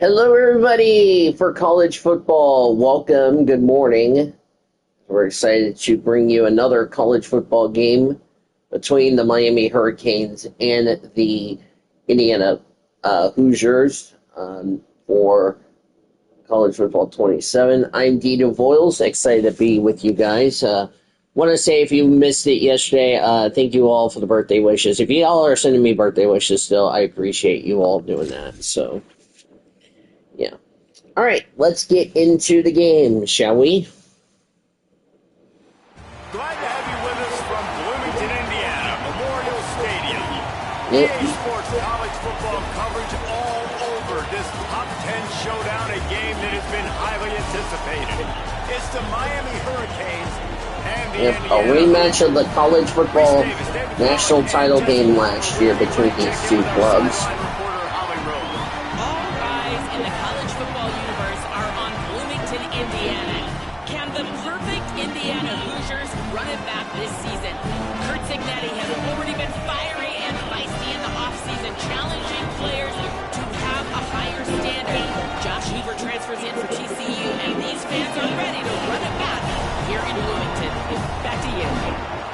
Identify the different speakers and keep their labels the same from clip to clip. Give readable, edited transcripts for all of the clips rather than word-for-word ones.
Speaker 1: Hello, everybody, for college football. Welcome. Good morning. We're excited to bring you another college football game between the Miami Hurricanes and the Indiana Hoosiers for College Football 27. I'm Dino Voiles, excited to be with you guys. Want to say, if you missed it yesterday, thank you all for the birthday wishes. If you all are sending me birthday wishes still, I appreciate you all doing that. So, yeah. All right, let's get into the game, shall we?
Speaker 2: Glad to have you with us from Bloomington, Indiana, Memorial Stadium.
Speaker 1: Yep.
Speaker 2: EA Sports college football coverage all over this top 10 showdown, a game that has been highly anticipated. It's the Miami Hurricanes and the
Speaker 1: A rematch of the college football national title game last year between these two clubs.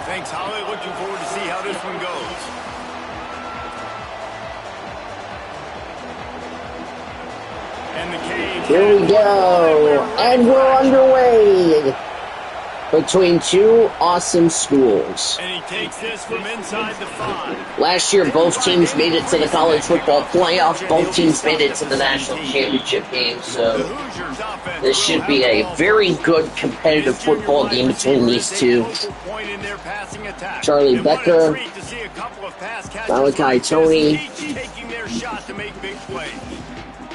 Speaker 2: Thanks, Holly. Looking forward to see how this one goes. And the Canes.
Speaker 1: Here we go. And we're underway. Between two awesome schools.
Speaker 2: And he takes this from inside the 5.
Speaker 1: Last year, both teams made it to the college football playoff. Both teams made it to the national championship game. So this should be a very good competitive football game between these two. Charlie Becker, Malachi Tony.
Speaker 2: Taking their shot to make big plays.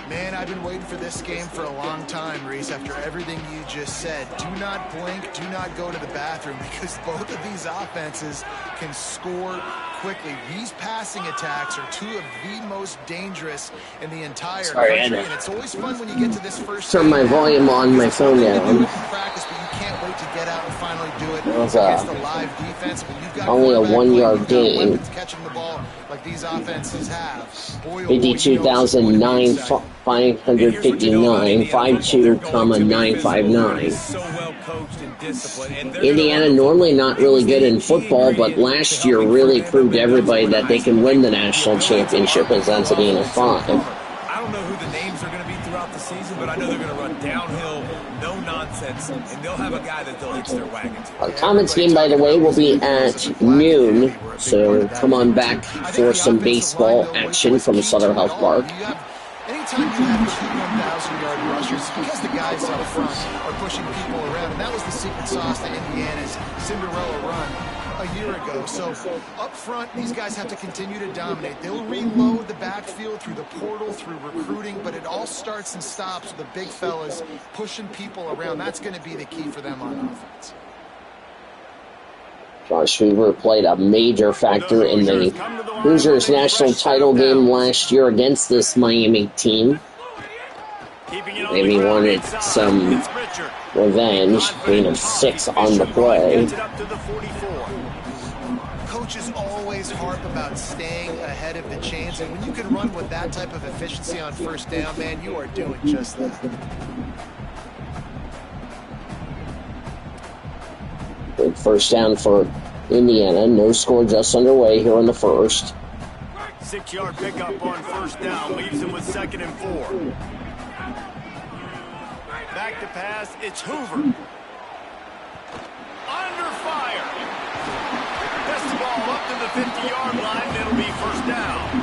Speaker 3: Man, I've been waiting for this game for a long time, Reese. After everything you just said, do not blink, do not go to the bathroom, because both of these offenses can score quickly. These passing attacks are two of the most dangerous in the entire country, and it's always fun when you get to this first.
Speaker 1: Turn my volume on my phone down.
Speaker 3: Practice, but you can't wait to get out and finally do it
Speaker 1: was
Speaker 3: against the live defense. When you've got
Speaker 1: only a 1-yard gain.
Speaker 3: Catching the ball like these offenses have.
Speaker 1: 52,009, 559, 52, 959. Indiana normally not really good in football, but last year really proved to everybody that they can win the national championship as Antonina 5.
Speaker 4: I don't know who the names are going to be throughout the season, but I know they're going to run downhill, no nonsense, and they'll have a guy that they'll hitch their wagon to.
Speaker 1: Our Comets game, by the way, will be at noon, so come on back for some baseball action from Southern Health Park.
Speaker 3: Anytime you have two 1,000-yard rushers, because the guys up front are pushing people around, and that was the secret sauce to Indiana's Cinderella run a year ago. So up front, these guys have to continue to dominate. They'll reload the backfield through the portal, through recruiting, but it all starts and stops with the big fellas pushing people around. That's going to be the key for them on offense.
Speaker 1: Josh Hoover played a major factor in the Hoosiers national title game last year against this Miami team. Maybe wanted some revenge, being a 6 on the play.
Speaker 3: Coaches always harp about staying ahead of the chains, and when you can run with that type of efficiency on first down, man, you are doing just that.
Speaker 1: Big first down for Indiana. No score just underway here in the first.
Speaker 2: 6-yard pickup on first down. Leaves him with 2nd and 4. Back to pass. It's Hoover. Under fire. Gets the ball up to the 50-yard line. It'll be first down.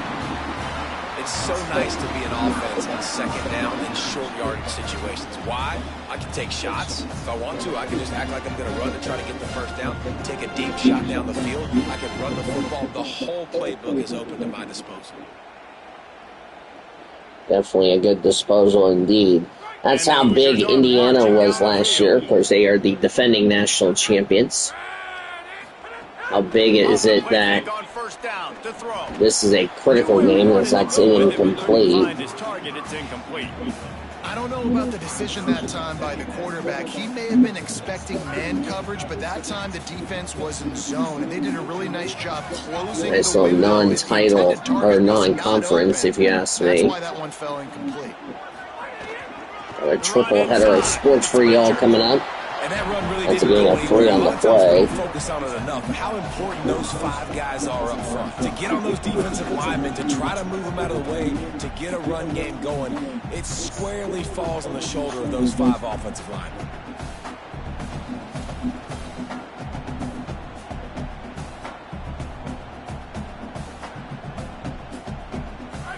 Speaker 4: It's so nice to be an offense on 2nd down in short yardage situations. Why? I can take shots. If I want to, I can just act like I'm going to run and try to get the first down. Take a deep shot down the field. I can run the football. The whole playbook is open at my disposal.
Speaker 1: Definitely a good disposal indeed. That's how big Indiana was last year. Of course, they are the defending national champions. How big is it that this is a critical game as that's incomplete?
Speaker 3: I don't know about the decision that time by the quarterback. He may have been expecting man coverage, but that time the defense was in zone, and they did a really nice job closing.
Speaker 1: Nice little non-title or non-conference, if you ask me.
Speaker 3: That's why that one fell incomplete.
Speaker 1: A triple header of sports for y'all coming up.
Speaker 4: And that run really
Speaker 1: That's a
Speaker 4: didn't
Speaker 1: game
Speaker 4: go
Speaker 1: of 3 on the play.
Speaker 4: We don't focus on it enough, but how important those 5 guys are up front. To get on those defensive linemen, to try to move them out of the way, to get a run game going, it squarely falls on the shoulder of those 5 offensive linemen.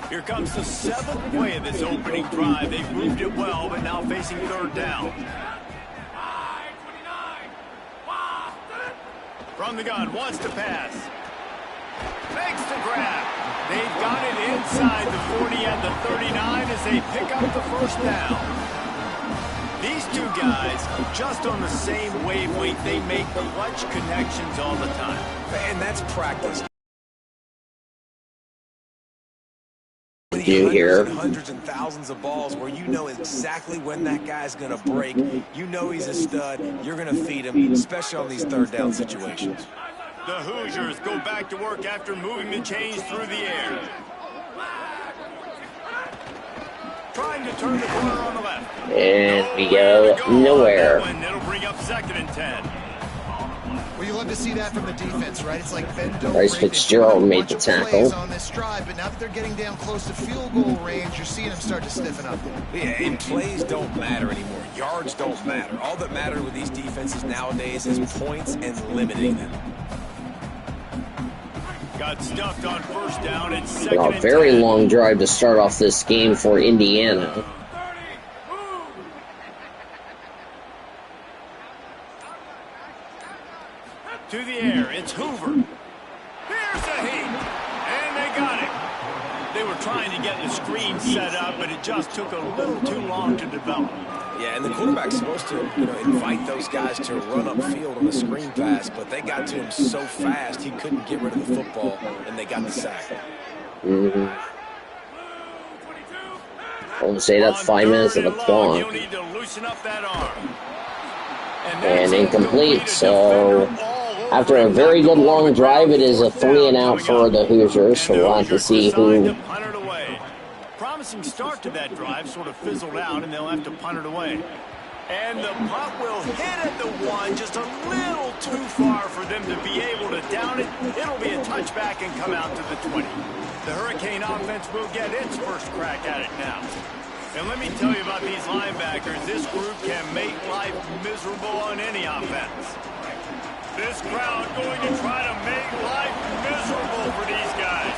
Speaker 2: Here comes the 7th play of this opening drive. They've moved it well, but now facing 3rd down. From the gun, wants to pass. Makes the grab. They've got it inside the 40 and the 39 as they pick up the 1st down. These 2 guys, just on the same wavelength, they make clutch connections all the time.
Speaker 4: And that's practice.
Speaker 1: Do here.
Speaker 4: Hundreds and thousands of balls where you know exactly when that guy's going to break. You know he's a stud. You're going to feed him, especially on these 3rd down situations.
Speaker 2: The Hoosiers go back to work after moving the chains through the air. Trying to turn the corner on the left.
Speaker 1: And we go nowhere.
Speaker 2: It'll bring up 2nd and 10.
Speaker 3: Well, you love to see that from the defense, right? It's like bend, don't
Speaker 1: Bryce
Speaker 3: break.
Speaker 1: Fitzgerald made the tackle.
Speaker 3: On this drive, but now that they're getting down close to field goal range, you're seeing them start to stiffen up there.
Speaker 4: Yeah, and plays don't matter anymore. Yards don't matter. All that matters with these defenses nowadays is points and limiting them.
Speaker 2: Got stuffed on 1st down. It's 2nd and
Speaker 1: A very
Speaker 2: 10.
Speaker 1: long drive to start off this game for Indiana.
Speaker 2: To the air, it's Hoover. Here's a heat, and they got it. They were trying to get the screen set up, but it just took a little too long to develop.
Speaker 4: Yeah, and the quarterback's supposed to, invite those guys to run upfield on the screen pass, but they got to him so fast he couldn't get rid of the football, and they got the sack.
Speaker 1: I would say that's 5 minutes of the clock.
Speaker 2: You'll need to loosen up that arm.
Speaker 1: And incomplete, so after a very good long drive, it is a 3 and out for the Hoosiers, so we'll have to see who.
Speaker 2: Promising start to that drive, sort of fizzled out, and they'll have to punt it away. And the punt will hit at the 1, just a little too far for them to be able to down it. It'll be a touchback and come out to the 20. The Hurricane offense will get its first crack at it now. And let me tell you about these linebackers. This group can make life miserable on any offense. This crowd going to try to make life miserable for these guys.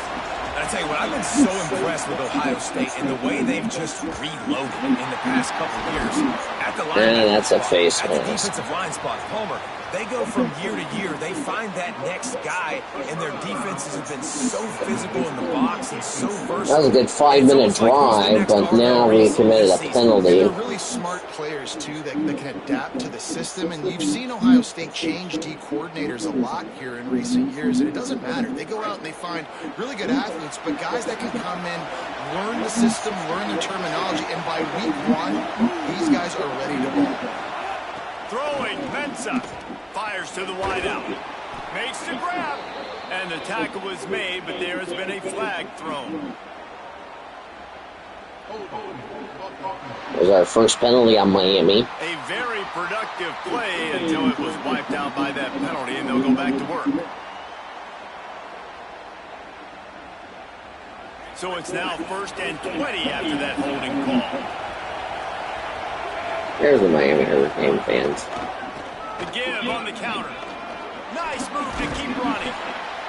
Speaker 4: And I tell you what, I've been so impressed with Ohio State and the way they've just reloaded in the past couple of years. At the line,
Speaker 1: That's a face
Speaker 4: at the
Speaker 1: mask.
Speaker 4: defensive line spot, Palmer. They go from year to year. They find that next guy, and their defenses have been so physical in the box and so versatile.
Speaker 1: That was a good 5-minute drive, but now we committed a penalty.
Speaker 3: They're really smart players, too, that can adapt to the system. And you've seen Ohio State change D coordinators a lot here in recent years, and it doesn't matter. They go out and they find really good athletes, but guys that can come in, learn the system, learn the terminology, and by week 1, these guys are ready to ball.
Speaker 2: Throwing, Mensa fires to the wideout. Makes the grab. And the tackle was made, but there has been a flag thrown.
Speaker 1: It was our first penalty on Miami.
Speaker 2: A very productive play until it was wiped out by that penalty, and they'll go back to work. So it's now 1st and 20 after that holding call.
Speaker 1: There's the Miami Hurricane fans.
Speaker 2: The give on the counter. Nice move to keep running.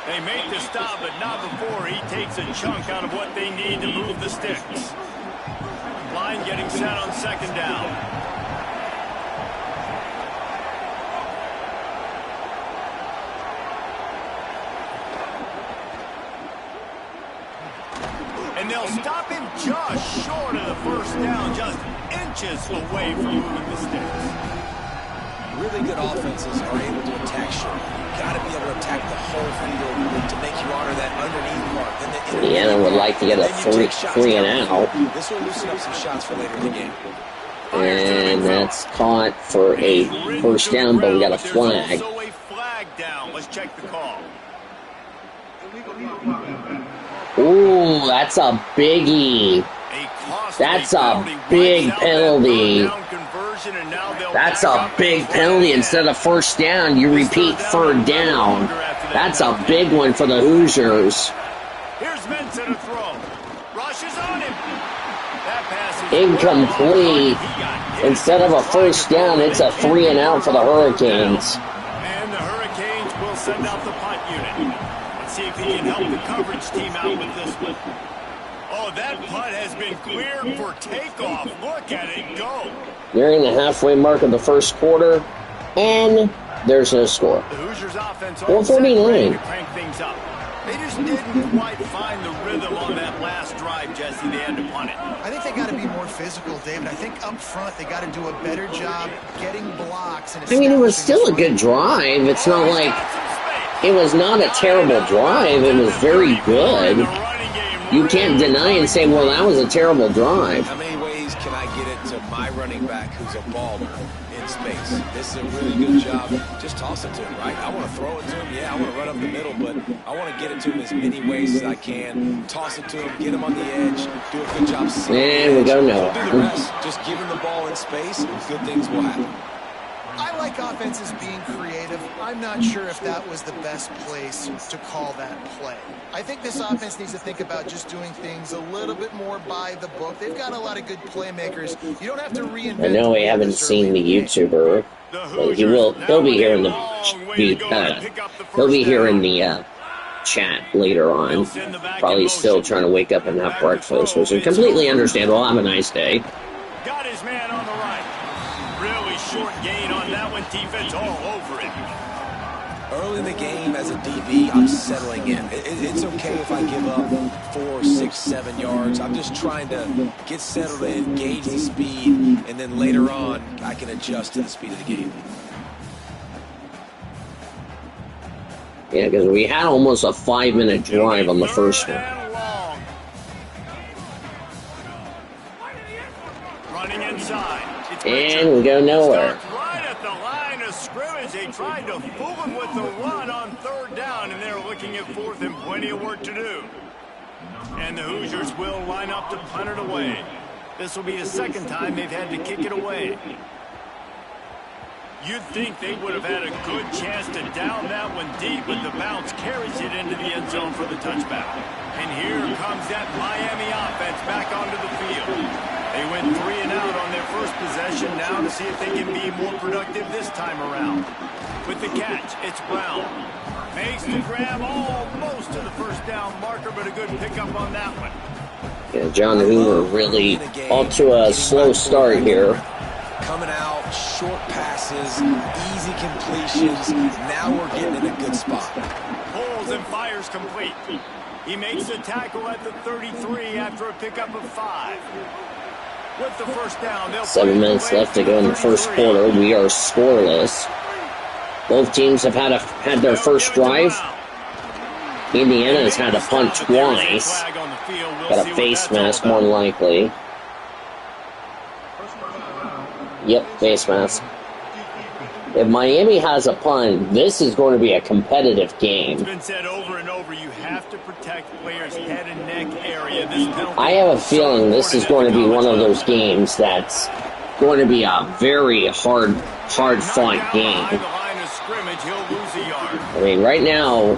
Speaker 2: They make the stop, but not before he takes a chunk out of what they need to move the sticks. Line getting set on 2nd down. And they'll stop him just short of the 1st down, just inches away from moving the sticks.
Speaker 4: Really good offenses are able to attack short. You've got to be able to attack the whole field to make you honor that underneath part. Then
Speaker 1: Indiana would like to get a 3 and out.
Speaker 4: This will loosen up some shots for later in the game.
Speaker 1: And that's caught for a 1st down, but we got a flag.
Speaker 2: Also a flag down. Let's check the call.
Speaker 1: Ooh, that's a biggie.
Speaker 2: A costly
Speaker 1: That's a big penalty. That's a big penalty. Instead of first down, you repeat third down. That's a big one for the Hoosiers.
Speaker 2: Here's Mensa to throw. Rushes on him. That pass is
Speaker 1: incomplete. Instead of a first down, it's a 3 and out for the Hurricanes.
Speaker 2: And the Hurricanes will send out the punt unit. Let's see if he can help the coverage team out with this one. Oh, that punt has been cleared for takeoff. Look at it go.
Speaker 1: Nearing the halfway mark of the first quarter, and there's no score.
Speaker 2: The Hoosiers offense
Speaker 1: 4:49.
Speaker 2: crank things up. They just didn't quite find the rhythm on that last drive, Jesse. They had to punt it.
Speaker 3: I think they got to be more physical, David. I think up front they got to do a better job getting blocks. And
Speaker 1: I mean, it was still a good drive. It's not like it was not a terrible drive. It was very good. You can't deny and say, well, that was a terrible drive.
Speaker 4: How many ways can I get it to my running back who's a baller in space? This is a really good job. Just toss it to him, right? I want to throw it to him. Yeah, I want to run up the middle, but I want to get it to him as many ways as I can. Toss it to him, get him on the edge, do a good job.
Speaker 1: And we go nowhere.
Speaker 4: Don't do the rest. Just give him the ball in space, good things will happen.
Speaker 3: I like offenses being creative. I'm not sure if that was the best place to call that play. I think this offense needs to think about just doing things a little bit more by the book. They've got a lot of good playmakers. You don't have to reinvent.
Speaker 1: I know we haven't seen the YouTuber. He'll be here in the he'll be here in the chat later on. Probably still trying to wake up and have breakfast, which is completely understandable. Have a nice day.
Speaker 2: Got his man on the right. Really short gain on that one. Defense all over it.
Speaker 4: Early in the game as a DB, I'm settling in. It's okay if I give up 4, 6, 7 yards. I'm just trying to get settled in, gauge the speed, and then later on, I can adjust to the speed of the game.
Speaker 1: Yeah, because we had almost a 5-minute drive on the first one.
Speaker 2: Running inside.
Speaker 1: And we go nowhere.
Speaker 2: Right at the line of scrimmage. They tried to fool him with the run on third down, and they're looking at fourth and plenty of work to do. And the Hoosiers will line up to punt it away. This will be the second time they've had to kick it away. You'd think they would have had a good chance to down that one deep, but the bounce carries it into the end zone for the touchback. And here comes that Miami offense back onto the field. They went 3 and out on their first possession, now to see if they can be more productive this time around. With the catch, it's Brown. Makes the grab almost to the first down marker, but a good pickup on that one.
Speaker 1: Yeah, John Hoover really off to a slow start here.
Speaker 4: Coming out, short passes, easy completions. Now we're getting in a good spot.
Speaker 2: Pulls and fires complete. He makes the tackle at the 33 after a pickup of 5. With the first down,
Speaker 1: 7 minutes left to go in the first quarter. We are scoreless. Both teams have had their first drive. Indiana has had a punt twice. Got a face mask, more than likely. Yep, face mask. If Miami has a punt, this is going to be a competitive game.
Speaker 2: It's been said over and over, you have to protect players' head and neck area.
Speaker 1: I have a feeling this is going to be one of those games that's going to be a very hard-fought game. I mean, right now,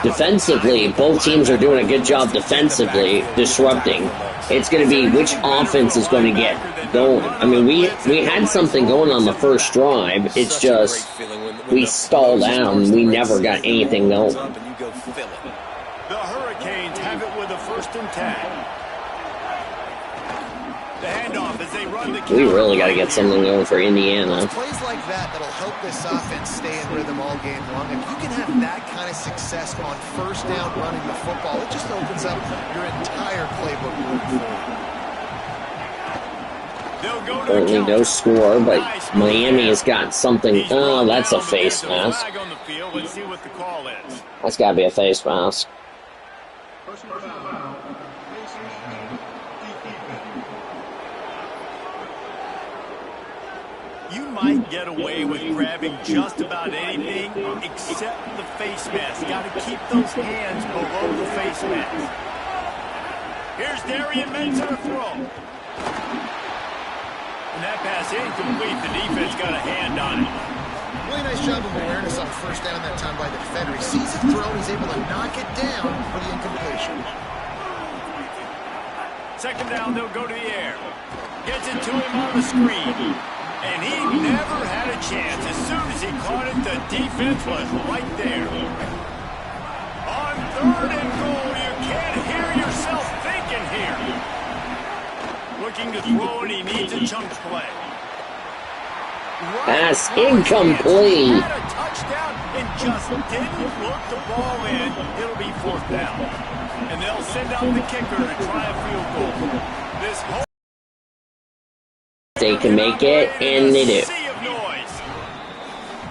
Speaker 1: defensively, both teams are doing a good job defensively, disrupting. It's going to be which offense is going to get going. I mean, we had something going on the first drive. It's just we stalled out and we never got anything going.
Speaker 2: The Hurricanes have it with a 1st and 10. The handoff as they run the.
Speaker 1: We really got to get something going for Indiana.
Speaker 3: It's plays like that'll help this offense stay in rhythm all game long. If you can have that kind of success on first down running the football, it just opens up your entire playbook moving forward.
Speaker 1: Currently no score, but Miami has got something. Oh, that's a face mask. That's got to be a face mask.
Speaker 2: You might get away with grabbing just about anything except the face mask. Got to keep those hands below the face mask. Here's Darian Mensa to throw. And that pass incomplete. The defense got a hand on it.
Speaker 3: Really nice job of awareness on first down that time by the defender. He sees it throw, he's able to knock it down for the incompletion.
Speaker 2: Second down, they'll go to the air. Gets it to him on the screen. And he never had a chance. As soon as he caught it, the defense was right there. On third and goal, you can't hear yourself thinking here. Looking to throw, and he needs a chunk play.
Speaker 1: Pass incomplete.
Speaker 2: Had a touchdown and just didn't look the ball in. It'll be fourth down. And they'll send out the kicker to try a field goal. This whole
Speaker 1: they can make it, and they do.
Speaker 2: sea of noise.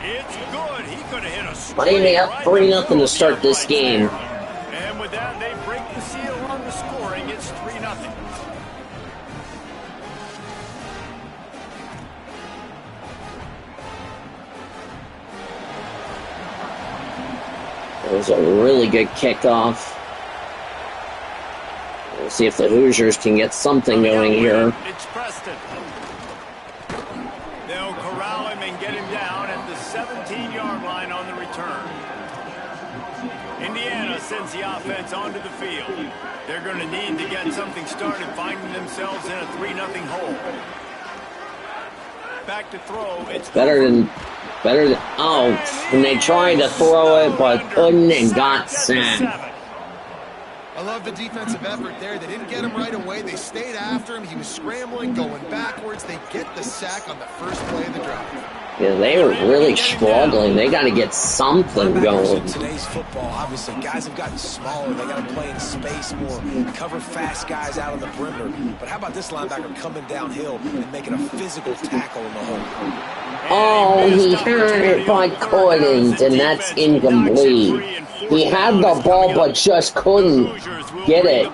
Speaker 2: It's good. He could have hit a
Speaker 1: Miami up
Speaker 2: straight
Speaker 1: 3-0 to start this game.
Speaker 2: And with that, they break the seal on the scoring. It's 3-0.
Speaker 1: It was a really good kickoff. We'll see if the Hoosiers can get something going here.
Speaker 2: It's Preston. They'll corral him and get him down at the 17-yard line on the return. Indiana sends the offense onto the field. They're going to need to get something started, finding themselves in a 3-0 hole. Back to throw. It's
Speaker 1: Better than, and they tried to throw it, but couldn't and got sacked.
Speaker 3: I love the defensive effort there. They didn't get him right away. They stayed after him. He was scrambling, going backwards. They get the sack on the first play of the drive.
Speaker 1: Yeah, they were really struggling. They got to get something going.
Speaker 4: In today's football, obviously, guys have gotten smaller. They got to play in space more, cover fast guys out on the perimeter. But how about this linebacker coming downhill and making a physical tackle in the hole?
Speaker 1: Oh, he had it but couldn't, and that's incomplete. He had the ball but just couldn't get it.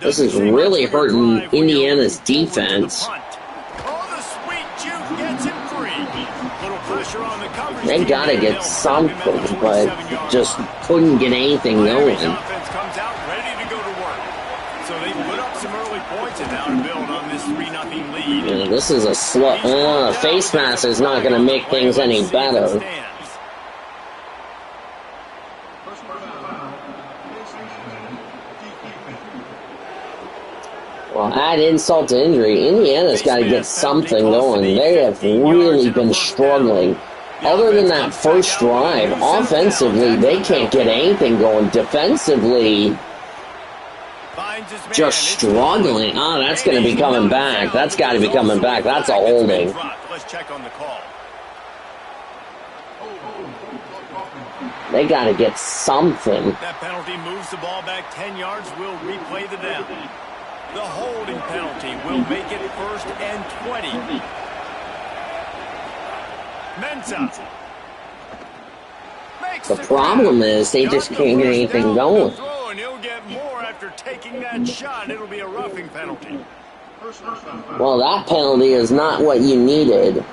Speaker 1: This is really hurting Indiana's defense. They gotta get something, but just couldn't get anything going. Yeah, this is a slow. Face mask is not gonna make things any better. Well, add insult to injury, Indiana's got to get something going. They have really been struggling. Other than that first drive, offensively, they can't get anything going. Defensively, just struggling. Oh, that's going to be coming back. That's got to be coming back. That's a holding.
Speaker 2: Let's check on the call.
Speaker 1: They got to get something.
Speaker 2: That penalty moves the ball back 10 yards. We'll replay the down. The holding penalty will make it 1st and 20. Mensah.
Speaker 1: The problem is they just can't get anything going.
Speaker 2: And he'll get more after taking that shot. It'll be a roughing penalty.
Speaker 1: Well, that penalty is not what you needed.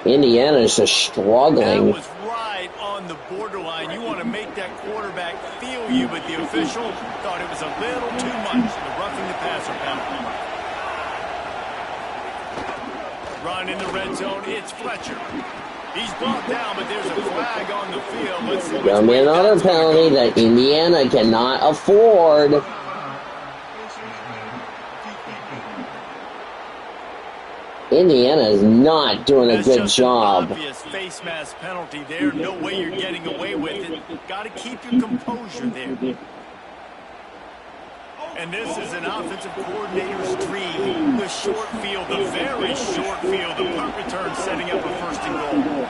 Speaker 1: Indiana's just struggling.
Speaker 2: That was right on the borderline. You want to make that quarterback feel you, but the official thought it was a little too much. The roughing the passer penalty. Run in the red zone. It's Fletcher. He's brought down, but there's a flag on the field. Let's see.
Speaker 1: There'll be another penalty that Indiana cannot afford. Indiana is not doing a good job.
Speaker 2: Obvious face mask penalty there. No way you're getting away with it. Got to keep your composure there. And this is an offensive coordinator's dream. The short field, the very short field, the punt return setting up a 1st and goal.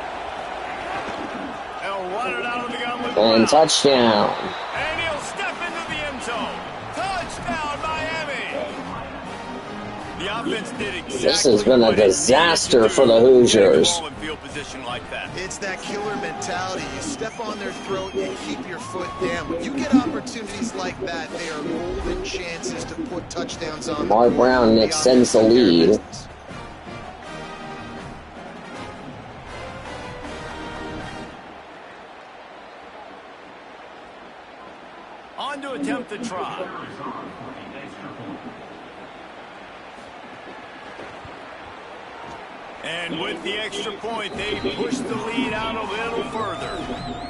Speaker 2: They'll run it out of the gun with
Speaker 1: And touchdown.
Speaker 2: And he'll step into the end zone. Touchdown, Miami. The offense did exactly.
Speaker 1: This has been a disaster for the Hoosiers.
Speaker 3: It's that killer mentality. You step on their throat and keep your foot down. When you get opportunities like that, they are golden chances to put touchdowns on.
Speaker 1: Mark Brown extends the lead.
Speaker 2: On to attempt the try. And with the extra point, they push the lead out a little further.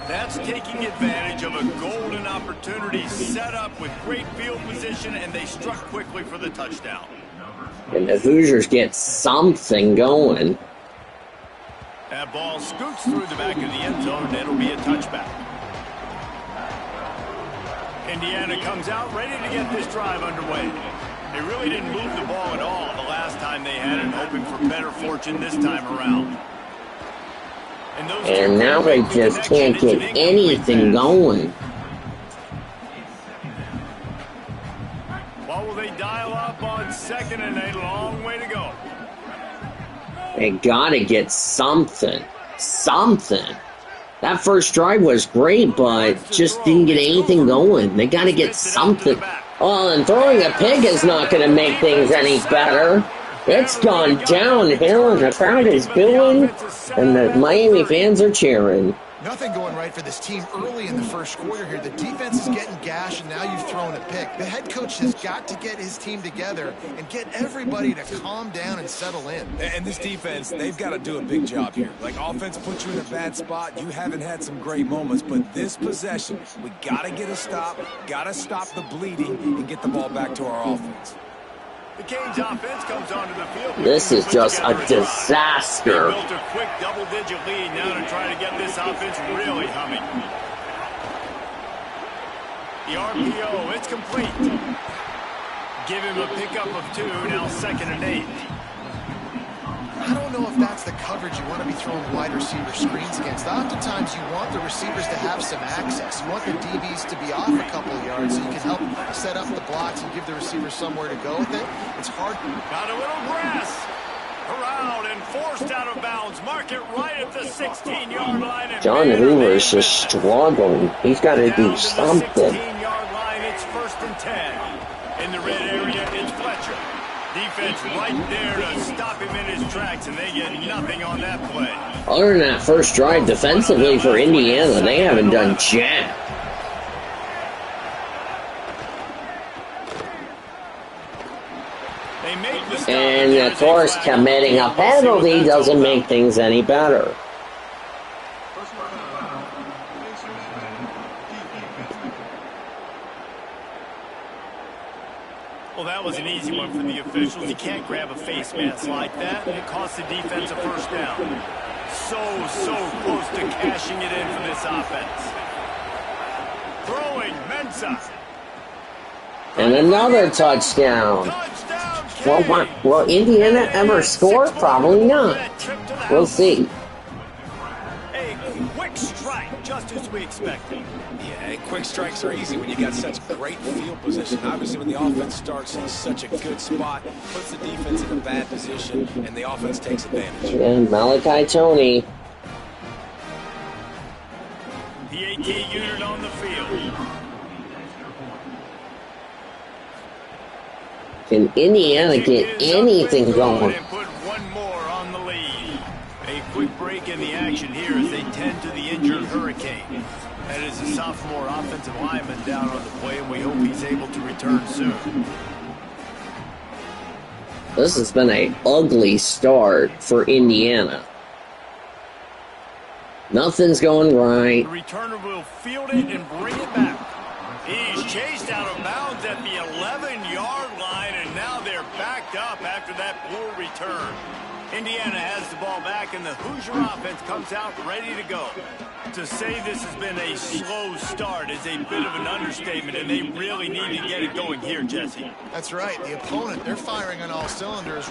Speaker 2: That's taking advantage of a golden opportunity set up with great field position, and they struck quickly for the touchdown.
Speaker 1: And the Hoosiers get something going.
Speaker 2: That ball scoots through the back of the end zone, and it'll be a touchback. Indiana comes out ready to get this drive underway. They really didn't move the ball at all the last time they had it, hoping for better fortune this time around.
Speaker 1: And now they just can't get anything going.
Speaker 2: What will they dial up on second and a long way to go?
Speaker 1: They gotta get something. Something. That first drive was great, but just didn't get anything going. They gotta get something. Oh, and throwing a pick is not going to make things any better. It's gone downhill, and the crowd is booing, and the Miami fans are cheering.
Speaker 3: Nothing going right for this team early in the first quarter here. The defense is getting gashed, and now you've thrown a pick. The head coach has got to get his team together and get everybody to calm down and settle in.
Speaker 4: And this defense, they've got to do a big job here. Like, offense puts you in a bad spot. You haven't had some great moments, but this possession, we got to get a stop, got to stop the bleeding, and get the ball back to our offense.
Speaker 2: The Canes offense comes onto the field.
Speaker 1: This is just a disaster.
Speaker 2: They built a quick double-digit lead now to try to get this offense really humming. The RPO, it's complete. Give him a pickup of 2, now 2nd and 8.
Speaker 3: I don't know if that's the coverage you want to be throwing wide receiver screens against. Oftentimes you want the receivers to have some access. You want the DBs to be off a couple of yards so you can help set up the blocks and give the receivers somewhere to go with it. It's hard.
Speaker 2: Got a little grass. Corralled and forced out of bounds. Mark it right at the 16-yard line. And
Speaker 1: John Hoover is just struggling. He's got to do something.
Speaker 2: 16-yard line, it's 1st and 10. In the red area, it's Fletcher. Defense right there to stop him in his tracks, and they get nothing on that play.
Speaker 1: Other than that first drive defensively for Indiana, they haven't done jack. And of course, committing a penalty doesn't make things any better.
Speaker 2: Well, that was an easy one for the officials. You can't grab a face mask like that. It cost the defense a first down. So close to cashing it in for this offense. Throwing, Mensah.
Speaker 1: And another touchdown. Will Indiana ever score? Probably not. We'll see.
Speaker 2: A quick strike, just as we expected.
Speaker 4: Yeah, quick strikes are easy when you got such great field position. Obviously, when the offense starts in such a good spot, puts the defense in a bad position, and the offense takes advantage.
Speaker 1: And Malachi Tony.
Speaker 2: The AT unit on the field.
Speaker 1: Can Indiana get anything going?
Speaker 2: And put one more on the lead. A quick break in the action here as they tend to the injured Hurricane. That is a sophomore offensive lineman down on the play, and we hope he's able to return soon.
Speaker 1: This has been an ugly start for Indiana. Nothing's going right.
Speaker 2: The returner will field it and bring it back. He's chased out of bounds at the 11-yard line, and now they're backed up after that poor return. Indiana has the ball back, and the Hoosier offense comes out ready to go. To say this has been a slow start is a bit of an understatement, and they really need to get it going here, Jesse.
Speaker 3: That's right. The opponent, they're firing on all cylinders.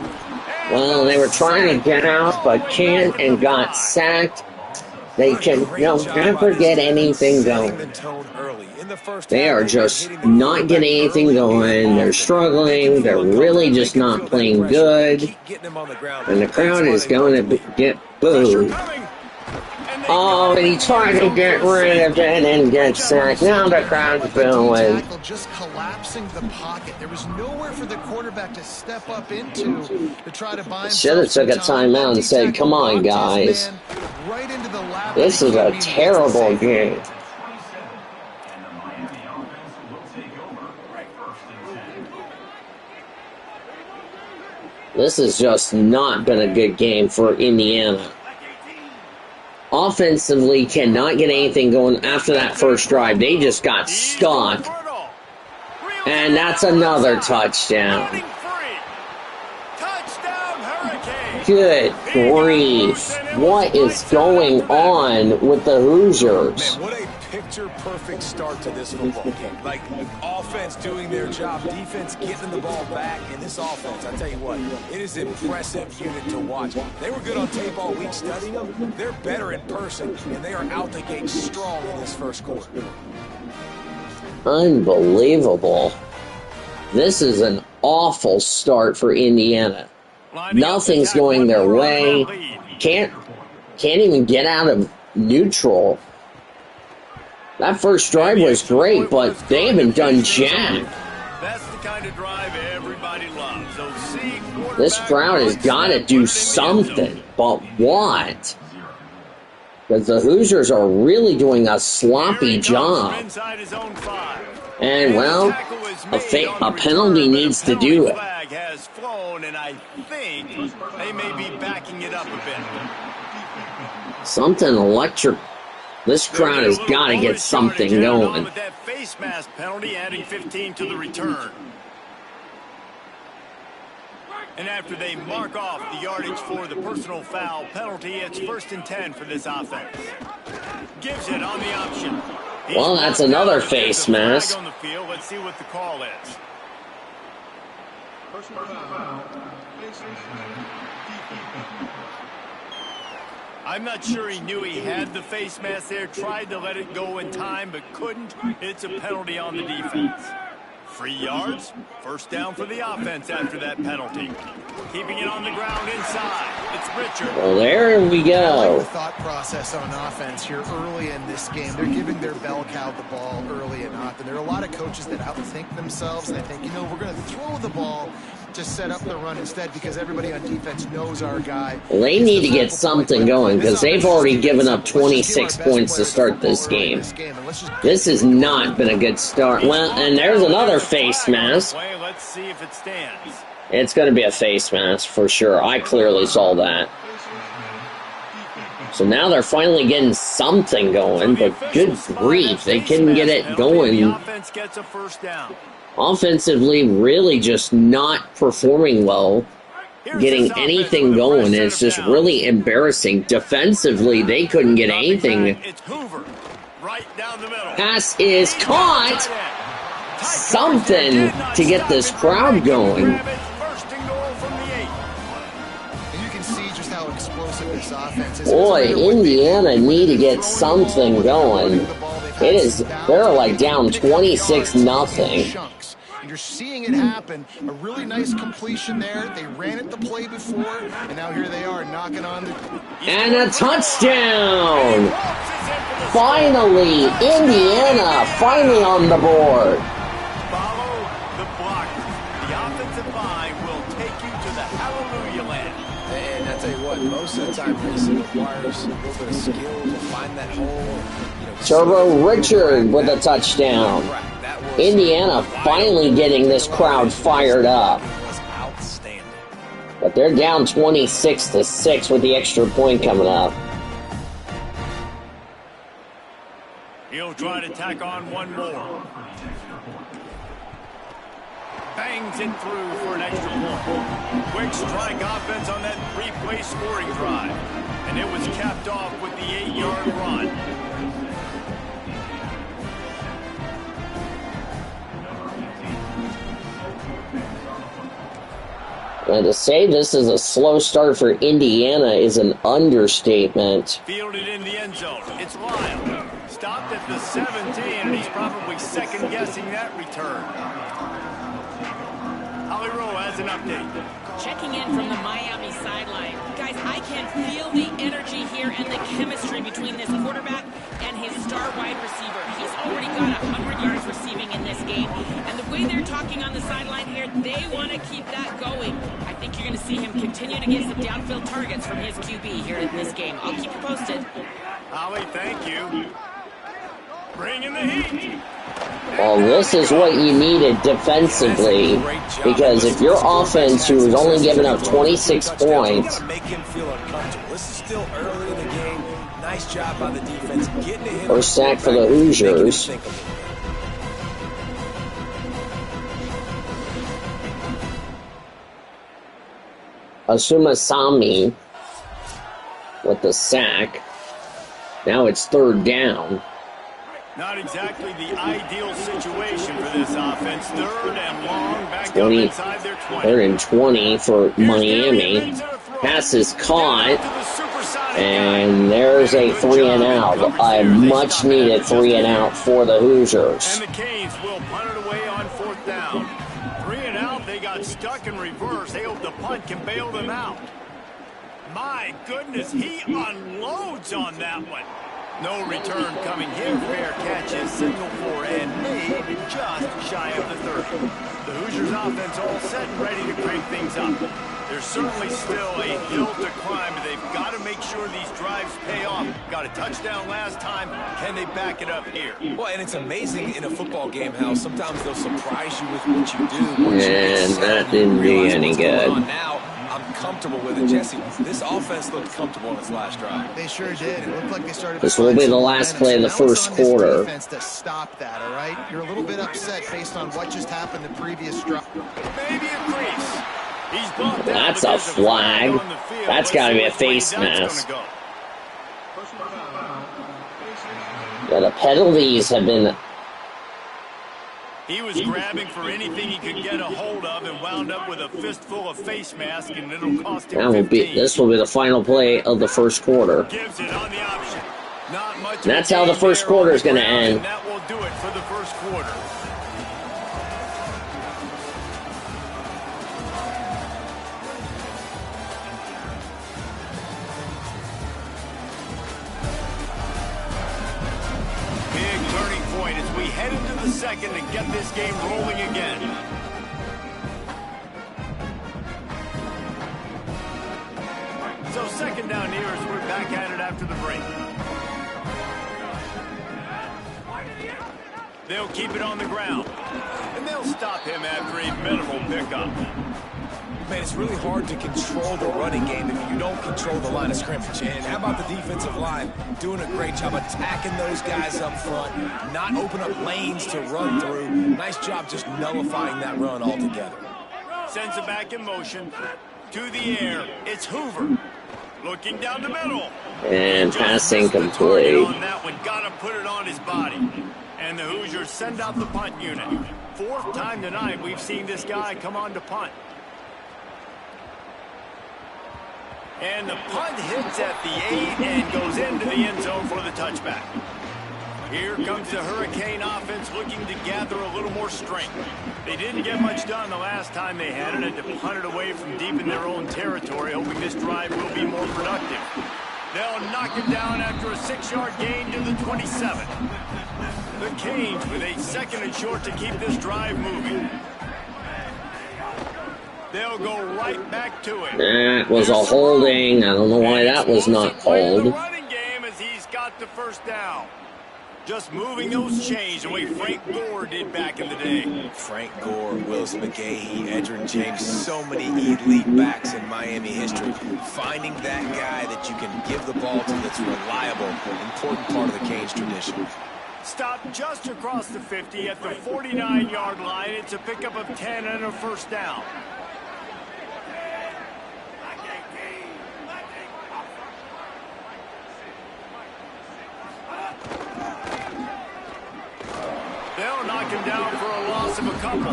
Speaker 1: Well, they were trying to get out, but can't, and got sacked. They can never get anything going. They are just not getting anything going. They're struggling. They're really just not playing good. And the crowd is going to get booed. Oh, and he tried to get rid of it and get sacked. Now the crowd's booing.
Speaker 3: Just collapsing the pocket. There was nowhere for the quarterback to step up into to try to buy.
Speaker 1: Should have took a timeout and said, "Come on, guys. This is a terrible game." This has just not been a good game for Indiana. Offensively, cannot get anything going after that first drive. They just got stuck. And that's another touchdown. Good grief. What is going on with the Hoosiers?
Speaker 4: Man, what a picture-perfect start to this football game. Like, offense doing their job, defense getting the ball back, and this offense, I tell you what, it is an impressive unit to watch. They were good on tape all week studying them. They're better in person, and they are out the gate strong in this first quarter.
Speaker 1: Unbelievable. This is an awful start for Indiana. Nothing's going their way. Can't even get out of neutral. That first drive was great, but they haven't done jack.
Speaker 2: That's the kind of drive everybody loves.
Speaker 1: This crowd has got to do something, but what? Because the Hoosiers are really doing a sloppy job. And, well, a penalty needs to do it.
Speaker 2: Has flown, and I think they may be backing it up a bit.
Speaker 1: Something electric. This crowd has got to get something going.
Speaker 2: With that face mask penalty, adding 15 to the return. And after they mark off the yardage for the personal foul penalty, it's 1st and 10 for this offense. Gives it on the option.
Speaker 1: Well, that's another face mask.
Speaker 2: On the field. Let's see what the call is. I'm not sure he knew he had the face mask there, tried to let it go in time, but couldn't. It's a penalty on the defense. 3 yards, 1st down for the offense after that penalty. Keeping it on the ground inside. It's Richard.
Speaker 1: Well, there we go.
Speaker 3: I like the thought process on offense here early in this game. They're giving their bell cow the ball early and often. There are a lot of coaches that outthink themselves, and they think, we're going to throw the ball to set up the run instead because everybody on defense knows our guy.
Speaker 1: Well, they need to get something going because they've already given up 26 points to start this game. This has not been a good start. Well, and there's another face mask.
Speaker 2: Let's see if it stands.
Speaker 1: It's going to be a face mask for sure. I clearly saw that. So now they're finally getting something going, but good grief, they couldn't get it going.
Speaker 2: The offense gets a 1st down.
Speaker 1: Offensively, really just not performing well, getting anything going. It's just really embarrassing. Defensively, they couldn't get anything.
Speaker 2: It's Hoover, right down the middle.
Speaker 1: Pass is caught. Something to get this crowd going.
Speaker 2: First and goal from the 8.
Speaker 3: You can see just how explosive this offense is.
Speaker 1: Boy, Indiana need to get something going. They're like down 26-0.
Speaker 3: You're seeing it happen. A really nice completion there. They ran it the play before, and now here they are knocking on the...
Speaker 1: And a touchdown! Finally, Indiana finally on the board.
Speaker 2: Follow the block. The offensive line will take you to the hallelujah land.
Speaker 4: And I tell you what, most of the time racing requires a little bit of skill to find that hole.
Speaker 1: Turbo Richard with a touchdown. Indiana finally getting this crowd fired up.
Speaker 4: Outstanding.
Speaker 1: But they're down 26-6 with the extra point coming up.
Speaker 2: He'll try to tack on one more. Bangs it through for an extra point. Quick strike offense on that 3-play scoring drive. And it was capped off with the 8-yard run.
Speaker 1: And to say this is a slow start for Indiana is an understatement.
Speaker 2: Fielded in the end zone. It's Lyle. Stopped at the 17, and he's probably second-guessing that return. Holly Rowe has an update.
Speaker 5: Checking in from the Miami sideline. Guys, I can feel the energy here and the chemistry between this quarterback and his star wide receiver. He's already got 100 yards receiving in this game. And the way they're talking on the sideline here, they want to keep that going. I think you're going to see him continue to get some downfield targets from his QB here in this game. I'll keep you posted.
Speaker 2: Holly, thank you. Bringing the heat.
Speaker 1: Well, this is what you needed defensively, because if your offense, who was only giving up 26 points,
Speaker 4: make him feel uncomfortable. This is still early in the game. Nice job by the defense getting to him.
Speaker 1: first sack for the Hoosiers. Asumasami with the sack. Now it's third down.
Speaker 2: Not exactly the ideal situation for this offense. Third and long, back
Speaker 1: 20,
Speaker 2: up inside their 20.
Speaker 1: third and 20 for Miami. Pass is caught, and there's a 3 and out. A much needed 3 and out for the Hoosiers.
Speaker 2: And the Canes will punt it away on fourth down. 3 and out, they got stuck in reverse. They hope the punt can bail them out. My goodness, he unloads on that one. No return coming here. Fair catch is signal for and made just shy of the 30. The Hoosiers offense all set and ready to crank things up. There's certainly still a hill to climb, but they've got to make sure these drives pay off. Got a touchdown last time. Can they back it up here?
Speaker 4: Well, and it's amazing in a football game how sometimes they'll surprise you with what you do.
Speaker 1: And that didn't do any good.
Speaker 4: Now, I'm comfortable with it. Jesse, this offense looked comfortable in its last drive.
Speaker 3: They sure did. It looked like they started.
Speaker 1: This will be the last play of the first quarter.
Speaker 3: Defense to stop that, all right? You're a little bit upset based on what just happened the previous drive.
Speaker 2: Maybe a crease. He's brought down.
Speaker 1: That's a flag. That's got to be a face mask. Yeah, the penalties have been.
Speaker 2: He was grabbing for anything he could get a hold of and wound up with a fistful of face mask, and it'll cost him 15.
Speaker 1: This will be the final play of the first quarter.
Speaker 2: Gives it on the option. Not much.
Speaker 1: That's how the first quarter is going to end.
Speaker 2: And that will do it for the first quarter. Big turning point as we head into the second and get this game rolling again. So second down here as we're back at it after the break. They'll keep it on the ground. And they'll stop him after a minimal pickup.
Speaker 4: Man, it's really hard to control the running game if you don't control the line of scrimmage. And how about the defensive line doing a great job attacking those guys up front, not open up lanes to run through. Nice job just nullifying that run altogether.
Speaker 2: Sends it back in motion. To the air. It's Hoover. Looking down the middle.
Speaker 1: And passing complete.
Speaker 2: On that one. Got to put it on his body. And the Hoosiers send out the punt unit. Fourth time tonight we've seen this guy come on to punt. And the punt hits at the 8 and goes into the end zone for the touchback. Here comes the Hurricane offense looking to gather a little more strength. They didn't get much done the last time they had it, and to punt it away from deep in their own territory, hoping this drive will be more productive. They'll knock it down after a 6-yard gain to the 27. The Canes with a second and short to keep this drive moving. They'll go right back to it.
Speaker 1: That was a holding. I don't know why that was not called.
Speaker 2: The running game as he's got the first down. Just moving those chains the way Frank Gore did back in the day.
Speaker 4: Frank Gore, Willis McGahee, Edgerrin James, so many elite backs in Miami history. Finding that guy that you can give the ball to that's reliable, important part of the Canes tradition.
Speaker 2: Stopped just across the 50 at the 49-yard line. It's a pickup of 10 and a first down. They'll knock him down for a loss of a couple.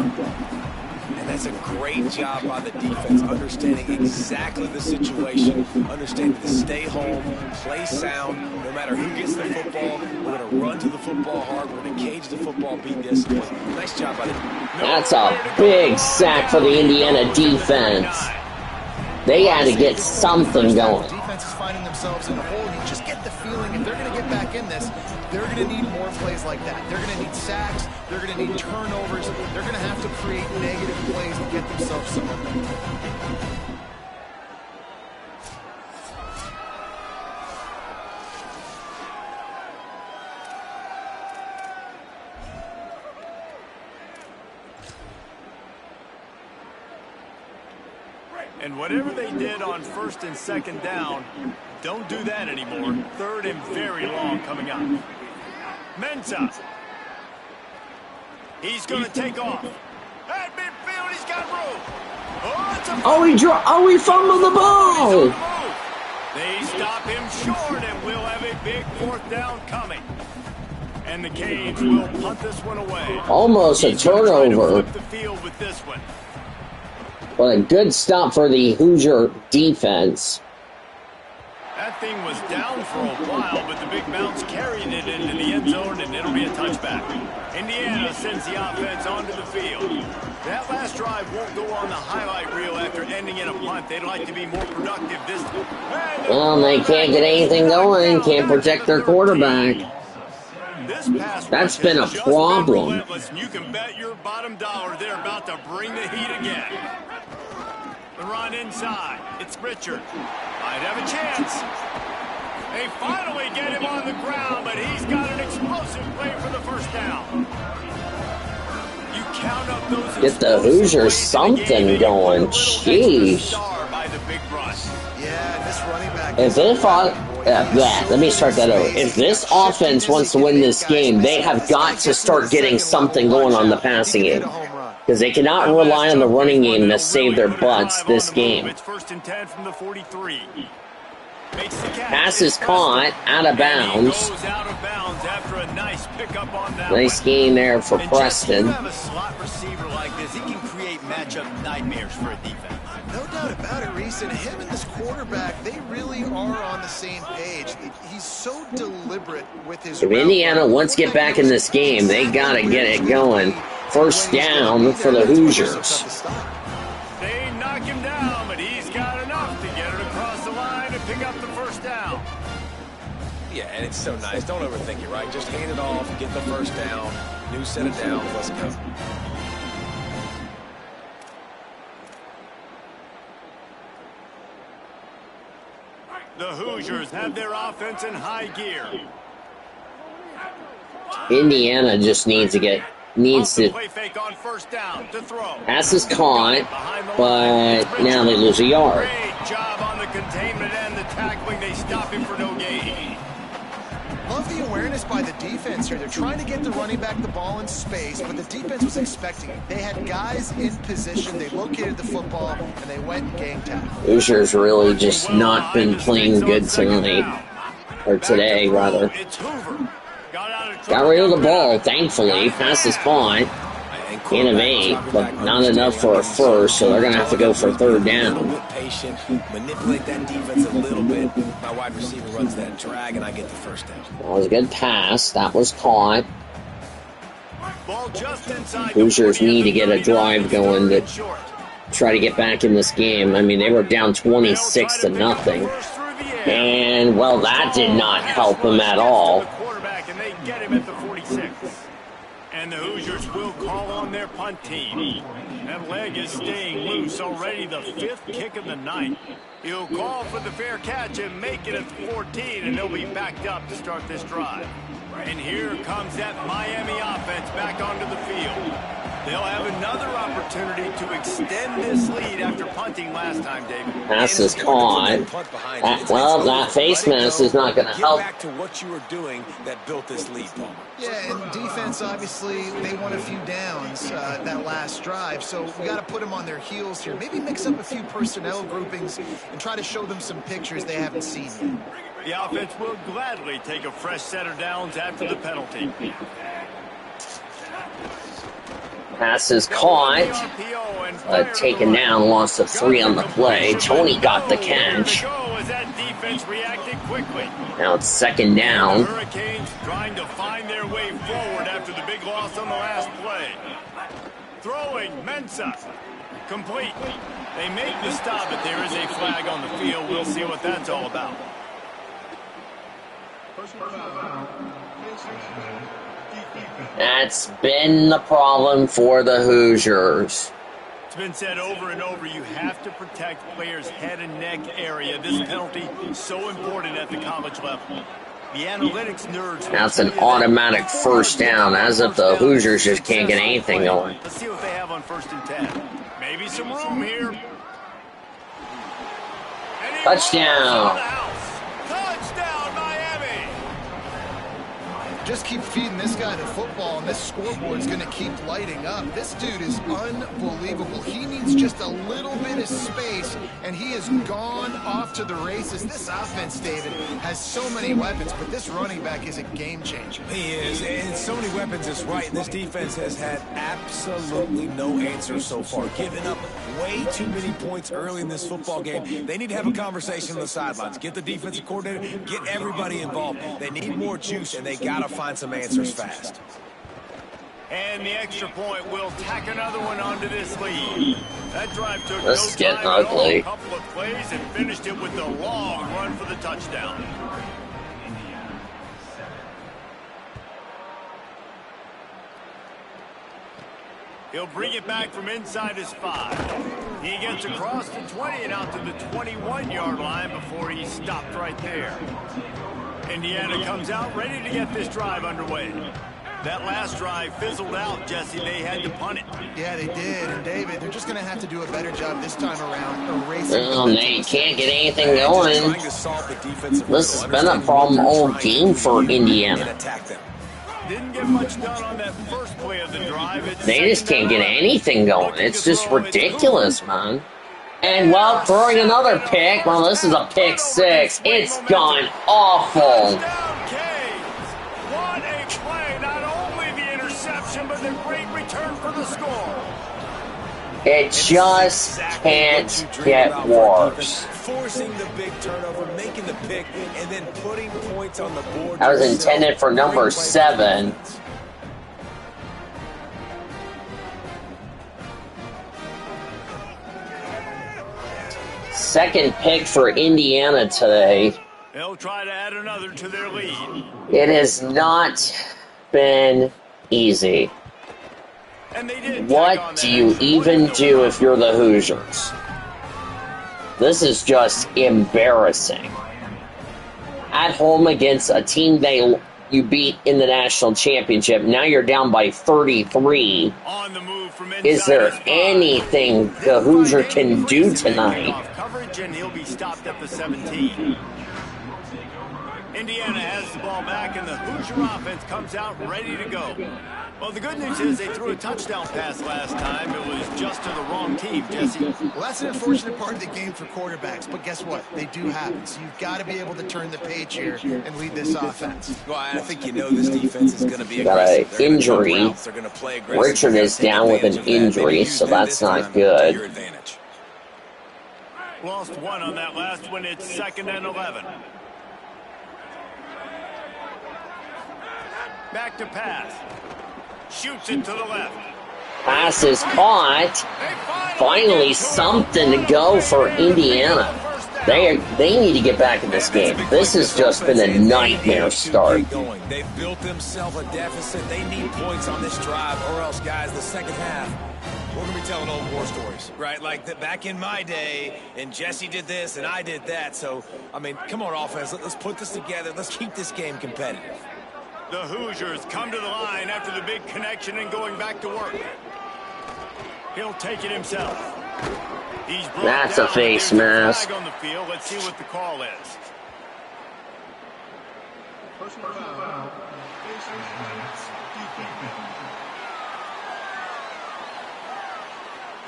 Speaker 4: And that's a great job by the defense, understanding exactly the situation, understanding to stay home, play sound, no matter who gets the football. We're going to run to the football hard. We're going to cage the football, be disciplined. Nice job by the defense.
Speaker 1: That's a big sack for the Indiana defense. They had to get something going.
Speaker 3: Defense is finding themselves in a hole. You just get the feeling if they're going to get back in this, they're going to need more plays like that. They're going to need sacks. They're going to need turnovers. They're going to have to create negative plays to get themselves some momentum.
Speaker 2: And whatever they did on first and second down, don't do that anymore. Third and very long coming up. Mensa. He's going to take off. At midfield, he's got room.
Speaker 1: He fumbled the ball.
Speaker 2: They stop him short, and we'll have a big fourth down coming. And the Canes will punt this one away.
Speaker 1: Almost a turnover.
Speaker 2: The field with this one.
Speaker 1: But a good stop for the Hoosier defense.
Speaker 2: That thing was down for a while, but the big bounce carried it into the end zone, and it'll be a touchback. Indiana sends the offense onto the field. That last drive won't go on the highlight reel after ending in a punt. They'd like to be more productive this time.
Speaker 1: Well, they can't get anything going. Can't protect their quarterback. That's been a problem.
Speaker 2: You can bet your bottom dollar they're about to bring the heat again. The run inside. It's Richard. Might have a chance. They finally get him on the ground, but he's got an explosive play for the first down. You count up those
Speaker 1: Get the Hoosiers something going. Jeez.
Speaker 3: Yeah, this running back.
Speaker 1: Let me start that over. If this offense wants to win this game, they have got to start getting something going on the passing game. Because they cannot rely on the running game to save their butts this game.
Speaker 2: It's first and 10 from the 43.
Speaker 1: Pass is caught out of bounds. Nice gain there for Preston.
Speaker 2: You have a slot receiver like this, he can create matchup nightmares for a defense.
Speaker 3: No doubt about it, Reese. And him and this quarterback, they really are on the same page. He's so deliberate with his.
Speaker 1: If Indiana wants to get back in this game, they got to get it going. First down for the Hoosiers.
Speaker 2: They knock him down, but he's got enough to get it across the line and pick up the first down.
Speaker 4: Yeah, and it's so nice. Don't overthink it, right? Just hand it off, get the first down. New set of downs, let's go.
Speaker 2: The Hoosiers have their offense in high gear.
Speaker 1: Indiana just needs to pass is caught, but now they lose a yard.
Speaker 2: Great job on the containment and the tackling. They stop him for no gain.
Speaker 3: Love the awareness by the defense here. They're trying to get the running back the ball in space, but the defense was expecting it. They had guys in position. They located the football, and they went and gang tackled.
Speaker 1: Hoosiers really just not been playing good tonight. Or today, rather.
Speaker 2: It's Hoover.
Speaker 1: Got rid of the ball, thankfully. Pass is caught. Gain of 8, but not enough for a first, so they're going to have to go for third down.
Speaker 4: Patient, manipulate that defense a little bit. My wide receiver runs that drag, and I get the first down.
Speaker 1: That was a good pass. That was caught. Hoosiers need to get a drive going to try to get back in this game. I mean, they were down 26-0. And, well, that did not help them at all.
Speaker 2: And the Hoosiers will call on their punt team. That leg is staying loose already, the 5th kick of the night. He'll call for the fair catch and make it at 14, and they'll be backed up to start this drive. And here comes that Miami offense back onto the field. They'll have another opportunity to extend this lead after punting last time, David.
Speaker 1: Pass is caught. That face mask is not going to help.
Speaker 4: Back to what you were doing that built this lead, Palmer.
Speaker 3: Yeah, and defense, obviously, they won a few downs that last drive, so we got to put them on their heels here. Maybe mix up a few personnel groupings and try to show them some pictures they haven't seen yet.
Speaker 2: The offense will gladly take a fresh set of downs after the penalty.
Speaker 1: Pass is caught, taken down, loss of 3 on the play. Tony got the catch. Now it's second down.
Speaker 2: Hurricanes trying to find their way forward after the big loss on the last play. Throwing, Mensa. Complete. They make the stop, but there is a flag on the field. We'll see what that's all about.
Speaker 1: That's been the problem for the Hoosiers.
Speaker 2: It's been said over and over, you have to protect players' head and neck area. This penalty is so important at the college level. The analytics nerds.
Speaker 1: That's an automatic first down, as if the Hoosiers just can't get anything going.
Speaker 2: Let's see what they have on 1st and 10. Maybe some room here.
Speaker 1: Touchdown.
Speaker 2: Touchdown, Miami.
Speaker 3: Just keep feeding this guy the football, and this scoreboard's going to keep lighting up. This dude is unbelievable. He needs just a little bit of space, and he has gone off to the races. This offense, David, has so many weapons, but this running back is a game changer.
Speaker 4: He is, and so many weapons is right. And this defense has had absolutely no answers so far, giving up way too many points early in this football game. They need to have a conversation on the sidelines. Get the defensive coordinator, get everybody involved. They need more juice, and they got to find some answers fast.
Speaker 2: And the extra point will tack another one onto this lead. That drive took
Speaker 1: This is
Speaker 2: no
Speaker 1: getting
Speaker 2: time at all,
Speaker 1: ugly.
Speaker 2: a couple of plays, and finished it with a long run for the touchdown. He'll bring it back from inside his 5. He gets across the 20 and out to the 21-yard line before he's stopped right there. Indiana comes out ready to get this drive underway. That last drive fizzled out, Jesse. They had to punt it.
Speaker 3: Yeah, they did. And, David, they're just going to have to do a better job this time around erasing.
Speaker 1: Oh, man, you can't get anything going. This has been a problem all game for Indiana.
Speaker 2: Didn't get much done on that first play of the drive.
Speaker 1: They just can't get anything going. It's just ridiculous, man. And while throwing another pick, well, this is a pick 6. It's gone awful.
Speaker 2: Touchdown, Canes. What a play. Not only the interception, but the great return for the score.
Speaker 1: It just can't get worse.
Speaker 4: Forcing the big turnover, making the pick, and then putting points on the board.
Speaker 1: That was intended for number 7. Second pick for Indiana today.
Speaker 2: They'll try to add another to their lead.
Speaker 1: It has not been easy.
Speaker 2: And they did.
Speaker 1: What do you even do if you're the Hoosiers? This is just embarrassing. At home against a team you beat in the national championship, now you're down by 33.
Speaker 2: On the move from inside
Speaker 1: Is there
Speaker 2: his 5.
Speaker 1: anything the Hoosier can do tonight?
Speaker 2: Coverage, and he'll be stopped at the 17. Indiana has the ball back, and the Hoosier offense comes out ready to go. Well, the good news is they threw a touchdown pass last time. It was just to the wrong team, Jesse.
Speaker 3: Well, that's an unfortunate part of the game for quarterbacks, but guess what? They do happen. So you've got to be able to turn the page here and lead this offense.
Speaker 4: Well, I think this defense is going to be
Speaker 1: Got
Speaker 4: aggressive.
Speaker 1: an injury. Richard is down with an injury, so that's not good.
Speaker 2: Lost one on that last one. It's 2nd and 11. Back to pass. Shoots it to the left.
Speaker 1: Pass is caught. Finally, something to go for Indiana. They need to get back in this game. This has just been a nightmare start.
Speaker 4: They've built themselves a deficit. They need points on this drive, or else, guys, the second half, we're going to be telling old war stories, right? Like back in my day, and Jesse did this, and I did that. So, I mean, come on, offense. Let's put this together. Let's keep this game competitive.
Speaker 2: The Hoosiers come to the line after the big connection and going back to work. He'll take it himself.
Speaker 1: That's a face mask.
Speaker 2: On the field. Let's see what the call is.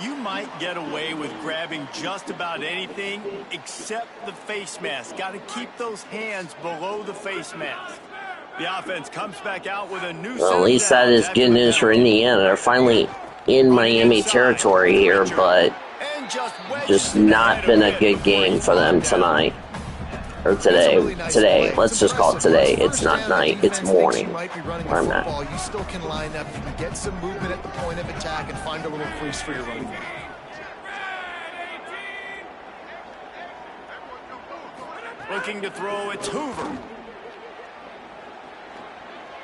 Speaker 2: You might get away with grabbing just about anything except the face mask. Got to keep those hands below the face mask. The offense comes back out with a new.
Speaker 1: Well, at least that is good news for Indiana. They're finally in Miami territory here, but just not been a good game for them tonight. Or today. Today. Let's just call it today. It's not night. It's morning. Where I'm at.
Speaker 3: You still can line up. You can get some movement at the point of attack and find a little crease for your running back.
Speaker 2: Looking to throw, it's Hoover.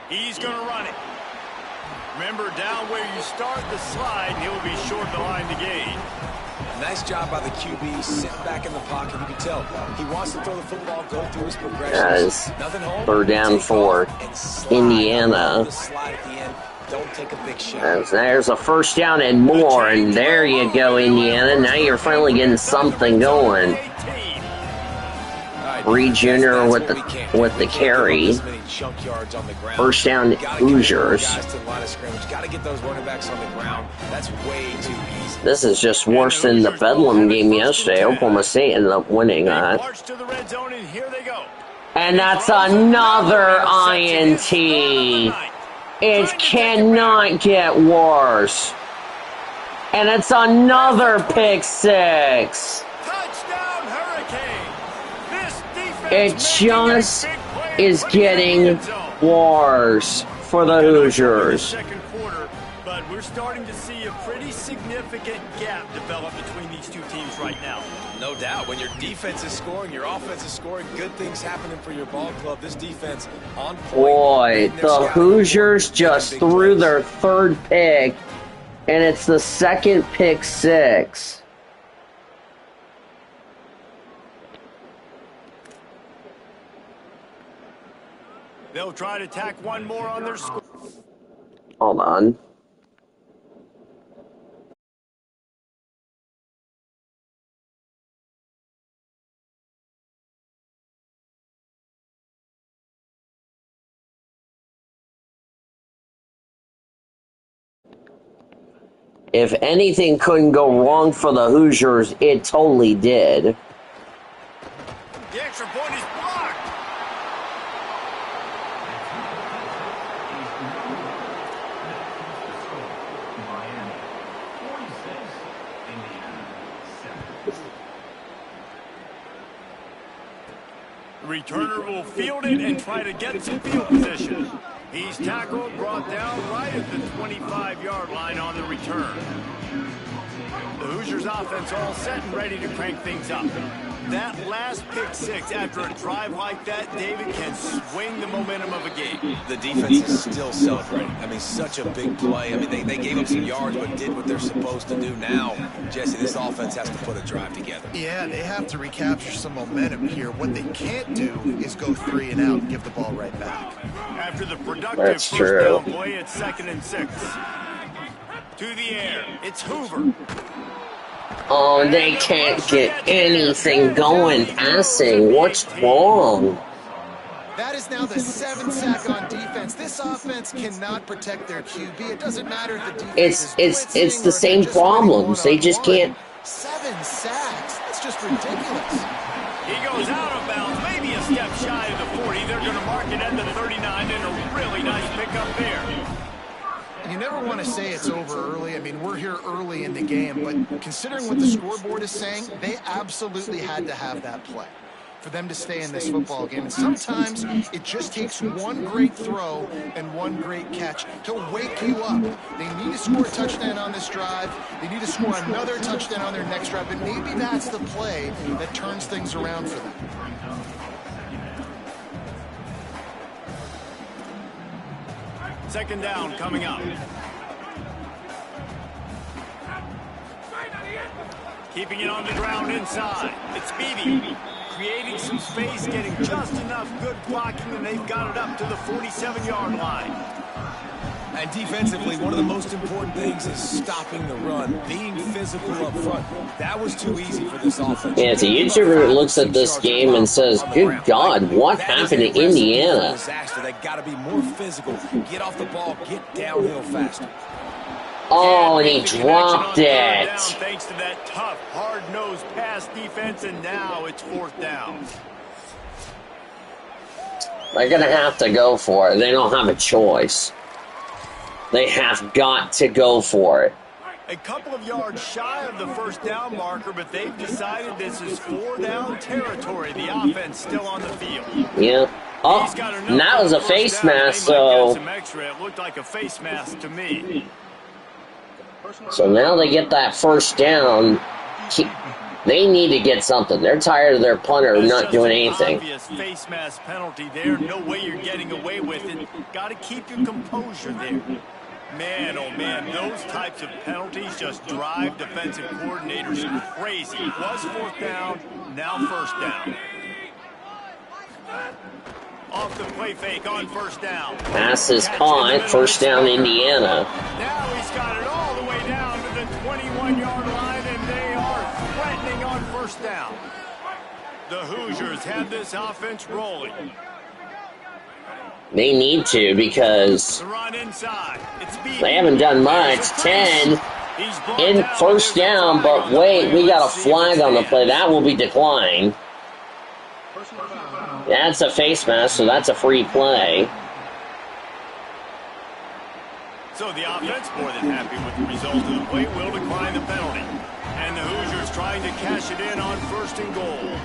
Speaker 2: He's going to run it. Remember, down where you start the slide, he'll be short the line to gain.
Speaker 4: Nice job by the QB, sitting back in the pocket. You can tell he wants to throw the football, go through his progressions.
Speaker 1: Guys, 3rd down for Indiana.
Speaker 4: Don't take a big shot.
Speaker 1: As there's a 1st down and more, and there you go, Indiana. Now you're finally getting something going. Reed Jr. with the carry. First down, Hoosiers.
Speaker 4: Got to get those running backs on the ground. That's way too easy.
Speaker 1: This is just worse than the Bedlam game yesterday. Oklahoma State ended up winning that. And that's another INT. It cannot get worse. And it's another pick six.
Speaker 2: Touchdown, Hurricane.
Speaker 1: It just is getting worse for the Hoosiers.
Speaker 2: Second quarter, but we're starting to see a pretty significant gap develop between these two teams right now.
Speaker 4: No doubt. When your defense is scoring, your offense is scoring, good things happening for your ball club. This defense on point.
Speaker 1: Boy, the Hoosiers just threw their third pick, and it's the second pick six.
Speaker 2: They'll try to tack one more on their score.
Speaker 1: Hold on. If anything couldn't go wrong for the Hoosiers, it totally did.
Speaker 2: The extra point is blocked. The returner will field it and try to get some field position. He's tackled, brought down right at the 25-yard line on the return. The Hoosiers offense all set and ready to crank things up. That last pick six after a drive like that, David, can swing the momentum of a game.
Speaker 4: The defense is still celebrating. I mean, such a big play. I mean, they gave up some yards but did what they're supposed to do now. Jesse, this offense has to put a drive together.
Speaker 3: Yeah, they have to recapture some momentum here. What they can't do is go 3 and out and give the ball right back.
Speaker 2: After the productive
Speaker 1: That's
Speaker 2: first
Speaker 1: true.
Speaker 2: down play, it's 2nd and 6. To the air, it's Hoover.
Speaker 1: Oh, they can't get anything going passing. What's wrong?
Speaker 3: That is now the 7th sack on defense. This offense cannot protect their QB. It doesn't matter if the defense
Speaker 1: It's the same problems. They just can't.
Speaker 3: 7 sacks. That's just ridiculous.
Speaker 2: He goes out of bounds, maybe a step shy of the 40. They're going to mark it at the 39, and a really nice pickup there.
Speaker 3: You never want to say it's over early. I mean, we're here early in the game, but considering what the scoreboard is saying, they absolutely had to have that play for them to stay in this football game. And sometimes it just takes one great throw and one great catch to wake you up. They need to score a touchdown on this drive. They need to score another touchdown on their next drive, and maybe that's the play that turns things around for them.
Speaker 2: Second down coming up. Keeping it on the ground inside. It's Beebe creating some space, getting just enough good blocking, and they've got it up to the 47-yard line.
Speaker 4: And defensively, one of the most important things is stopping the run, being physical up front. That was too easy for this offense.
Speaker 1: Yeah, it's a YouTuber who looks at this game and says, good God, what happened to Indiana?
Speaker 4: They got to be more physical. Get off the ball, get downhill faster.
Speaker 1: Oh, and he dropped it.
Speaker 2: Thanks to that tough, hard-nosed pass defense, and now it's 4th down.
Speaker 1: They're going to have to go for it. They don't have a choice. They have got to go for it.
Speaker 2: A couple of yards shy of the first down marker, but they've decided this is 4-down territory. The offense still on the field.
Speaker 1: Yeah. Oh, and that was a face mask, so...
Speaker 2: It looked like a face mask to me.
Speaker 1: So now they get that first down. They need to get something. They're tired of their punter not doing anything.
Speaker 2: Obvious face mask penalty there. No way you're getting away with it. Got to keep your composure there. Man, oh man, those types of penalties just drive defensive coordinators crazy. It was 4th down, now 1st down. Off the play fake on 1st down.
Speaker 1: Pass is caught. First down, Indiana.
Speaker 2: Now he's got it all the way down to the 21-yard line, and they are threatening on 1st down. The Hoosiers have this offense rolling.
Speaker 1: They need to because
Speaker 2: The run inside. It's
Speaker 1: they haven't done much. 10 in first down, but wait, we got a flag on the play. That will be declined. That's a face mask, so that's a free play.
Speaker 2: So the offense, more than happy with the result of the play, will decline the penalty. And the Hoosiers trying to cash it in on 1st and goal.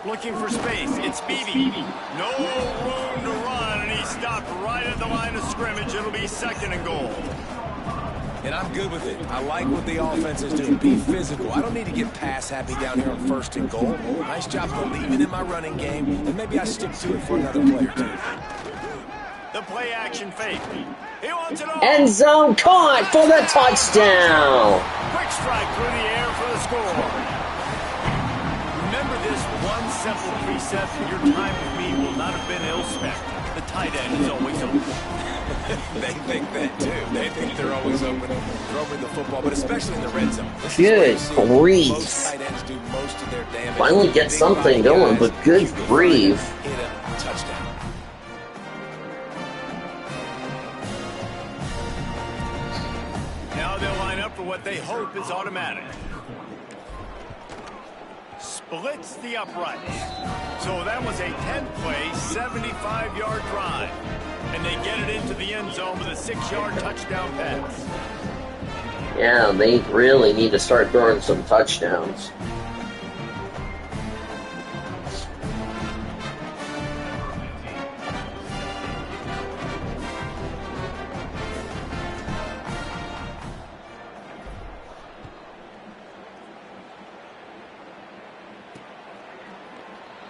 Speaker 2: Looking for space. It's Beebe. No room to run, and he stopped right at the line of scrimmage. It'll be 2nd and goal.
Speaker 4: And I'm good with it. I like what the offense is doing. Be physical. I don't need to get pass happy down here on 1st and goal. Nice job believing in my running game, and maybe I stick to it for another play or two.
Speaker 2: The play action fake. He wants it all.
Speaker 1: End zone caught for the touchdown.
Speaker 2: Quick strike through the air for the score. Remember this one simple precept: your time with me will not have been ill-spent. The tight end is always open.
Speaker 4: They think that too. They think they're always open, throwing the football, but especially in the red zone.
Speaker 1: Good grief.
Speaker 4: Most tight ends do most of their damage.
Speaker 1: Finally get something going, but good grief.
Speaker 4: Hit a touchdown.
Speaker 2: Now they'll line up for what they hope is automatic. Splits the uprights. So that was a 10-play, 75-yard drive. And they get it into the end zone with a 6-yard touchdown pass.
Speaker 1: Yeah, they really need to start throwing some touchdowns.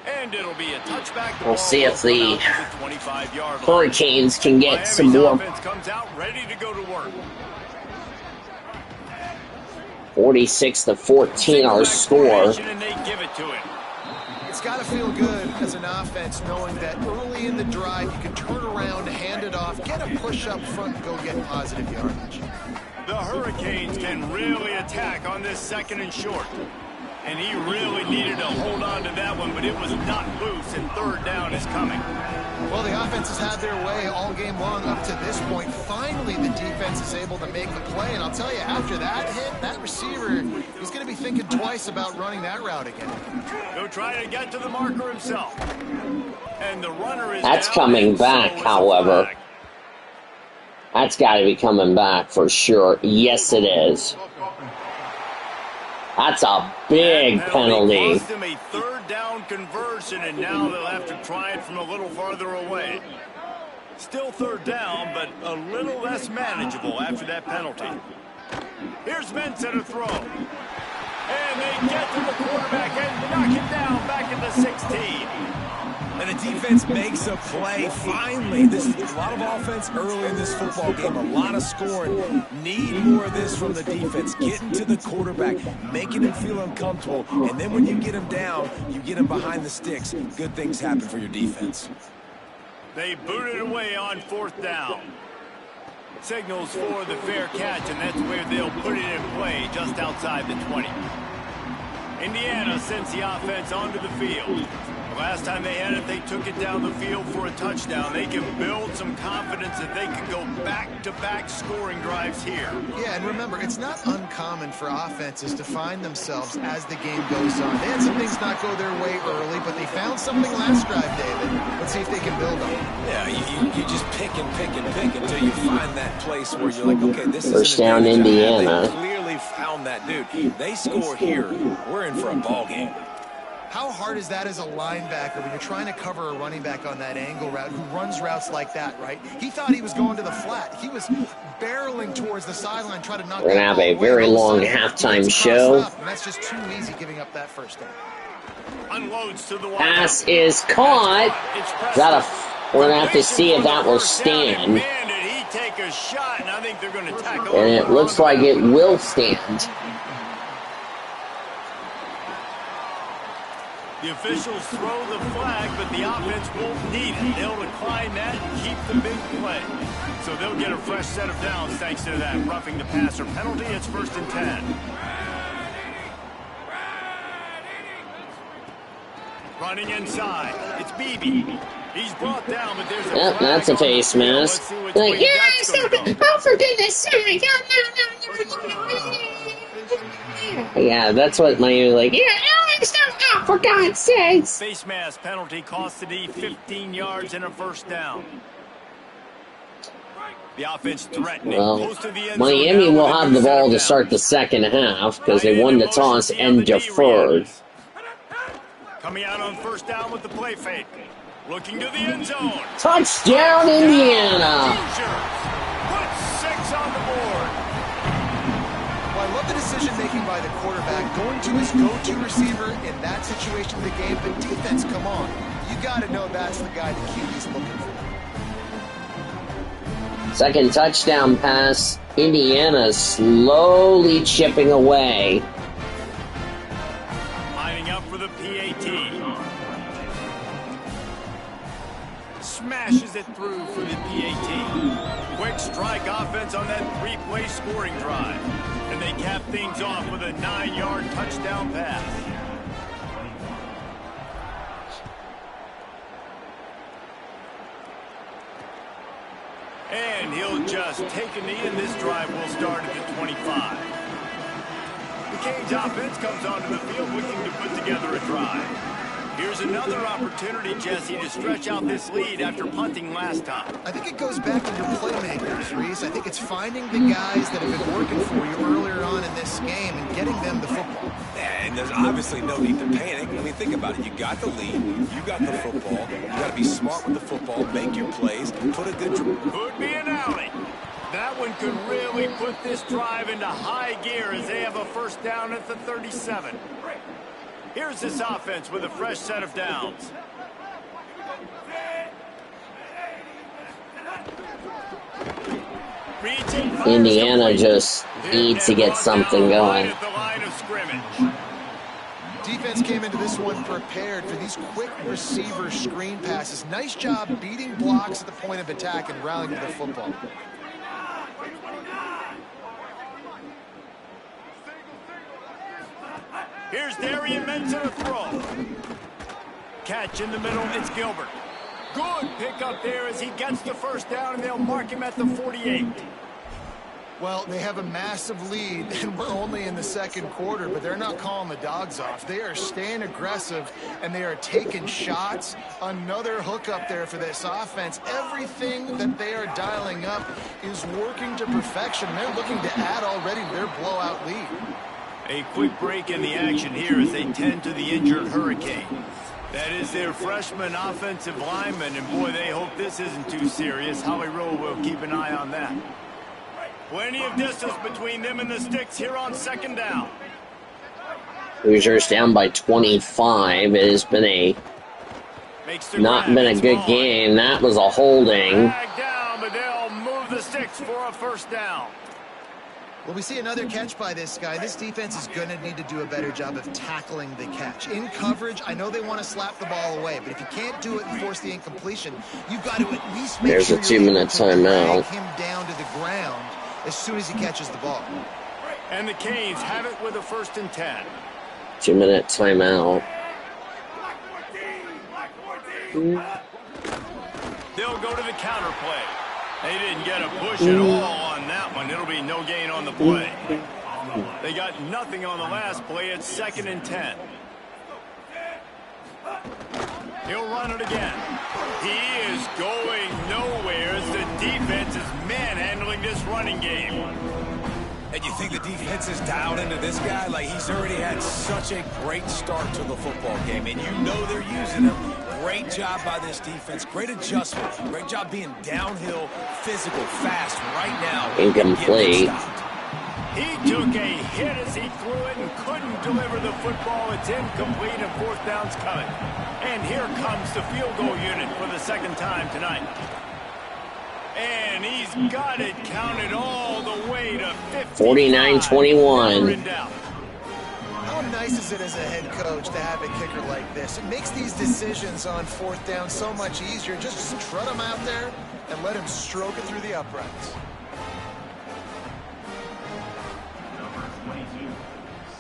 Speaker 2: And it'll be a touchback.
Speaker 1: We'll see if the Hurricanes can get some more.
Speaker 2: Offense comes out ready to go to work.
Speaker 1: 46-14 our score.
Speaker 2: And they give it to him.
Speaker 3: It's got to feel good as an offense knowing that early in the drive you can turn around, hand it off, get a push up front, and go get positive yardage.
Speaker 2: The Hurricanes can really attack on this 2nd and short. And he really needed to hold on to that one, but it was not loose, and 3rd down is coming.
Speaker 3: Well, the offense has had their way all game long up to this point. Finally, the defense is able to make the play, and I'll tell you, after that hit, that receiver is going to be thinking twice about running that route again.
Speaker 2: He'll try to get to the marker himself. And the runner is
Speaker 1: That's
Speaker 2: down,
Speaker 1: coming
Speaker 2: and so
Speaker 1: back,
Speaker 2: is the
Speaker 1: however.
Speaker 2: flag.
Speaker 1: That's got to be coming back for sure. Yes, it is. That's a big penalty.
Speaker 2: Cost them a 3rd down conversion, and now they'll have to try it from a little farther away. Still 3rd down, but a little less manageable after that penalty. Here's Mensa to throw. And they get to the quarterback and knock it down back at the 16.
Speaker 4: And the defense makes a play. Finally, this is a lot of offense early in this football game, a lot of scoring. Need more of this from the defense. Getting to the quarterback, making him feel uncomfortable, and then when you get him down, you get him behind the sticks. Good things happen for your defense.
Speaker 2: They boot it away on 4th down. Signals for the fair catch, and that's where they'll put it in play just outside the 20. Indiana sends the offense onto the field. Last time they had it, they took it down the field for a touchdown. They can build some confidence that they can go back-to-back scoring drives here.
Speaker 3: Yeah, and remember, it's not uncommon for offenses to find themselves as the game goes on. They had some things not go their way early, but they found something last drive, David. Let's see if they can build on it.
Speaker 4: Yeah, you just pick and pick and pick until you find that place where you're like, okay, this is
Speaker 1: First down, Indiana.
Speaker 4: They clearly found that dude. They score here, we're in for a ball game.
Speaker 3: How hard is that as a linebacker when you're trying to cover a running back on that angle route who runs routes like that, right? He thought he was going to the flat. He was barreling towards the sideline, trying to knock
Speaker 1: We're going to have a very long halftime show.
Speaker 3: And that's just too easy giving up that first down.
Speaker 2: Unloads to the wide.
Speaker 1: Pass is caught. We're going to have to see if that will stand.
Speaker 2: Man, did he take a shot, and I think they're going to tackle him.
Speaker 1: And it looks like it will stand.
Speaker 2: The officials throw the flag, but the offense won't need it. They'll decline that and keep the big play. So they'll get a fresh set of downs thanks to that roughing the passer penalty. It's 1st and 10. Running inside. It's BB. He's brought down, but there's a
Speaker 1: Yep, that's a face mask. Like, yeah, stop it! Oh, for goodness sake! No. Yeah, that's what my like. Yeah, no, stop! Oh, for God's sakes!
Speaker 2: Face mask penalty cost the D 15 yards and a first down. The offense threatening.
Speaker 1: Well, Miami will have the ball to start the second half because they won the toss and deferred.
Speaker 2: Coming out on first down with the play fake. Looking to the end zone.
Speaker 1: Touchdown, Indiana!
Speaker 2: Put 6 on the board.
Speaker 3: Well, I love the decision-making by the quarterback, going to his go-to receiver in that situation of the game. But defense, come on. You got to know that's the guy the QB's looking for.
Speaker 1: Second touchdown pass. Indiana slowly chipping away.
Speaker 2: Lining up for the PAT. Smashes it through for the PAT. Quick strike offense on that 3-play scoring drive. And they cap things off with a 9-yard touchdown pass. And he'll just take a knee, and this drive will start at the 25. The Canes offense comes onto the field looking to put together a drive. Here's another opportunity, Jesse, to stretch out this lead after punting last time.
Speaker 3: I think it goes back to your playmakers, Reese. I think it's finding the guys that have been working for you earlier on in this game and getting them the football.
Speaker 4: And there's obviously no need to panic. I mean, think about it. You got the lead. You got the football. You got to be smart with the football, make your plays, put a good...
Speaker 2: Could be an alley. That one could really put this drive into high gear as they have a first down at the 37. Here's this offense with a fresh set of downs.
Speaker 1: Indiana just needs to get something going.
Speaker 3: Defense came into this one prepared for these quick receiver screen passes. Nice job beating blocks at the point of attack and rallying to the football.
Speaker 2: Here's Darian Menson to throw. Catch in the middle, it's Gilbert. Good pick up there as he gets the first down, and they'll mark him at the 48.
Speaker 3: Well, they have a massive lead, and we're only in the second quarter, but they're not calling the dogs off. They are staying aggressive, and they are taking shots. Another hook up there for this offense. Everything that they are dialing up is working to perfection. They're looking to add already to their blowout lead.
Speaker 2: A quick break in the action here as they tend to the injured Hurricane. That is their freshman offensive lineman, and boy, they hope this isn't too serious. Howie Rowe will keep an eye on that. Plenty of distance between them and the sticks here on second down.
Speaker 1: Hoosiers down by 25. It has been not been a good game. That was a holding.
Speaker 2: Dragged down, but they'll move the sticks for a first down.
Speaker 3: Well, we see another catch by this guy. This defense is going to need to do a better job of tackling the catch. In coverage, I know they want to slap the ball away, but if you can't do it and force the incompletion, you've got to at least make
Speaker 1: There's
Speaker 3: sure
Speaker 1: a 2-minute timeout.
Speaker 3: him down to the ground as soon as he catches the ball.
Speaker 2: And the Canes have it with a 1st and 10.
Speaker 1: 2-minute timeout.
Speaker 2: They'll go to the counter play. They didn't get a push at all on that one. It'll be no gain on the play. They got nothing on the last play. It's 2nd and 10. He'll run it again. He is going nowhere as the defense is manhandling this running game.
Speaker 4: And you think the defense is dialed into this guy? Like, he's already had such a great start to the football game, and you know they're using him. Great job by this defense. Great adjustment. Great job being downhill, physical, fast right now.
Speaker 1: Incomplete.
Speaker 2: He took a hit as he threw it and couldn't deliver the football. It's incomplete and 4th down's coming. And here comes the field goal unit for the 2nd time tonight. And he's got it counted all the way to
Speaker 1: 49-21.
Speaker 3: How nice is it as a head coach to have a kicker like this? It makes these decisions on 4th down so much easier. Just strut him out there and let him stroke it through the uprights.
Speaker 6: Number 22,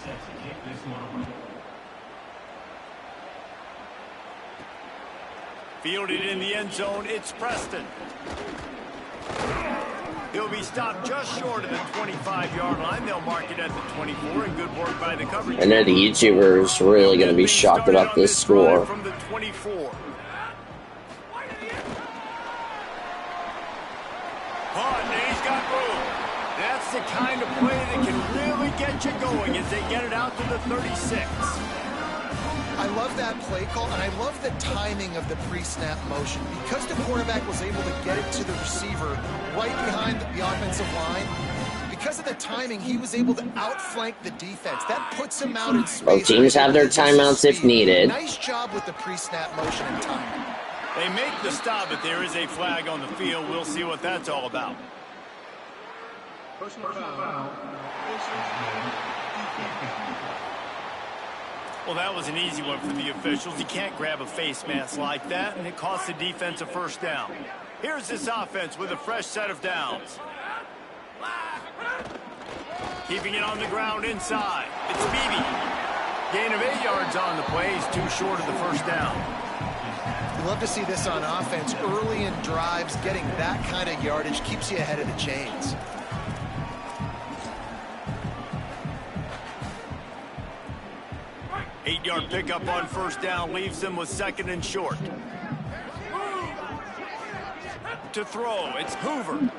Speaker 6: set to kick this one away.
Speaker 2: Fielded in the end zone, it's Preston. He'll be stopped just short of the 25-yard line. They'll mark it at the 24, and good work by the coverage.
Speaker 1: I know the YouTubers are really going to be shocked about this score.
Speaker 2: From the 24. He's got room. That's the kind of play that can really get you going as they get it out to the 36.
Speaker 3: I love that play call, and I love the timing of the pre-snap motion. Because the quarterback was able to get it to the receiver right behind the offensive line, because of the timing, he was able to outflank the defense. That puts him out in space.
Speaker 1: Both teams have their timeouts if needed.
Speaker 3: Nice job with the pre-snap motion and timing.
Speaker 2: They make the stop, but there is a flag on the field. We'll see what that's all about. Well, that was an easy one for the officials. You can't grab a face mask like that, and it costs the defense a first down. Here's this offense with a fresh set of downs. Keeping it on the ground inside. It's Beebe. Gain of 8 yards on the play. He's too short of the first down.
Speaker 3: You love to see this on offense. Early in drives, getting that kind of yardage keeps you ahead of the chains.
Speaker 2: Eight-yard pickup on first down leaves them with second and short. To throw, it's Hoover.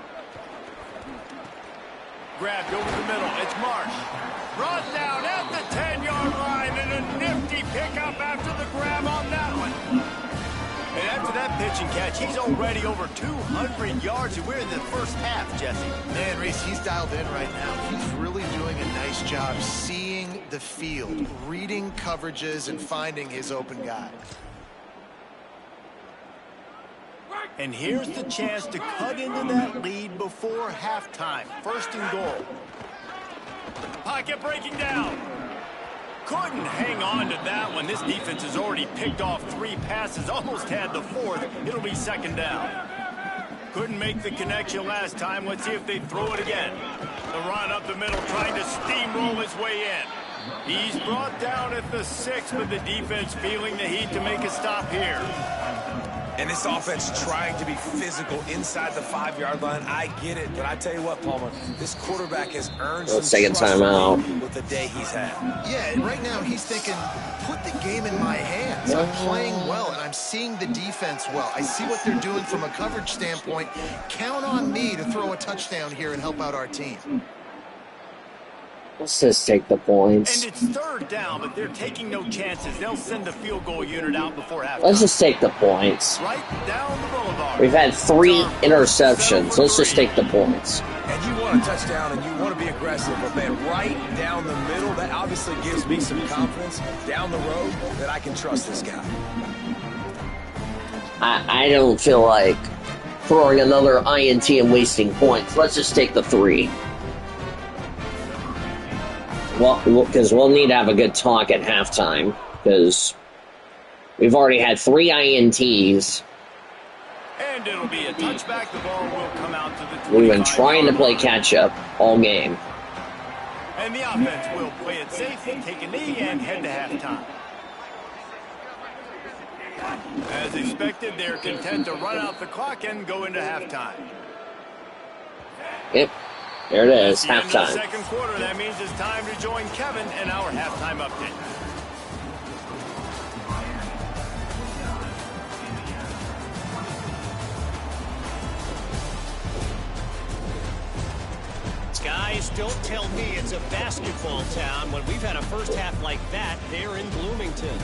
Speaker 2: Grabbed over the middle, it's Marsh. Brought down at the 10-yard line, and a nifty pickup after the grab on that one. And after that pitch and catch, he's already over 200 yards, and we're in the first half, Jesse.
Speaker 3: Man, Reese, he's dialed in right now. He's really doing a nice job seeing the field, reading coverages, and finding his open guy.
Speaker 2: And here's the chance to cut into that lead before halftime. First and goal. Pocket breaking down. Couldn't hang on to that one. This defense has already picked off 3 passes, almost had the 4th. It'll be second down. Couldn't make the connection last time. Let's see if they throw it again. The run up the middle, trying to steamroll his way in. He's brought down at the 6, but the defense feeling the heat to make a stop here.
Speaker 4: And this offense trying to be physical inside the 5-yard line. I get it, but I tell you what, Palmer, this quarterback has earned some
Speaker 1: second
Speaker 4: trust
Speaker 1: time out
Speaker 4: with the day he's had.
Speaker 3: Yeah, and right now he's thinking, put the game in my hands. I'm playing well, and I'm seeing the defense well. I see what they're doing from a coverage standpoint. Count on me to throw a touchdown here and help out our team.
Speaker 1: Let's just take the points.
Speaker 2: And it's third down, but they're taking no chances. They'll send the field goal unit out before halftime.
Speaker 1: Let's just take the points.
Speaker 2: Right down the boulevard.
Speaker 1: We've had 3 interceptions. Let's just take the points.
Speaker 4: And you want a touchdown and you want to be aggressive, but man, right down the middle, that obviously gives me some confidence down the road that I can trust this guy.
Speaker 1: I don't feel like throwing another INT and wasting points. Let's just take the 3. Well, because we'll need to have a good talk at halftime, because we've already had 3 INTs.
Speaker 2: And it'll be a touchback. The ball will come out to the 25.
Speaker 1: We've been trying to play catch-up all game.
Speaker 2: And the offense will play it safe, take a knee, and head to halftime. As expected, they're content to run out the clock and go into halftime.
Speaker 1: Yep. There it is,
Speaker 2: At the end of the
Speaker 1: halftime.
Speaker 2: second quarter, that means it's time to join Kevin in our halftime update.
Speaker 7: Guys, don't tell me it's a basketball town when we've had a first half like that there in Bloomington.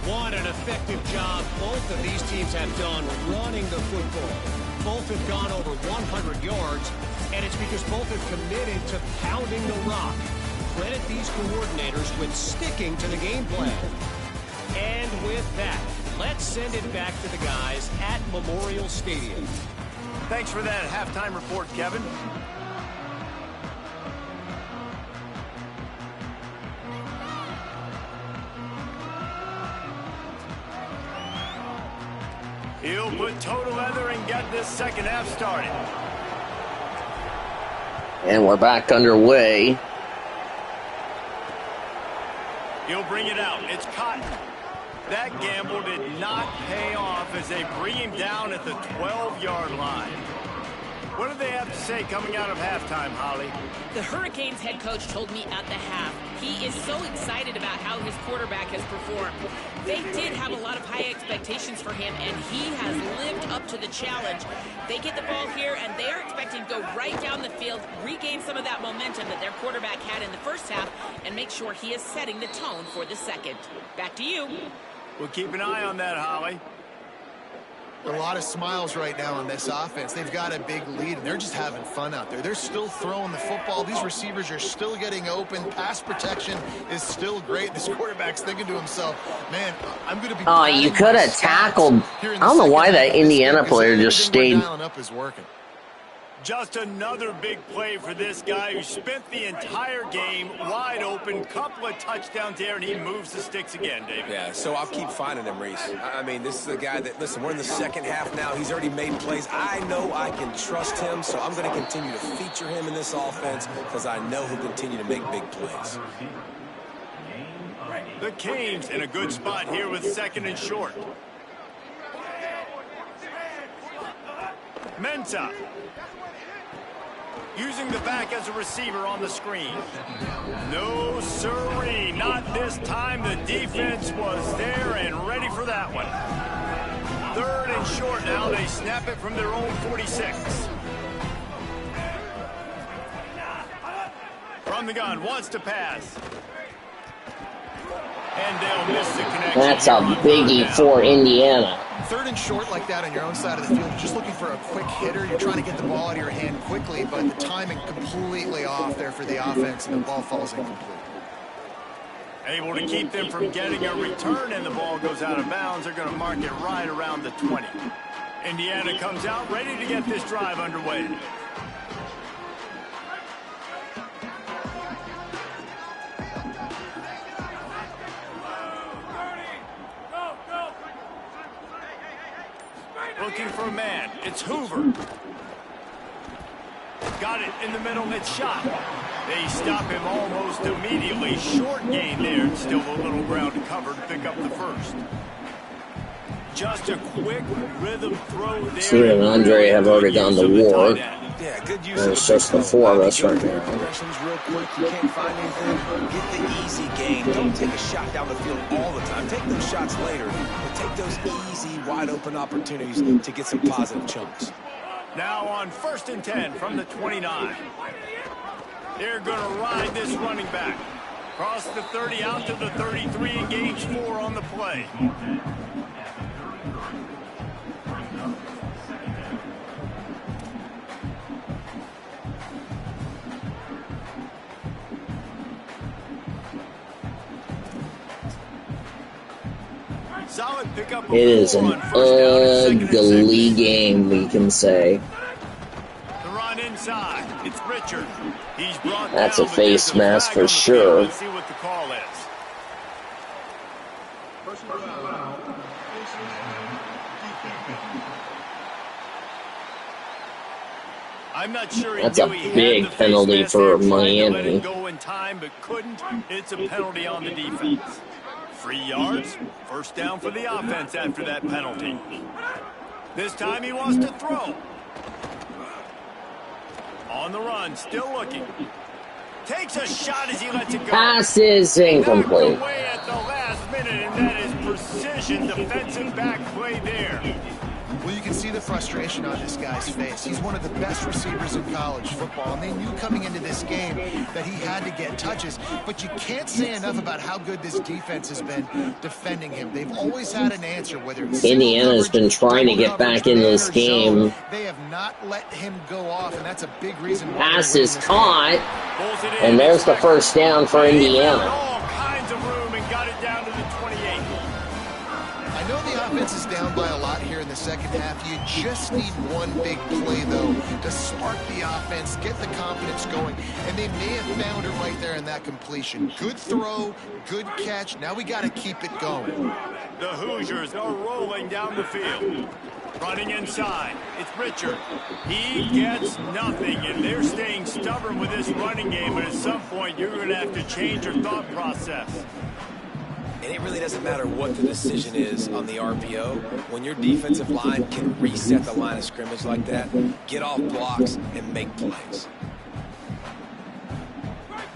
Speaker 7: What an effective job both of these teams have done running the football. Both have gone over 100 yards, and it's because both have committed to pounding the rock. Credit these coordinators with sticking to the game plan. And with that, let's send it back to the guys at Memorial Stadium.
Speaker 2: Thanks for that halftime report, Kevin. He'll put toe to leather and get this second half started.
Speaker 1: And we're back underway.
Speaker 2: He'll bring it out. It's Cotton. That gamble did not pay off as they bring him down at the 12-yard line. What do they have to say coming out of halftime, Holly?
Speaker 5: The Hurricanes head coach told me at the half he is so excited about how his quarterback has performed. They did have a lot of high expectations for him, and he has lived up to the challenge. They get the ball here, and they are expecting to go right down the field, regain some of that momentum that their quarterback had in the first half, and make sure he is setting the tone for the second. Back to you.
Speaker 2: We'll keep an eye on that, Holly.
Speaker 3: A lot of smiles right now on this offense. They've got a big lead, and they're just having fun out there. They're still throwing the football. These receivers are still getting open. Pass protection is still great. This quarterback's thinking to himself, man, I'm going to be...
Speaker 1: Oh, you could have tackled. I don't know why that Indiana player just stayed.
Speaker 3: Up is working.
Speaker 2: Just another big play for this guy who spent the entire game wide open, couple of touchdowns there, and he moves the sticks again, David.
Speaker 4: Yeah, so I'll keep finding him, Reese. I mean, this is a guy that, listen, we're in the second half now. He's already made plays. I know I can trust him, so I'm going to continue to feature him in this offense because I know he'll continue to make big plays.
Speaker 2: The Canes in a good spot here with second and short. Mensah. Using the back as a receiver on the screen. No siree, not this time. The defense was there and ready for that one. Third and short now. They snap it from their own 46. From the gun, wants to pass. And they'll miss the connection.
Speaker 1: That's a biggie for Indiana.
Speaker 3: Third and short like that on your own side of the field, you're just looking for a quick hitter. You're trying to get the ball out of your hand quickly, but the timing completely off there for the offense, and the ball falls incomplete.
Speaker 2: Able to keep them from getting a return, and the ball goes out of bounds. They're going to mark it right around the 20. Indiana comes out ready to get this drive underway. Looking for a man. It's Hoover. Got it in the middle. It's shot. They stop him almost immediately. Short gain there. Still a little ground to cover to pick up the first. Just a quick rhythm throw there.
Speaker 1: Steven and Andre have already gone to war.
Speaker 4: Yeah, good use
Speaker 1: It's just the four of us right now.
Speaker 4: Progressions real quick. You can't find anything. Get the easy gain. Don't take a shot down the field all the time. Take those shots later, but take those easy, wide open opportunities to get some positive chunks.
Speaker 2: Now on 1st and 10 from the 29. They're going to ride this running back. Cross the 30 out to the 33 and gains 4 on the play. Solid pickup.
Speaker 1: It is an ugly game, we can say.
Speaker 2: The run inside. It's Richard. He's brought
Speaker 1: That's
Speaker 2: down,
Speaker 1: a face mask for
Speaker 2: field.
Speaker 1: sure.
Speaker 2: Let's see what the call is. I'm not sure.
Speaker 1: That's a big penalty for Miami.
Speaker 2: Go in time, but couldn't. It's a penalty on the defense. 3 yards, first down for the offense after that penalty. This time he wants to throw. On the run, still looking. Takes a shot as he lets it go.
Speaker 1: Pass is incomplete.
Speaker 2: Knocked away at the last minute, and that is precision defensive back play there.
Speaker 3: Well, you can see the frustration on this guy's face. He's one of the best receivers in college football, and they knew coming into this game that he had to get touches, but you can't say enough about how good this defense has been defending him. They've always had an answer, whether it's
Speaker 1: Indiana's been trying to get back in this game.
Speaker 3: They have not let him go off, and that's a big reason why.
Speaker 1: Pass is caught, and there's the first down for Indiana.
Speaker 2: All kinds of room and got it down to the 28.
Speaker 3: I know the offense is down by a lot here in the second half. You just need one big play, though, to spark the offense, get the confidence going, and they may have found it right there in that completion. Good throw, good catch. Now we got to keep it going.
Speaker 2: The Hoosiers are rolling down the field. Running inside. It's Richard. He gets nothing, and they're staying stubborn with this running game, but at some point you're going to have to change your thought process.
Speaker 4: And it really doesn't matter what the decision is on the RPO. When your defensive line can reset the line of scrimmage like that, get off blocks and make plays.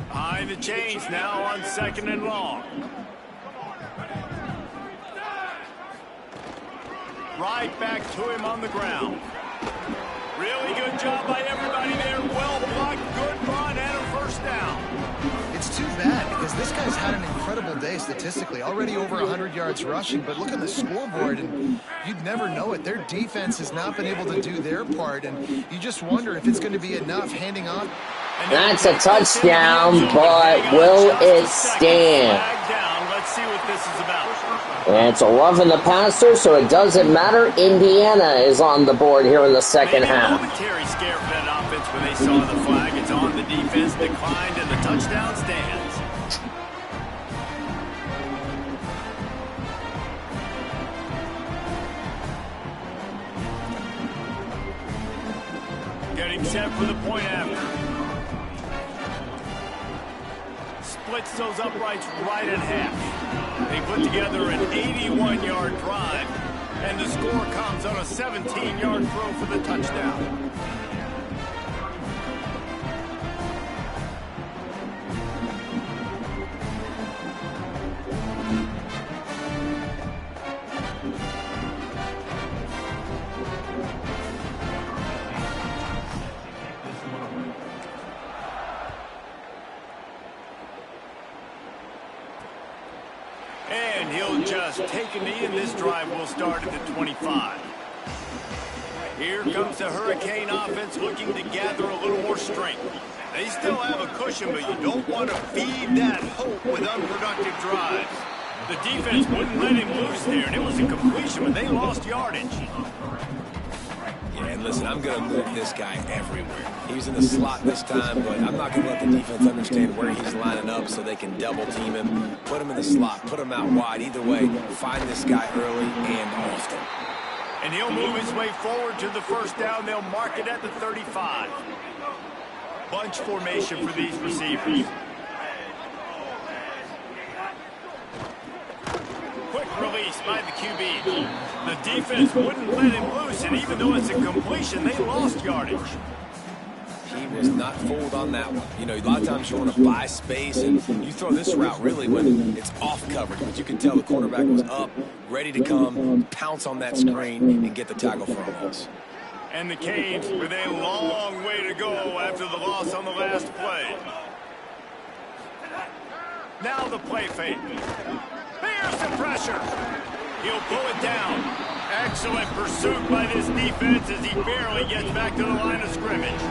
Speaker 2: Behind the chains now on 2nd and long. Right back to him on the ground. Really good job by everybody there. Well blocked, good run, and a first down.
Speaker 3: It's too bad because this guy's had an incredible day statistically. Already over 100 yards rushing, but look on the scoreboard, and you'd never know it. Their defense has not been able to do their part, and you just wonder if it's going to be enough handing off.
Speaker 1: That's a touchdown, but will it stand?
Speaker 2: Let's see what this is about.
Speaker 1: And it's a roughing the passer, so it doesn't matter. Indiana is on the board here in the second half.
Speaker 2: Momentary scare for that offense when they saw the flag. It's on the defense, declined, and the touchdown stands. Getting set for the point after. Splits those uprights right in half. They put together an 81-yard drive, and the score comes on a 17-yard throw for the touchdown. And he'll just take a knee, and this drive will start at the 25. Here comes the Hurricane offense looking to gather a little more strength. They still have a cushion, but you don't want to feed that hope with unproductive drives. The defense wouldn't let him loose there, and it was a completion, but they lost yardage.
Speaker 4: Yeah, and listen, I'm going to move this guy everywhere. He was in the slot this time, but I'm not going to let the defense understand where he's lining up so they can double team him. Put him in the slot, put him out wide. Either way, find this guy early and often.
Speaker 2: And he'll move his way forward to the first down. They'll mark it at the 35. Bunch formation for these receivers. Quick release by the QB. The defense wouldn't let him loose, and even though it's a completion, they lost yardage.
Speaker 4: He was not fooled on that one. You know, a lot of times you want to buy space, and you throw this route really when it's off coverage. But you can tell the quarterback was up, ready to come, pounce on that screen, and get the tackle for a loss.
Speaker 2: And the Canes with a long way to go after the loss on the last play. Now the play fake. Here's the pressure. He'll pull it down. Excellent pursuit by this defense as he barely gets back to the line of scrimmage.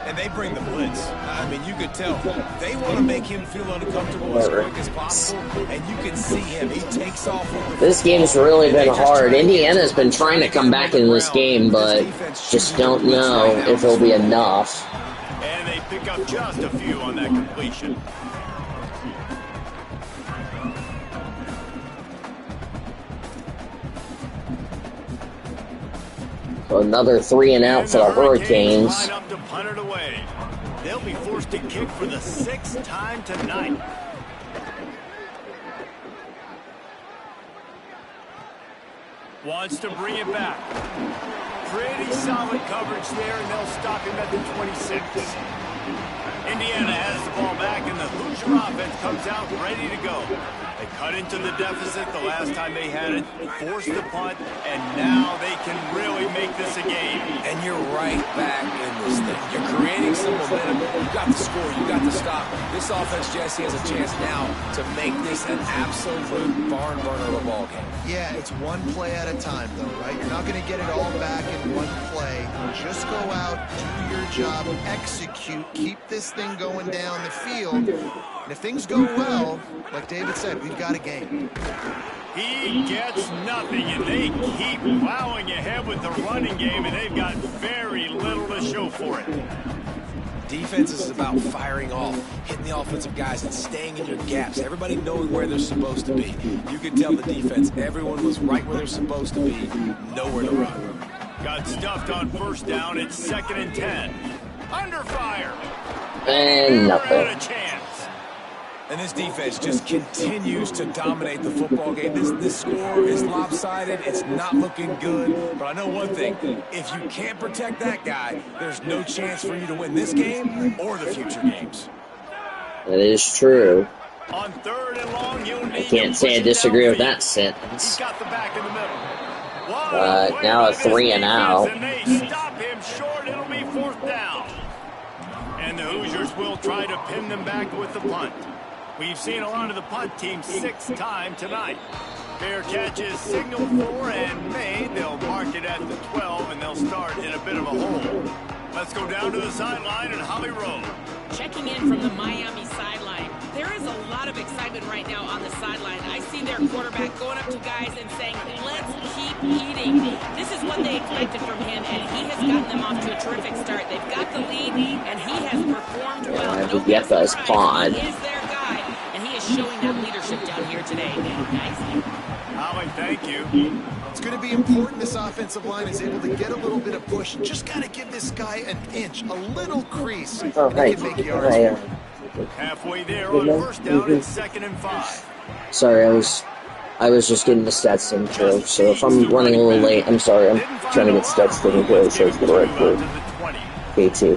Speaker 4: And they bring the blitz. I mean, you could tell they want to make him feel uncomfortable as quick as possible, and you can see him. He takes off.
Speaker 1: This game's really been hard. Indiana's been trying to come back in this game, but just don't know if it'll be enough.
Speaker 2: And they pick up just a few on that completion.
Speaker 1: So another 3 and out for the Hurricanes.
Speaker 2: Line up to punt it away. They'll be forced to kick for the 6th time tonight. Wants to bring it back. Pretty solid coverage there, and they'll stop him at the 26. Indiana has the ball back, and the Hoosier offense comes out ready to go. They cut into the deficit the last time they had it, forced the punt, and now they can really make this a game.
Speaker 4: And you're right back in this thing. You're creating some momentum. You got the score. You got the stop. This offense, Jesse, has a chance now to make this an absolute barn burner of a ball game.
Speaker 3: Yeah, it's one play at a time, though, right? You're not going to get it all back in one play. Just go out, do your job, execute, keep this thing going down the field. And if things go well, like David said, we've got a game.
Speaker 2: He gets nothing, and they keep plowing ahead with the running game, and they've got very little to show for it.
Speaker 4: Defense is about firing off, hitting the offensive guys, and staying in your gaps. Everybody knowing where they're supposed to be. You could tell the defense, everyone was right where they're supposed to be, nowhere to run.
Speaker 2: Got stuffed on first down. It's 2nd and 10. Under fire.
Speaker 1: And nothing.
Speaker 2: A chance.
Speaker 4: And this defense just continues to dominate the football game. This score is lopsided. It's not looking good. But I know one thing. If you can't protect that guy, there's no chance for you to win this game or the future games.
Speaker 1: That is true.
Speaker 2: On 3rd and long, you'll need
Speaker 1: I can't say I disagree with that sentence.
Speaker 2: He's got the back in the middle.
Speaker 1: Now a 3 and out.
Speaker 2: And they stop him short. It'll be 4th down. And the Hoosiers will try to pin them back with the punt. We've seen a lot of the punt team 6th time tonight. Fair catch is signaled for and made. They'll mark it at the 12, and they'll start in a bit of a hole. Let's go down to the sideline at Holly Road.
Speaker 5: Checking in from the Miami sideline. There is a lot of excitement right now on the sideline. I see their quarterback going up to guys and saying, let's keep eating. This is what they expected from him, and he has gotten them off to a terrific start. They've got the lead, and he has performed well.
Speaker 1: The Yeppa's pod.
Speaker 5: He is their guy, and he is showing that leadership down here today. Guys.
Speaker 2: Holly, thank you.
Speaker 3: It's going to be important this offensive line is able to get a little bit of push. Just got to give this guy an inch, a little crease.
Speaker 1: Oh,
Speaker 3: He
Speaker 1: hey.
Speaker 3: can make yards.
Speaker 2: Halfway there on 1st down and 2nd and 5.
Speaker 1: Sorry, I was just getting the stats intro, so if I'm running a little late, I'm sorry. I'm trying to get stats taken care of so it's the right for K2.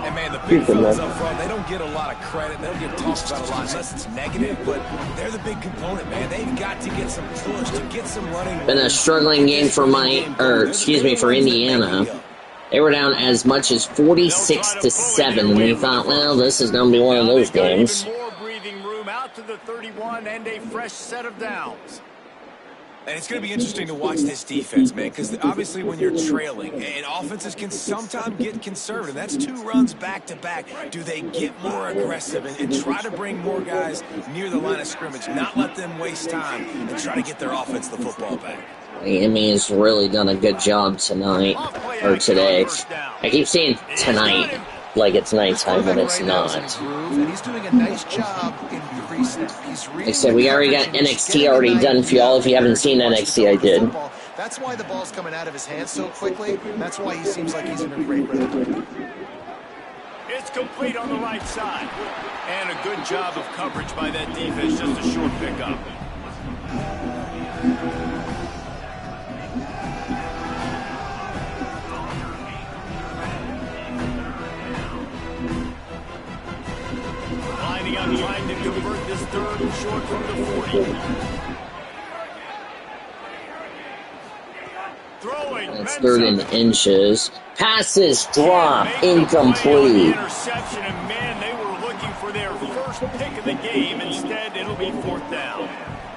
Speaker 4: And man, the big fellas up front, they don't get a lot of credit. They don't get talked about a lot unless it's negative, but they're the big component, man. They've got to get some push, to get some running.
Speaker 1: Been a struggling game for for Indiana. They were down as much as 46-7, and we thought, well, this is going to be one of those games.
Speaker 2: Even more breathing room out to the 31 and a fresh set of downs.
Speaker 4: And it's going to be interesting to watch this defense, man, because obviously when you're trailing, and offenses can sometimes get conservative. That's 2 runs back-to-back. Do they get more aggressive and try to bring more guys near the line of scrimmage, not let them waste time, and try to get their offense the football back?
Speaker 1: Miami has really done a good job tonight, or today. I keep saying tonight, like it's nighttime when it's not.
Speaker 3: And he's doing a nice job increasing.
Speaker 1: Like I said, we already got NXT already done for y'all. If you haven't seen NXT, I did.
Speaker 3: That's why the ball's coming out of his hands so quickly. That's why he seems like he's in a great rhythm.
Speaker 2: It's complete on the right side. And a good job of coverage by that defense. Just a short pickup. Lining up, trying to convert this 3rd and short from the 40. Throwing.
Speaker 1: It's 3rd and inches. Passes drop, incomplete.
Speaker 2: Interception, and man, they were looking for their first pick of the game. Instead, it'll be 4th down.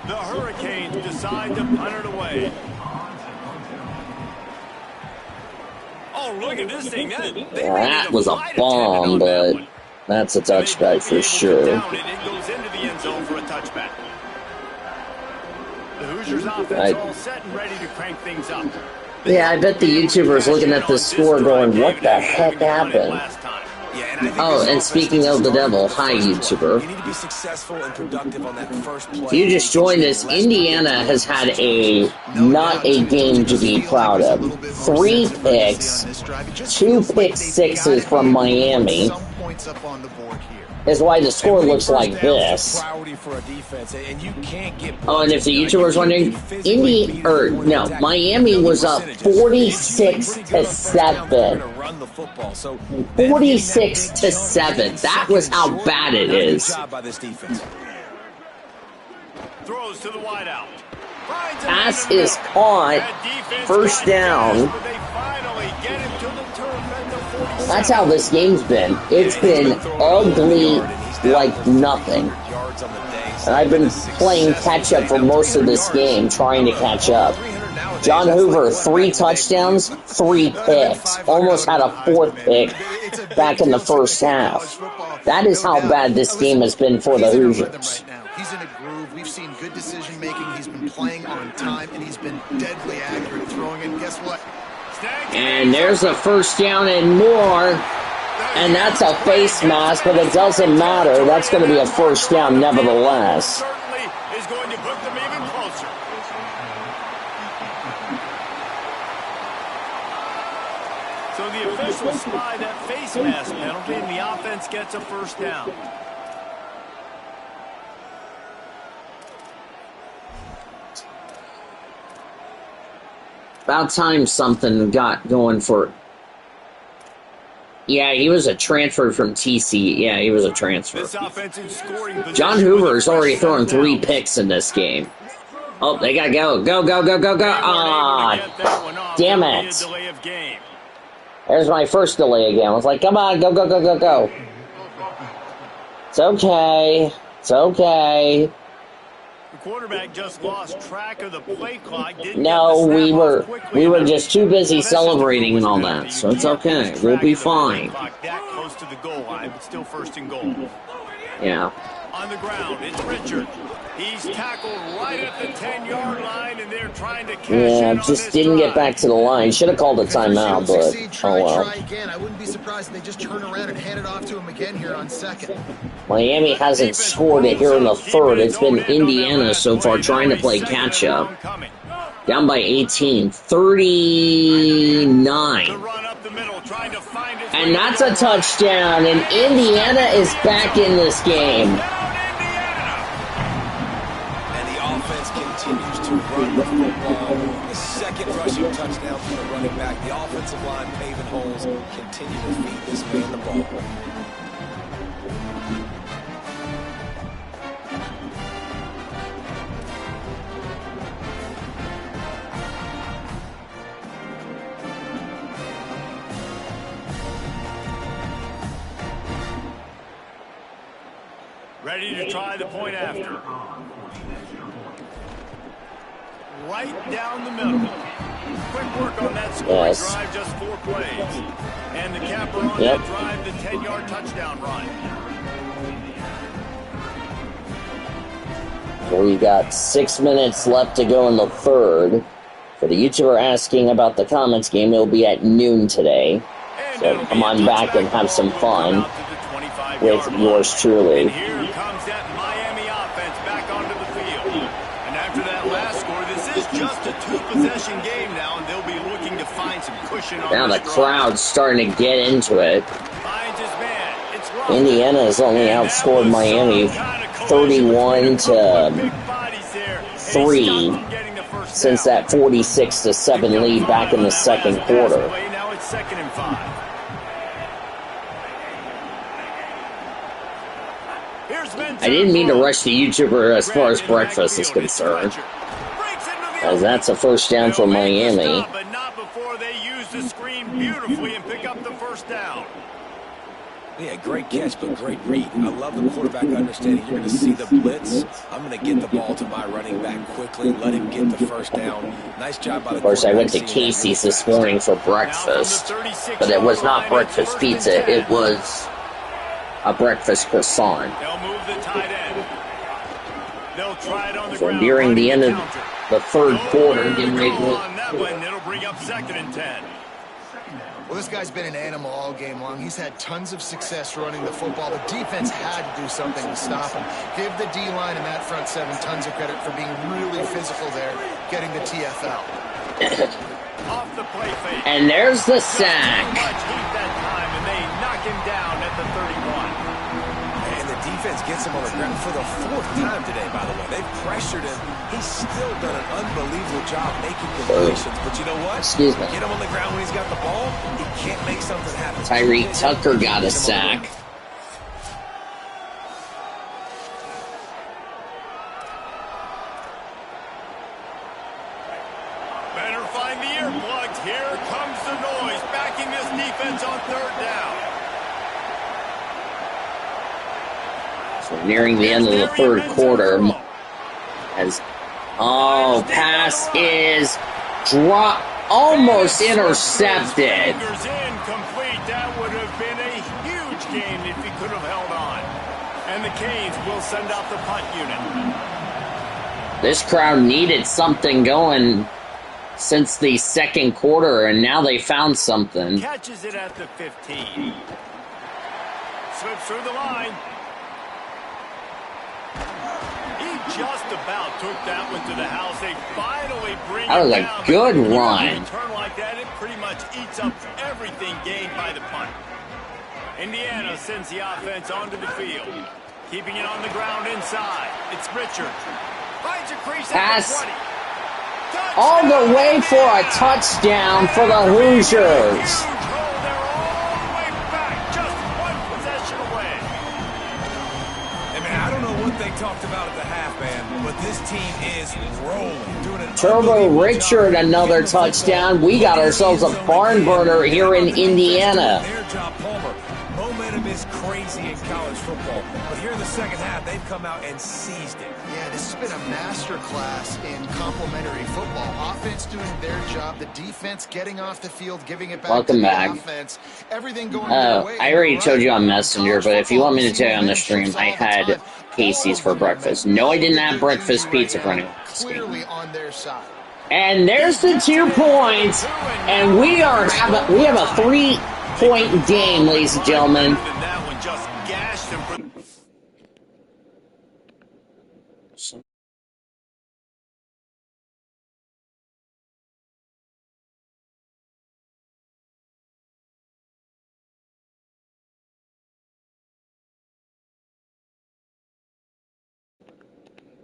Speaker 2: The Hurricanes decide to punt it away. Oh, look at this thing.
Speaker 1: That was a bomb, but that's a touchback for sure.
Speaker 2: It goes into the end zone for a touchback. The Hoosiers offense all set and ready to crank things up.
Speaker 1: Yeah, I bet the YouTubers looking at this score going, what the heck happened? Oh, and speaking of the devil, hi YouTuber.
Speaker 4: You need to be successful and productive on that first play.
Speaker 1: If you just joined us, Indiana has had not a game to be proud of. 3 picks, 2 pick sixes from Miami. Is why the score looks like this. Oh, and if the YouTuber's wondering, Miami was up 46-7. 46-7. That was how bad it is.
Speaker 2: Throws to the wideout.
Speaker 1: Pass is caught. 1st down. That's how this game's been. It's been ugly like nothing. And I've been playing catch-up for most of this game, trying to catch up. John Hoover, 3 touchdowns, 3 picks. Almost had a 4th pick back in the first half. That is how bad this game has been for the Hoosiers.
Speaker 3: He's in a groove. We've seen good decision-making. He's been playing on time, and he's been deadly accurate throwing. And guess what?
Speaker 1: And there's a 1st down and more. And that's a face mask, but it doesn't matter. That's going to be a 1st down nevertheless.
Speaker 2: Certainly is going to put them even closer. So the officials spy that face mask penalty, and the offense gets a 1st down.
Speaker 1: About time something got going for... Yeah, he was a transfer from TC. Yeah, he was a transfer.
Speaker 2: This offensive scoring
Speaker 1: John Hoover's already thrown 3 picks in this game. Oh, they gotta go. Go, go, go, go, go. Ah, damn it. There's my first delay again. I was like, come on, go, go, go, go, go. It's okay. It's okay.
Speaker 2: The quarterback just lost track of the play clock.
Speaker 1: No, we were just too busy celebrating and all that, so it's okay. We'll be fine.
Speaker 2: That close to the goal line, but still first and goal.
Speaker 1: Yeah.
Speaker 2: On the ground, it's Richard. He's tackled right at the 10-yard line, and they're trying to cash in on
Speaker 1: just
Speaker 2: this
Speaker 1: didn't get
Speaker 2: drive.
Speaker 1: back to the line. Should have called a timeout, but oh well.
Speaker 3: Try again. I wouldn't be surprised if they just turn around and hand it off to him again here on second.
Speaker 1: Miami hasn't scored it here in the third. It's been Indiana so far trying to play catch-up. Down by 18. 39. And that's a touchdown, and Indiana is back in this game.
Speaker 4: Continues to run the football. The second rushing touchdown from the running back. The offensive line paving holes. Continue to feed this man the ball.
Speaker 2: Ready to try the point after. Right down the middle. Quick work on that scoring drive, just 4 plays. And the capper on that drive, the 10-yard touchdown run.
Speaker 1: We got 6 minutes left to go in the third. For the YouTuber asking about the Comets game, it'll be at noon today. So come on back and have some fun with yours truly.
Speaker 2: And here comes that Miami offense back onto the field. And after that last score, this is just a 2-possession game now, and they'll be looking to find some cushion on
Speaker 1: Now the
Speaker 2: this
Speaker 1: crowd's starting to get into it.
Speaker 2: Finds his man. It's
Speaker 1: Indiana has only outscored Miami 31 to 3 since that 46-7 lead back in the second quarter.
Speaker 2: Now it's 2nd and 5.
Speaker 1: I didn't mean to rush the YouTuber as far as breakfast is concerned, as that's a first down for Miami.
Speaker 2: But not before they use the screen beautifully and pick up the first down.
Speaker 4: Yeah, great catch, but great read. I love the quarterback understanding. You're going to see the blitz. I'm going to get the ball to my running back quickly, let him get the first down. Nice job by the quarterback.
Speaker 1: Of course, I went to Casey's this morning for breakfast, but it was not breakfast pizza. It was a breakfast croissant.
Speaker 2: They'll move the tight end. They'll try it on the
Speaker 1: So
Speaker 2: ground.
Speaker 1: nearing the end of the third quarter, getting ready to...
Speaker 2: On that one, it'll bring up 2nd and 10.
Speaker 3: Well, this guy's been an animal all game long. He's had tons of success running the football. The defense had to do something to stop him. Give the D-line and that front 7 tons of credit for being really physical there, getting the TFL.
Speaker 2: Off the play fake.
Speaker 1: And there's the sack.
Speaker 2: Much heat that time, and they knock him down at the 31.
Speaker 4: And the defense gets him on the ground for the 4th time today, by the way. They've pressured him. He's still done an unbelievable job making completions. But you know what?
Speaker 1: Excuse me.
Speaker 4: Get him on the ground when he's got the ball. He can't make something happen.
Speaker 1: Tyreek Tucker got a sack.
Speaker 2: Better find the earplugs. Here comes the noise, backing this defense on 3rd down.
Speaker 1: So nearing the end of the third quarter, as pass is dropped, almost intercepted.
Speaker 2: Fingers incomplete. That would have been a huge game if he could have held on. And the Canes will send out the punt unit.
Speaker 1: This crowd needed something going since the second quarter, and now they found something.
Speaker 2: Catches it at the 15. Slips through the line. He just about took that one to the house. They finally bring
Speaker 1: That was
Speaker 2: it
Speaker 1: a
Speaker 2: down.
Speaker 1: good
Speaker 2: But
Speaker 1: run.
Speaker 2: a turn like that, it pretty much eats up everything gained by the punt. Indiana sends the offense onto the field. Keeping it on the ground inside. It's Richard. Finds a crease at
Speaker 1: Pass.
Speaker 2: the 20.
Speaker 1: all the way for a touchdown for the Hoosiers.
Speaker 4: Talked about at the half, man, but this team is rolling. Doing an
Speaker 1: Turbo Richard, another touchdown. We got ourselves a barn burner here in Indiana.
Speaker 4: Their job, Palmer. Momentum is crazy in college football, but here in the second half, they've come out and seized it.
Speaker 3: Yeah, this has been a masterclass in complementary football. Offense doing their job, the defense getting off the field, giving it back to the offense. Everything going their way.
Speaker 1: I already told you on Messenger, but if you want me to tell you on the stream, I had Casey's for breakfast. No, I didn't have breakfast pizza for anyone.
Speaker 3: Clearly on their side.
Speaker 1: And there's the 2 points, and we have a 3-point game, ladies and gentlemen.
Speaker 2: That one just gashed him.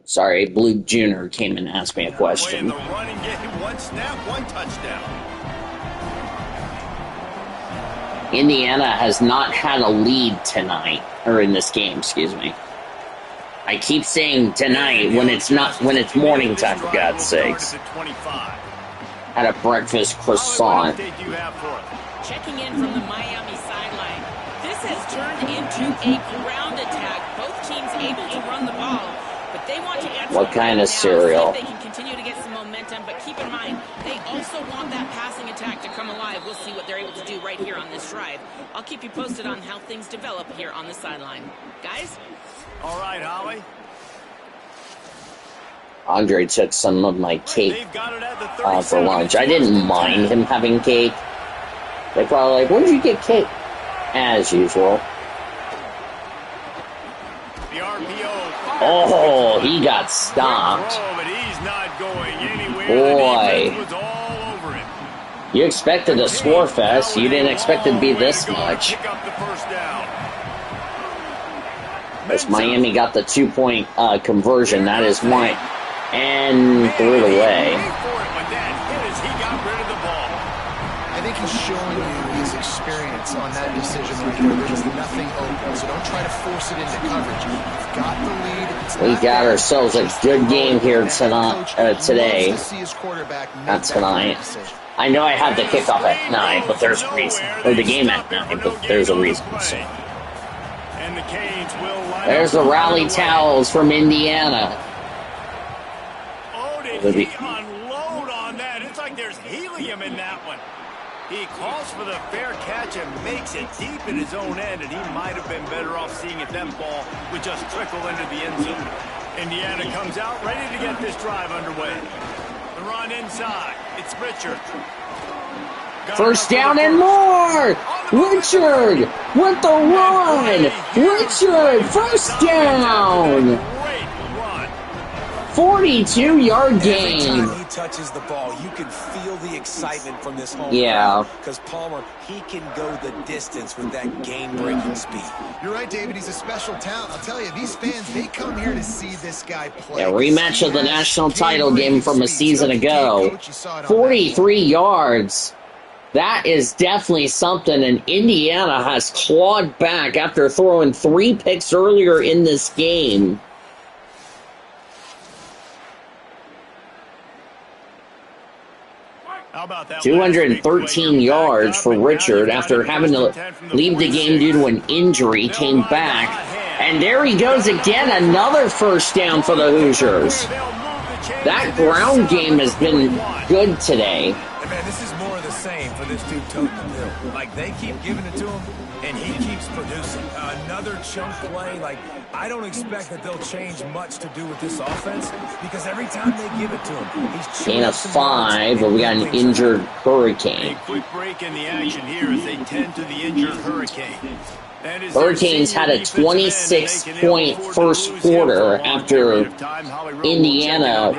Speaker 1: Sorry, Blue Junior came and asked me a question.
Speaker 2: The running game, 1 snap, 1 touchdown.
Speaker 1: Indiana has not had a lead tonight, or in this game, excuse me. I keep saying tonight when it's morning time, for God's sakes. Had a breakfast croissant.
Speaker 5: Checking in from the Miami sideline. This has turned into a ground attack. Both teams able to run the ball, but they want to answer.
Speaker 1: What kind of cereal?
Speaker 5: They can continue to get some momentum, but keep in mind, they also want that passing attack to come alive. We'll see what they're able to do right here on this drive. I'll keep you posted on how things develop here on the sideline. Guys?
Speaker 2: All right, Holly.
Speaker 1: Andre took some of my cake for lunch. I didn't mind him having cake. They probably like, where did you get cake? As usual.
Speaker 2: The RPO.
Speaker 1: Oh, he got stopped.
Speaker 2: But he's not going anywhere.
Speaker 1: Boy.
Speaker 2: Was all over him.
Speaker 1: You expected a score fest. You didn't expect it to be this much.
Speaker 2: Pick up the first down.
Speaker 1: As Miami got the 2-point conversion, that is why. And threw it away.
Speaker 3: I think he's showing you his experience on that decision right there. There's nothing open, so don't try to force it into coverage. You've got the lead.
Speaker 1: We got ourselves a good game here today. Not tonight. I know I had the kickoff at 9, but there's a reason. Or the game at 9, but there's a reason. So. There's the rally towels from Indiana.
Speaker 2: Oh, did he unload on that? It's like there's helium in that one. He calls for the fair catch and makes it deep in his own end, and he might have been better off seeing if that ball would just trickle into the end zone. Indiana comes out ready to get this drive underway. The run inside. It's Richard.
Speaker 1: First down and more! Richard with the run! Richard, first down! 42-yard gain.
Speaker 4: Every time he touches the ball, you can feel the excitement from this home
Speaker 1: crowd.
Speaker 4: Because Palmer, he can go the distance with that game-breaking speed.
Speaker 3: You're right, David. He's a special talent. I'll tell you, these fans, they come here to see this guy play.
Speaker 1: Yeah, rematch of the national title game from a season ago. 43 yards. That is definitely something, and Indiana has clawed back after throwing 3 picks earlier in this game.
Speaker 2: How about that?
Speaker 1: 213 yards for Richard after having to leave the game due to an injury, came back. And there he goes again, another first down for the Hoosiers. That ground game has been good today.
Speaker 4: Man, this is more of the same for this dude toting the bill. Like, they keep giving it to him, and he keeps producing. Another chunk play. Like, I don't expect that they'll change much to do with this offense because every time they give it to him, he's
Speaker 1: gain of 5, but we got an injured Hurricane.
Speaker 2: A quick break in the action here as they tend to the injured Hurricane.
Speaker 1: Hurricanes had a 26-point first quarter after Indiana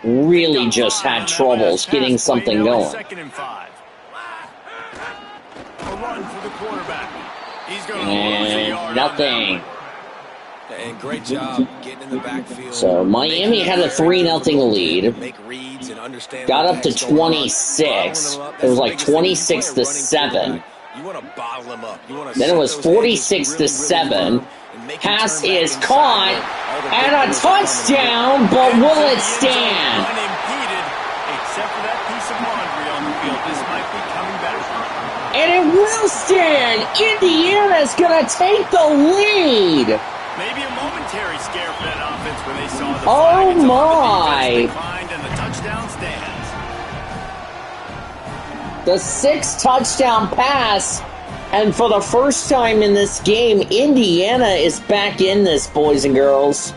Speaker 1: really just had troubles getting something going.
Speaker 2: And
Speaker 1: nothing.
Speaker 4: And great job getting in the backfield.
Speaker 1: So Miami had a 3-0 lead.
Speaker 4: Make reads and understand
Speaker 1: Got
Speaker 4: what
Speaker 1: up to
Speaker 4: the heck's going on.
Speaker 1: 26.
Speaker 4: Bottling them up,
Speaker 1: It was
Speaker 4: that's the
Speaker 1: like
Speaker 4: biggest thing. When you play a
Speaker 1: 26-7.
Speaker 4: running quarterback, you want to bottle them up. You want to
Speaker 1: Then it
Speaker 4: set
Speaker 1: was
Speaker 4: those edges
Speaker 1: 46-7.
Speaker 4: really firm and make them
Speaker 1: Pass
Speaker 4: turn back
Speaker 1: is
Speaker 4: inside
Speaker 1: caught
Speaker 4: where all the
Speaker 1: and
Speaker 4: big
Speaker 1: a
Speaker 4: plays are coming.
Speaker 1: touchdown, but will it stand?
Speaker 2: Unimpeded, except for that piece of laundry on the field. This might be coming back.
Speaker 1: And it will stand. Indiana's going to take the lead.
Speaker 2: Maybe a momentary scare for that offense when they saw the
Speaker 1: Oh,
Speaker 2: flag. It's on
Speaker 1: my.
Speaker 2: the defense declined, and the touchdown stands.
Speaker 1: The 6th touchdown pass. And for the first time in this game, Indiana is back in this, boys and girls.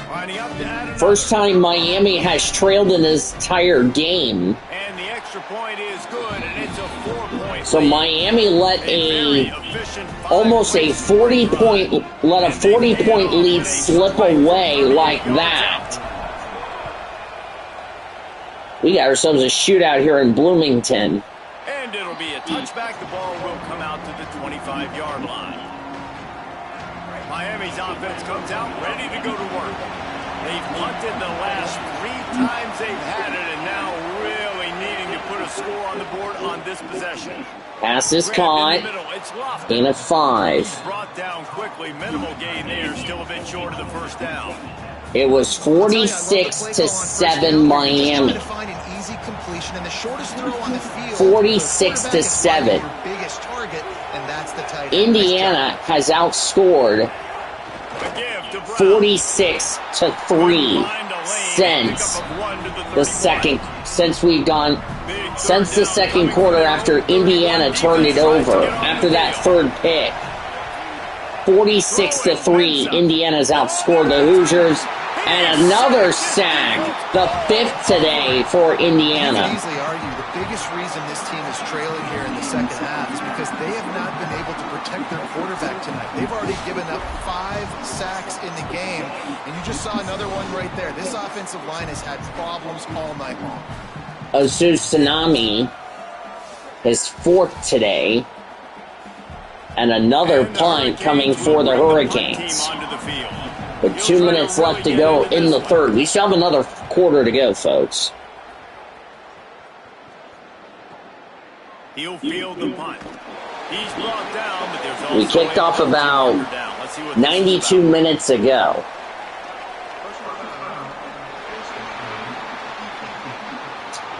Speaker 2: Lining up to add another.
Speaker 1: First time Miami has trailed in this entire game.
Speaker 2: And the extra point is good, and it's a 4-point
Speaker 1: So
Speaker 2: lead.
Speaker 1: Miami let
Speaker 2: Very
Speaker 1: a
Speaker 2: efficient
Speaker 1: almost a
Speaker 2: 5-point
Speaker 1: 40-point lead slip away like that. We got ourselves a shootout here in Bloomington.
Speaker 2: And it'll be a touchback. The ball will come out to the 25-yard line. Miami's offense comes out ready to go to work. They've punted the last 3 times they've had it, and now really needing to put a score on the board on this possession.
Speaker 1: Pass is
Speaker 2: Grabbed
Speaker 1: caught.
Speaker 2: in the middle. It's Lofton.
Speaker 1: Gain of 5.
Speaker 2: Brought down quickly. Minimal gain there. Still a bit short of the first down.
Speaker 1: It was 46-7 Miami. 46-7. Indiana has outscored 46-3 since the second quarter after Indiana turned it over after that 3rd pick. 46-3, Indiana's outscored the Hoosiers, and another sack, the 5th today for Indiana.
Speaker 3: You could easily argue the biggest reason this team is trailing here in the second half is because they have not been able to protect their quarterback tonight. They've already given up 5 sacks in the game, and you just saw another one right there. This offensive line has had problems all night long.
Speaker 1: Ozu Tsunami, his 4th today, and another punt coming for the Hurricanes. With 2 minutes left to go in the 3rd. We still have another quarter to go, folks.
Speaker 2: He'll field the punt. He's brought down, but there's also
Speaker 1: We kicked off about 92 minutes ago.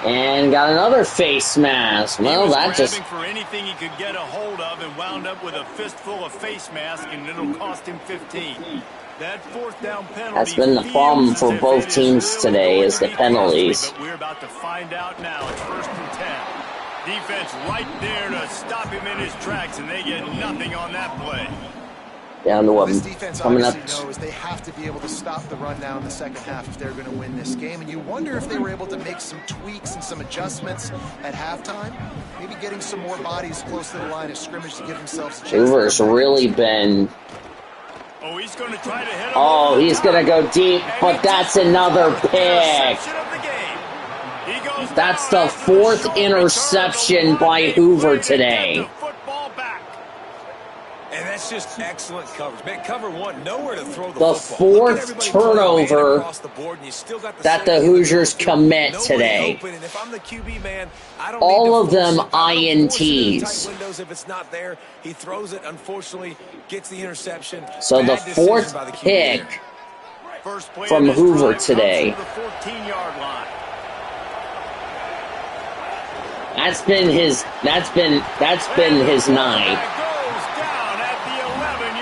Speaker 1: And got another face mask. Well, that just...
Speaker 2: for anything he could get a hold of and wound up with a fistful of face mask, and it'll cost him 15. That 4th down penalty.
Speaker 1: That's been the problem for both teams today, is the penalties.
Speaker 2: But we're about to find out now. It's 1st and 10. Defense right there to stop him in his tracks, and they get nothing on that play.
Speaker 1: Down to
Speaker 3: This defense
Speaker 1: coming up.
Speaker 3: obviously knows they have to be able to stop the run now in the second half if they're going to win this game. And you wonder if they were able to make some tweaks and some adjustments at halftime. Maybe getting some more bodies close to the line of scrimmage to give themselves a chance.
Speaker 1: Hoover's really been...
Speaker 2: Oh, he's going to try to hit him.
Speaker 1: Oh, he's going to go deep, but that's another pick. That's the 4th interception by Hoover today.
Speaker 4: And that's just excellent coverage. Man, cover 1, nowhere to throw the
Speaker 1: The
Speaker 4: football.
Speaker 1: 4th turnover that the Hoosiers commit today.
Speaker 4: And if I'm the QB, man, I don't
Speaker 1: all
Speaker 4: need to
Speaker 1: of them
Speaker 4: force it. I don't force it in
Speaker 1: INTs.
Speaker 4: tight windows if it's not there. He throws it, unfortunately, gets the interception.
Speaker 1: So the
Speaker 4: Bad decision
Speaker 1: 4th
Speaker 4: by the QB
Speaker 1: pick
Speaker 4: there.
Speaker 1: from Hoover today. That's been his night.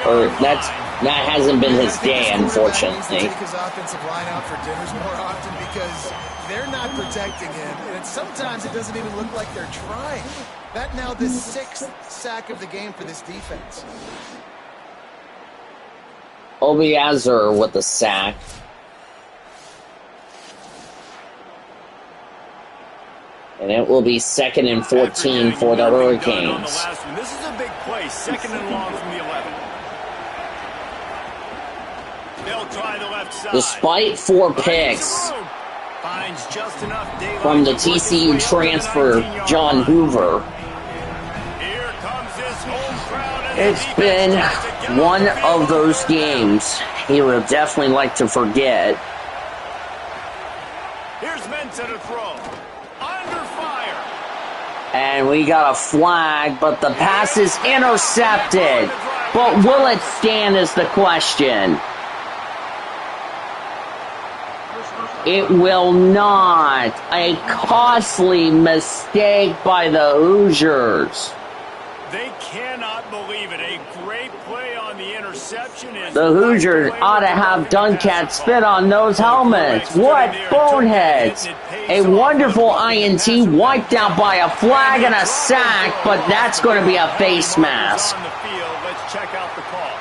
Speaker 1: Or that hasn't been his day, unfortunately.
Speaker 3: Take his offensive line out for dinners more often because they're not protecting him, and sometimes it doesn't even look like they're trying. That now the 6th sack of the game for this defense.
Speaker 1: Obiazer with the sack. And it will be 2nd and 14 for the Hurricanes.
Speaker 2: This is a big play, 2nd and long from the 11. They'll try the left side.
Speaker 1: Despite 4 picks from the TCU transfer, John Hoover,
Speaker 2: Here comes this home
Speaker 1: It's been one of those games he will definitely like to forget.
Speaker 2: Here's Mensah to throw. Under fire.
Speaker 1: And we got a flag, but the pass is intercepted. But will it stand is the question. It will not. A costly mistake by the Hoosiers.
Speaker 2: They cannot believe it. A great play on the interception.
Speaker 1: The Hoosiers ought to have Duncat spit on those helmets. What boneheads. A wonderful INT wiped out by a flag and a sack, but that's going to be a face mask.
Speaker 2: Let's check out the call.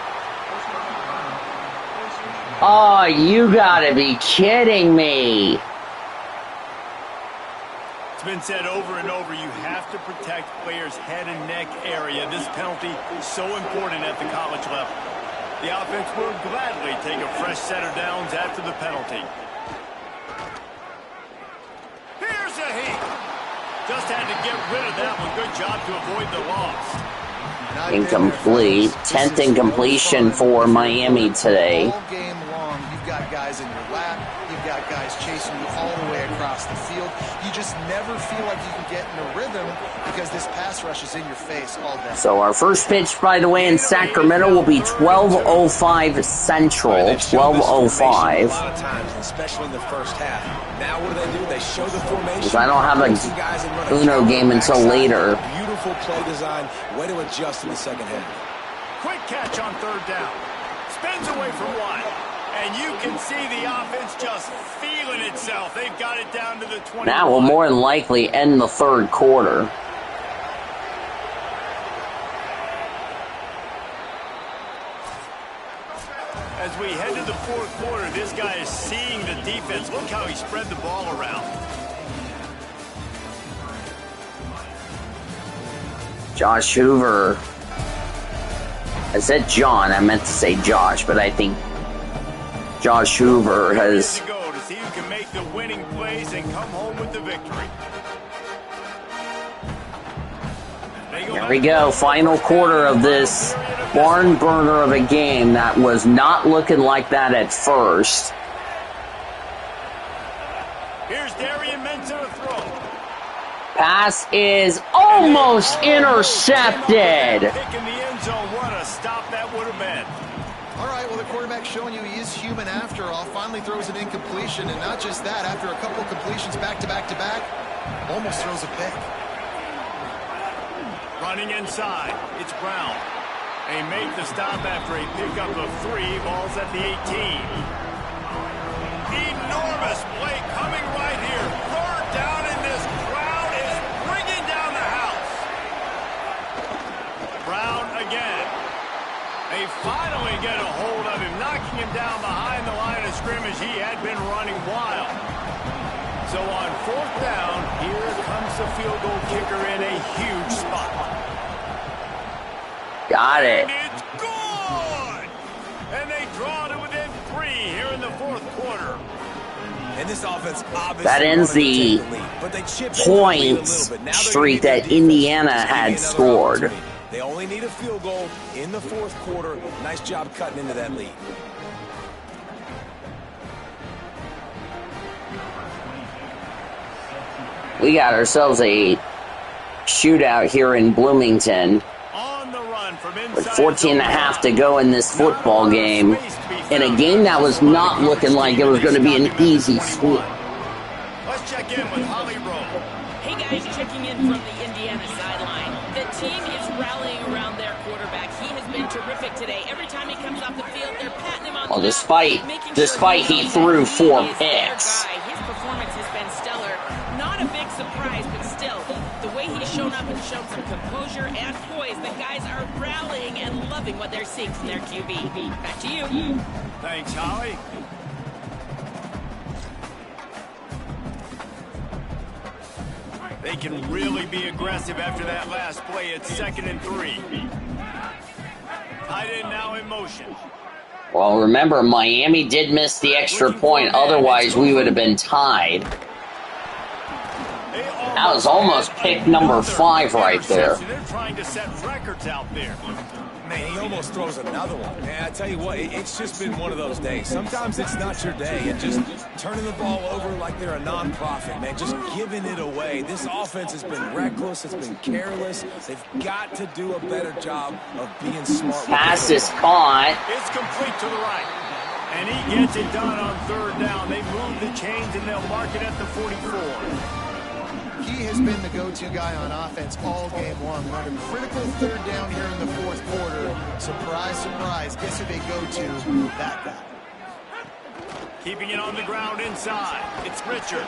Speaker 1: Oh, you gotta be kidding me.
Speaker 2: It's been said over and over, you have to protect players' head and neck area. This penalty is so important at the college level. The offense will gladly take a fresh set of downs after the penalty. Here's a heat. Just had to get rid of that one. Good job to avoid the loss.
Speaker 1: Incomplete. 10th incompletion for Miami today.
Speaker 3: All game long, you've got guys in your lap. You've got guys chasing you all the way across the field. You just never feel like you can get in a rhythm because this pass rush is in your face all day.
Speaker 1: So our first pitch, by the way, in Sacramento will be 12:05 Central. 12:05.
Speaker 4: A lot of times, especially in the first half. Now what do? They show the formation.
Speaker 1: Because I don't have a Uno game until later.
Speaker 4: Beautiful play design. Way to adjust in the second half.
Speaker 2: Quick catch on third down. Spins away from one. And you can see the offense just feeling itself. They've got it down to the 20.
Speaker 1: Now we'll more than likely end the third quarter.
Speaker 2: As we head to the fourth quarter, this guy is seeing the defense. Look how he spread the ball around.
Speaker 1: Josh Hoover. I said John, I meant to say Josh, but I think Josh Hoover has...
Speaker 2: to go to see who can make the winning plays and come home with the victory.
Speaker 1: Here we go, final quarter of this barn burner of a game that was not looking like that at first.
Speaker 2: Here's Darian Mensah to throw.
Speaker 1: Pass is almost intercepted.
Speaker 2: Pick in the end zone. What a stop that would have been.
Speaker 3: All right, well, the quarterback's showing you he is human after all. Finally throws an incompletion, and not just that, after a couple of completions back to back to back, almost throws a pick.
Speaker 2: Running inside, it's Brown. They make the stop after a pickup of 3 balls at the 18. Enormous play coming right here. Third down, and this crowd is bringing down the house. Brown again. They finally get a hold of him, knocking him down behind the line of scrimmage. He had been running wild. So on fourth down, here comes the field goal kicker in a huge spot.
Speaker 1: Got it.
Speaker 2: And it's good! And they draw to within 3 here in the fourth quarter.
Speaker 4: And this offense obviously
Speaker 1: That ends the point streak that Indiana had scored.
Speaker 4: They only need a field goal in the fourth quarter. Nice job cutting into that lead.
Speaker 1: We got ourselves a shootout here in Bloomington.
Speaker 2: On the run from inside
Speaker 1: With 14 and a half to go in this football game. In a game that was not looking like it was going to be an easy sweep.
Speaker 2: Let's check in with Holly Rowe.
Speaker 5: Hey guys, checking in from the Indiana sideline. The team is rallying around their quarterback. He has been terrific today. Every time he comes off the field, they're patting him on the
Speaker 1: despite he threw 4 picks.
Speaker 5: His performance has been stellar. Not a big surprise, but still, the way he's shown up and shown some composure and poise, the guys are rallying and loving what they're seeing from their QB. Back to you.
Speaker 2: Thanks, Holly. They can really be aggressive after that last play. It's 2nd and 3. Tight end now in motion.
Speaker 1: Well, remember, Miami did miss the extra point. Otherwise, we would have been tied.
Speaker 2: They
Speaker 1: That was almost pick number 5 right there.
Speaker 2: They're trying to set records out there.
Speaker 4: Man, he almost throws another one. And I tell you what, it's just been one of those days. Sometimes it's not your day, and just turning the ball over like they're a non-profit, man, just giving it away. This offense has been reckless. It's been careless. They've got to do a better job of being smart.
Speaker 1: Pass is caught.
Speaker 2: It's complete to the right. And he gets it done on 3rd down. They move the chains, and they'll mark it at the 44.
Speaker 3: He has been the go-to guy on offense all game long. We're on a critical 3rd down here in the 4th quarter. Surprise, surprise. Guess who they go to? That guy.
Speaker 2: Keeping it on the ground inside. It's Richard.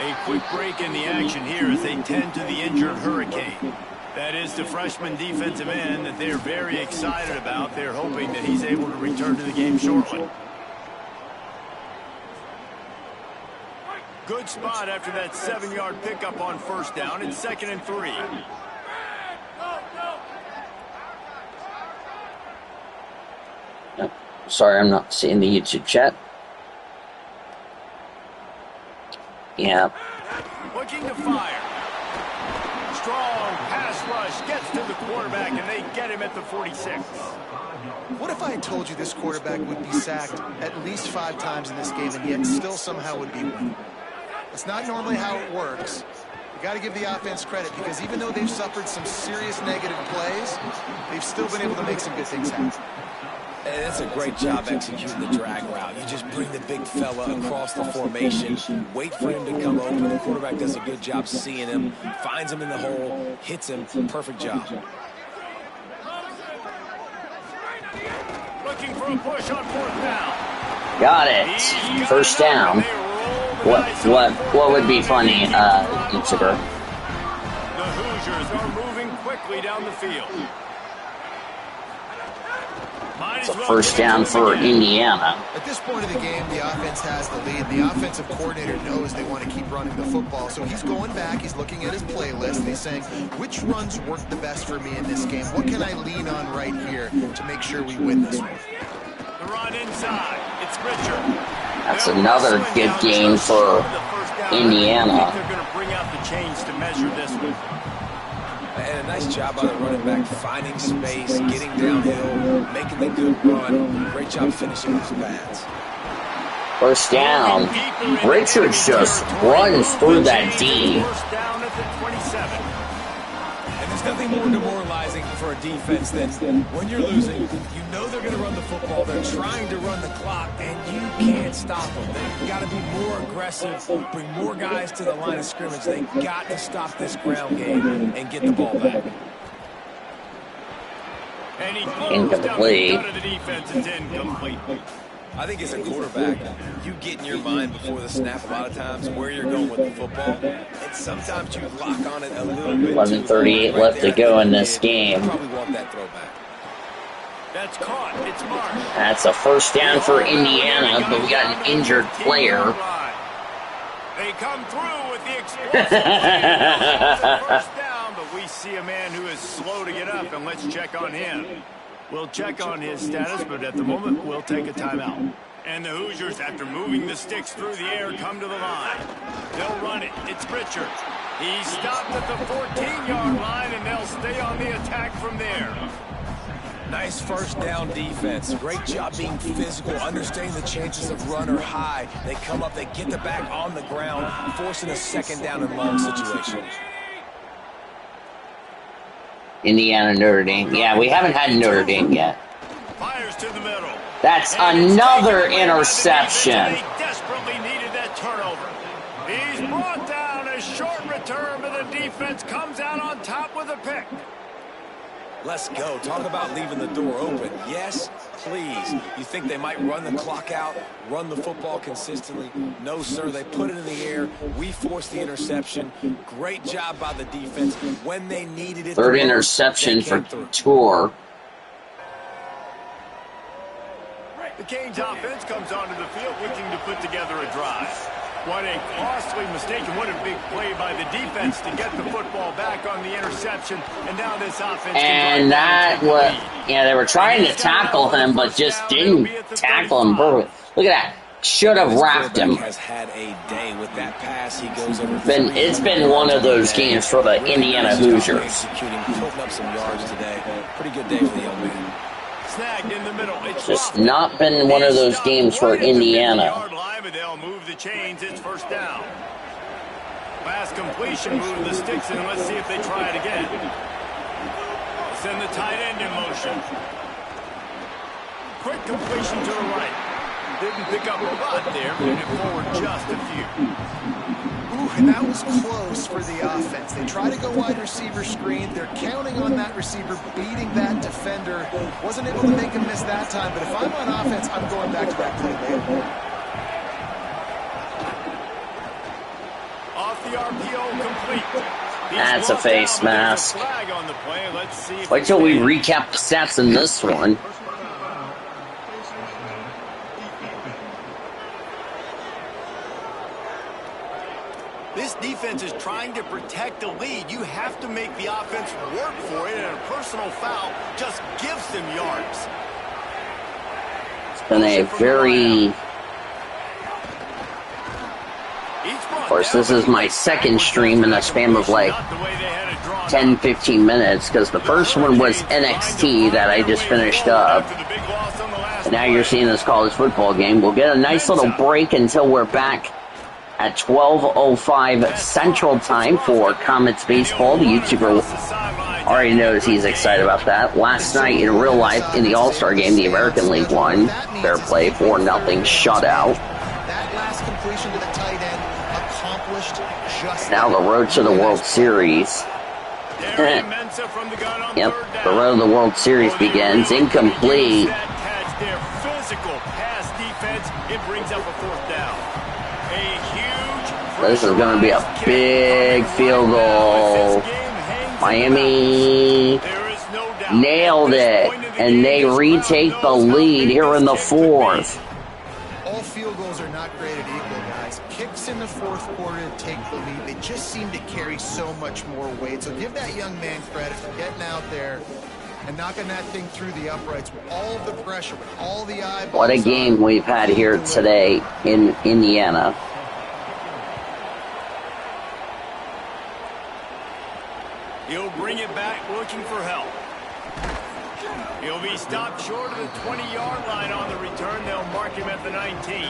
Speaker 2: A quick break in the action here as they tend to the injured Hurricane. That is the freshman defensive end that they're very excited about. They're hoping that he's able to return to the game shortly. Good spot after that 7-yard pickup on 1st down. It's 2nd and 3.
Speaker 1: Sorry, I'm not seeing the YouTube chat. Yeah.
Speaker 2: Looking to fire. Strong pass rush gets to the quarterback, and they get him at the 46.
Speaker 3: What if I had told you this quarterback would be sacked at least 5 times in this game and yet still somehow would be winning? It's not normally how it works. You got to give the offense credit because even though they've suffered some serious negative plays, they've still been able to make some good things happen.
Speaker 4: And that's a great job executing the drag route. You just bring the big fella across the formation, wait for him to come open. The quarterback does a good job seeing him, finds him in the hole, hits him. Perfect job.
Speaker 2: Looking for a push on 4th down.
Speaker 1: Got it. 1st down. What would be funny, YouTuber?
Speaker 2: The Hoosiers are moving quickly down the field.
Speaker 1: It's a 1st down for Indiana.
Speaker 3: At this point of the game, the offense has the lead. The offensive coordinator knows they want to keep running the football. So he's going back, he's looking at his playlist, and he's saying, which runs work the best for me in this game? What can I lean on right here to make sure we win this one?
Speaker 2: The run inside. It's Richard.
Speaker 1: That's another good game for Indiana.
Speaker 2: They're going to bring out the chains to measure this one.
Speaker 4: And a nice job by the running back, finding space, getting downhill, making the good run. Great job finishing his pads.
Speaker 1: 1st down. Richard just runs through that D.
Speaker 2: 1st down at the 27.
Speaker 4: And there's nothing more demoralizing for a defense than when you're losing, you know they're going to run the football, they're trying to run the clock, and you can't stop them. They've got to be more aggressive, bring more guys to the line of scrimmage. They've got to stop this ground game and get the ball back.
Speaker 2: And he
Speaker 1: Incomplete.
Speaker 2: down the defense. It's incomplete.
Speaker 4: I think as a quarterback, you get in your mind before the snap a lot of times where you're going with the football, and sometimes you lock on it a little bit.
Speaker 1: 11:38 left to go in this game.
Speaker 4: You probably want that throwback.
Speaker 2: That's caught. It's marked.
Speaker 1: That's a 1st down for Indiana, but we got an injured player.
Speaker 2: They come through with the explosive 1st down, but we see a man who is slow to get up, and let's check on him. We'll check on his status, but at the moment, we'll take a timeout. And the Hoosiers, after moving the sticks through the air, come to the line. They'll run it. It's Richard. He stopped at the 14-yard line, and they'll stay on the attack from there.
Speaker 4: Nice 1st down defense. Great job being physical, understanding the chances of run are high. They come up, they get the back on the ground, forcing a 2nd down and long situation.
Speaker 1: Indiana, Notre Dame. Yeah, we haven't had Notre Dame yet.
Speaker 2: Fires to the middle.
Speaker 1: That's another interception.
Speaker 2: They desperately needed that turnover. He's brought down a short return, but the defense comes out on top with a pick.
Speaker 4: Let's go. Talk about leaving the door open. Yes, please. You think they might run the clock out, run the football consistently? No, sir. They put it in the air. We forced the interception. Great job by the defense. When they needed it.
Speaker 1: 3rd interception for Tour.
Speaker 2: The Canes offense comes onto the field looking to put together a drive. What a costly mistake and what a big play by the defense to get the football back on the interception. And now this offense.
Speaker 1: And that was, yeah, they were trying to tackle him, but just didn't tackle him perfectly. Look at that. Should have wrapped him.
Speaker 4: Has had a day with that pass. He goes over.
Speaker 1: It's been one of those games for the Indiana Hoosiers.
Speaker 4: Executing, putting up some yards today. Pretty good day for the young man.
Speaker 2: Snagged in the middle. It's
Speaker 1: Just not been one of those games for Indiana.
Speaker 2: They'll move the chains. It's first down. Last completion, move the sticks in. Let's see if they try it again. Send the tight end in motion. Quick completion to the right. Didn't pick up a lot there, moved it forward just a few.
Speaker 3: Ooh, and that was close for the offense. They try to go wide receiver screen. They're counting on that receiver beating that defender. Wasn't able to make him miss that time, but if I'm on offense, I'm going back to that play later.
Speaker 2: Off the RPO, complete.
Speaker 1: That's a face mask. Wait till we recap the stats in this one.
Speaker 2: This defense is trying to protect the lead. You have to make the offense work for it, and a personal foul just gives them yards.
Speaker 1: It's been a very... Of course, this is my second stream in a span of like 10-15 minutes, because the first one was NXT that I just finished up. And now you're seeing this college football game. We'll get a nice little break until we're back at 12:05 Central Time for Comets Baseball. The YouTuber already knows he's excited about that. Last night in real life in the All-Star game, the American League won. Fair play, 4-0 shutout.
Speaker 3: That last completion to the tight end accomplished just
Speaker 1: now the road to the World Series. Yep, the road to the World Series begins. Incomplete.
Speaker 2: Their physical pass defense, it brings up a fourth down.
Speaker 1: This is going to be a big field goal. Miami nailed it, and they retake the lead here in the fourth.
Speaker 3: All field goals are not created equal, guys. Kicks in the fourth quarter to take the lead. They just seem to carry so much more weight. So give that young man credit for getting out there and knocking that thing through the uprights with all of the pressure, with all the eyeballs.
Speaker 1: What a game we've had here today in Indiana.
Speaker 2: He'll bring it back looking for help. He'll be stopped short of the 20-yard line on the return. They'll mark him at the 19.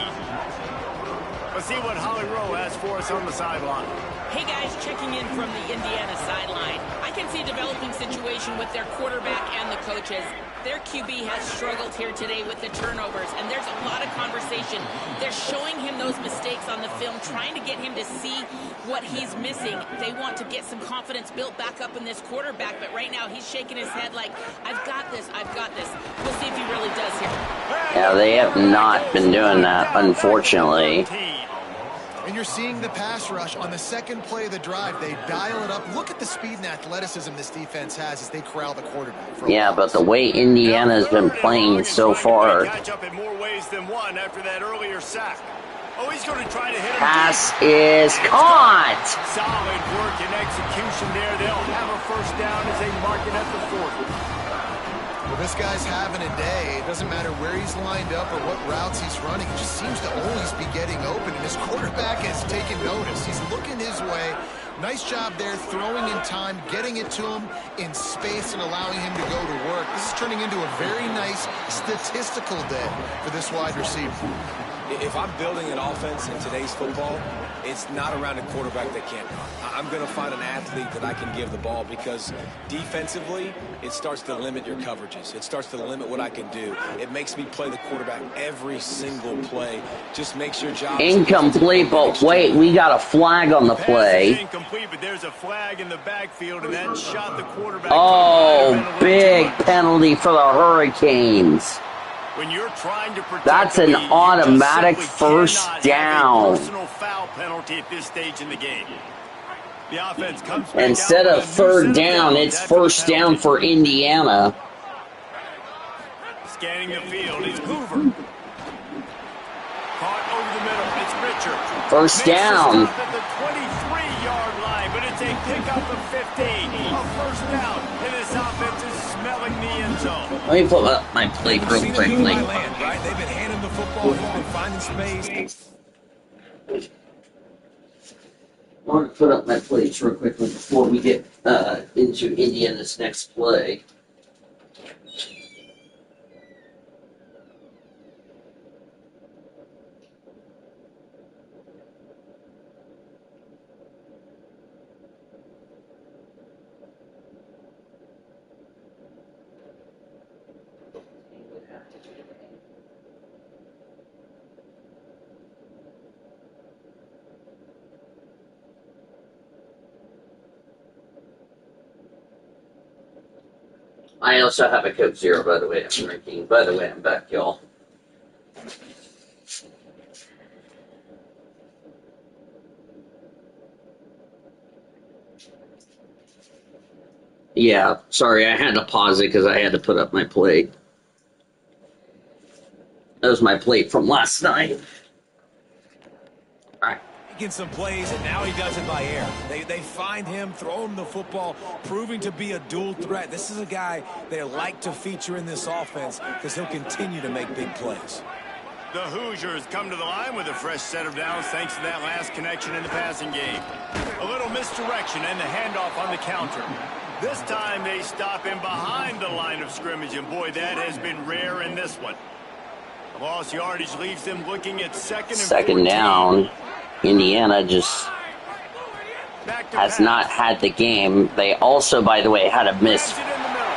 Speaker 2: Let's see what Holly Rowe has for us on the sideline.
Speaker 5: Hey guys, checking in from the Indiana sideline. I can see a developing situation with their quarterback and the coaches. Their QB has struggled here today with the turnovers, and there's a lot of conversation. They're showing him those mistakes on the film, trying to get him to see what he's missing. They want to get some confidence built back up in this quarterback, but right now he's shaking his head like, I've got this, I've got this. We'll see if he really does here.
Speaker 1: Yeah, they have not been doing that, unfortunately.
Speaker 3: And you're seeing the pass rush on the second play of the drive. They dial it up. Look at the speed and athleticism this defense has as they corral the quarterback.
Speaker 1: Yeah, but the way Indiana's been playing so far.
Speaker 2: Catch up in more ways than one after that earlier sack. Oh, he's going to try to hit him.
Speaker 1: Pass is caught.
Speaker 2: Solid work and execution there. They'll have a first down as they mark it at the 40.
Speaker 3: Well, this guy's having a day. It doesn't matter where he's lined up or what routes he's running. He just seems to always be getting open, and his quarterback has taken notice. He's looking his way. Nice job there, throwing in time, getting it to him in space and allowing him to go to work. This is turning into a very nice statistical day for this wide receiver.
Speaker 4: If I'm building an offense in today's football, it's not around a quarterback that can't run. I'm going to find an athlete that I can give the ball, because defensively, it starts to limit your coverages. It starts to limit what I can do. It makes me play the quarterback every single play. Just makes your job.
Speaker 1: Incomplete, but wait, we got a flag on the play.
Speaker 2: Incomplete, but there's a flag in the backfield, and that shot the quarterback.
Speaker 1: Oh, big penalty for the Hurricanes.
Speaker 2: When you're trying to protect
Speaker 1: That's an automatic first down.
Speaker 2: Personal foul penalty at this stage in the game. The offense comes back
Speaker 1: Instead of third down, it's first down for Indiana.
Speaker 2: Scanning the field is Hoover. Caught over the middle. It's Richard.
Speaker 1: First down.
Speaker 2: At the 23-yard line, but it's a pickup of 15. A first down, and this offense is smelling circling the end zone.
Speaker 1: Let me pull up my plate real quickly.
Speaker 4: Right? They've been handing the football. He's been finding space.
Speaker 1: I want to put up my plates real quickly before we get into Indiana's next play. I also have a Coke Zero, by the way, I'm drinking. By the way, I'm back, y'all. Yeah, sorry, I had to pause it because I had to put up my plate. That was my plate from last night. All right.
Speaker 4: Making some plays, and now he does it by air. They find him, throw him the football, proving to be a dual threat. This is a guy they like to feature in this offense because he'll continue to make big plays.
Speaker 2: The Hoosiers come to the line with a fresh set of downs thanks to that last connection in the passing game. A little misdirection and the handoff on the counter. This time they stop him behind the line of scrimmage, and boy, that has been rare in this one. The lost yardage leaves them looking at second
Speaker 1: down. Indiana just has not had the game. They also, by the way, had a missed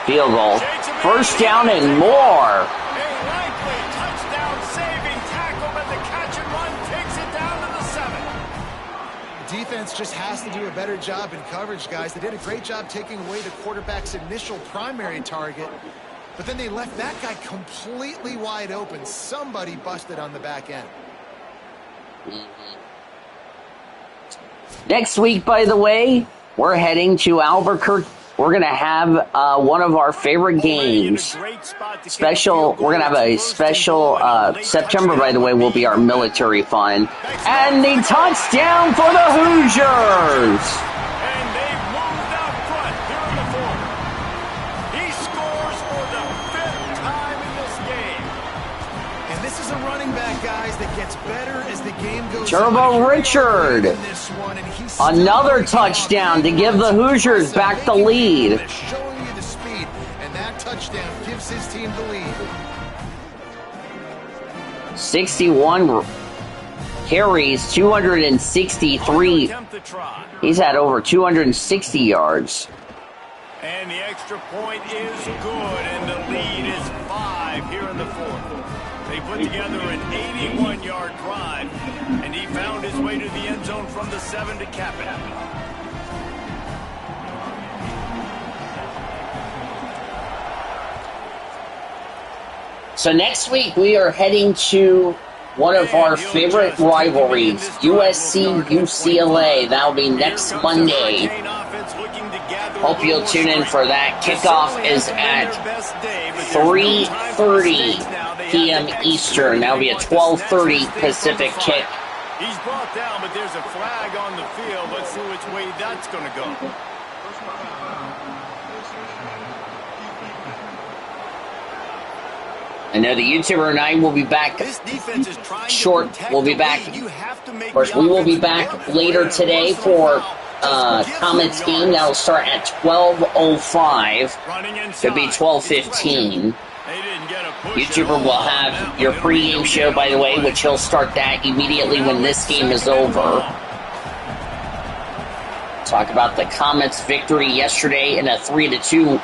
Speaker 1: field goal. First down and more.
Speaker 2: A likely touchdown-saving tackle, but the catch and run takes it down to the 7.
Speaker 3: Defense just has to do a better job in coverage, guys. They did a great job taking away the quarterback's initial primary target, but then they left that guy completely wide open. Somebody busted on the back end.
Speaker 1: Next week, by the way, we're heading to Albuquerque. We're going to have one of our favorite games. We're going to have a special, September, by the way, will be our military fund. And the touchdown for the Hoosiers!
Speaker 2: And they've moved out front here in the fourth. He scores for the 5th time in this game.
Speaker 3: And this is a running back, guys, that gets better as the game goes
Speaker 1: Turbo
Speaker 3: on.
Speaker 1: Richard. Another touchdown to give the Hoosiers back the lead.
Speaker 3: Showing you the speed, and that touchdown gives his team the lead.
Speaker 1: 61 carries, 263. He's had over 260 yards.
Speaker 2: And the extra point is good, and the lead is 5 here in the fourth. They put together an 81-yard drive, and he found his way to the end zone from the 7 to cap it.
Speaker 1: So next week we are heading to one of our favorite rivalries, USC-UCLA. That'll be next Monday. Hope you'll tune in for that. Kickoff is at 3:30 p.m. Eastern. That'll be a 12:30 Pacific kick.
Speaker 2: He's brought down, but there's a flag on the field. Let's see which way that's going to go.
Speaker 1: I know the YouTuber and I will be back short. We'll be back. Of course, we will be back later today for Comets game. That'll start at 12:05. Could be 12:15. YouTuber will have your pregame show, by the way, which he'll start that immediately when this game is over. Talk about the Comets' victory yesterday in a 3-2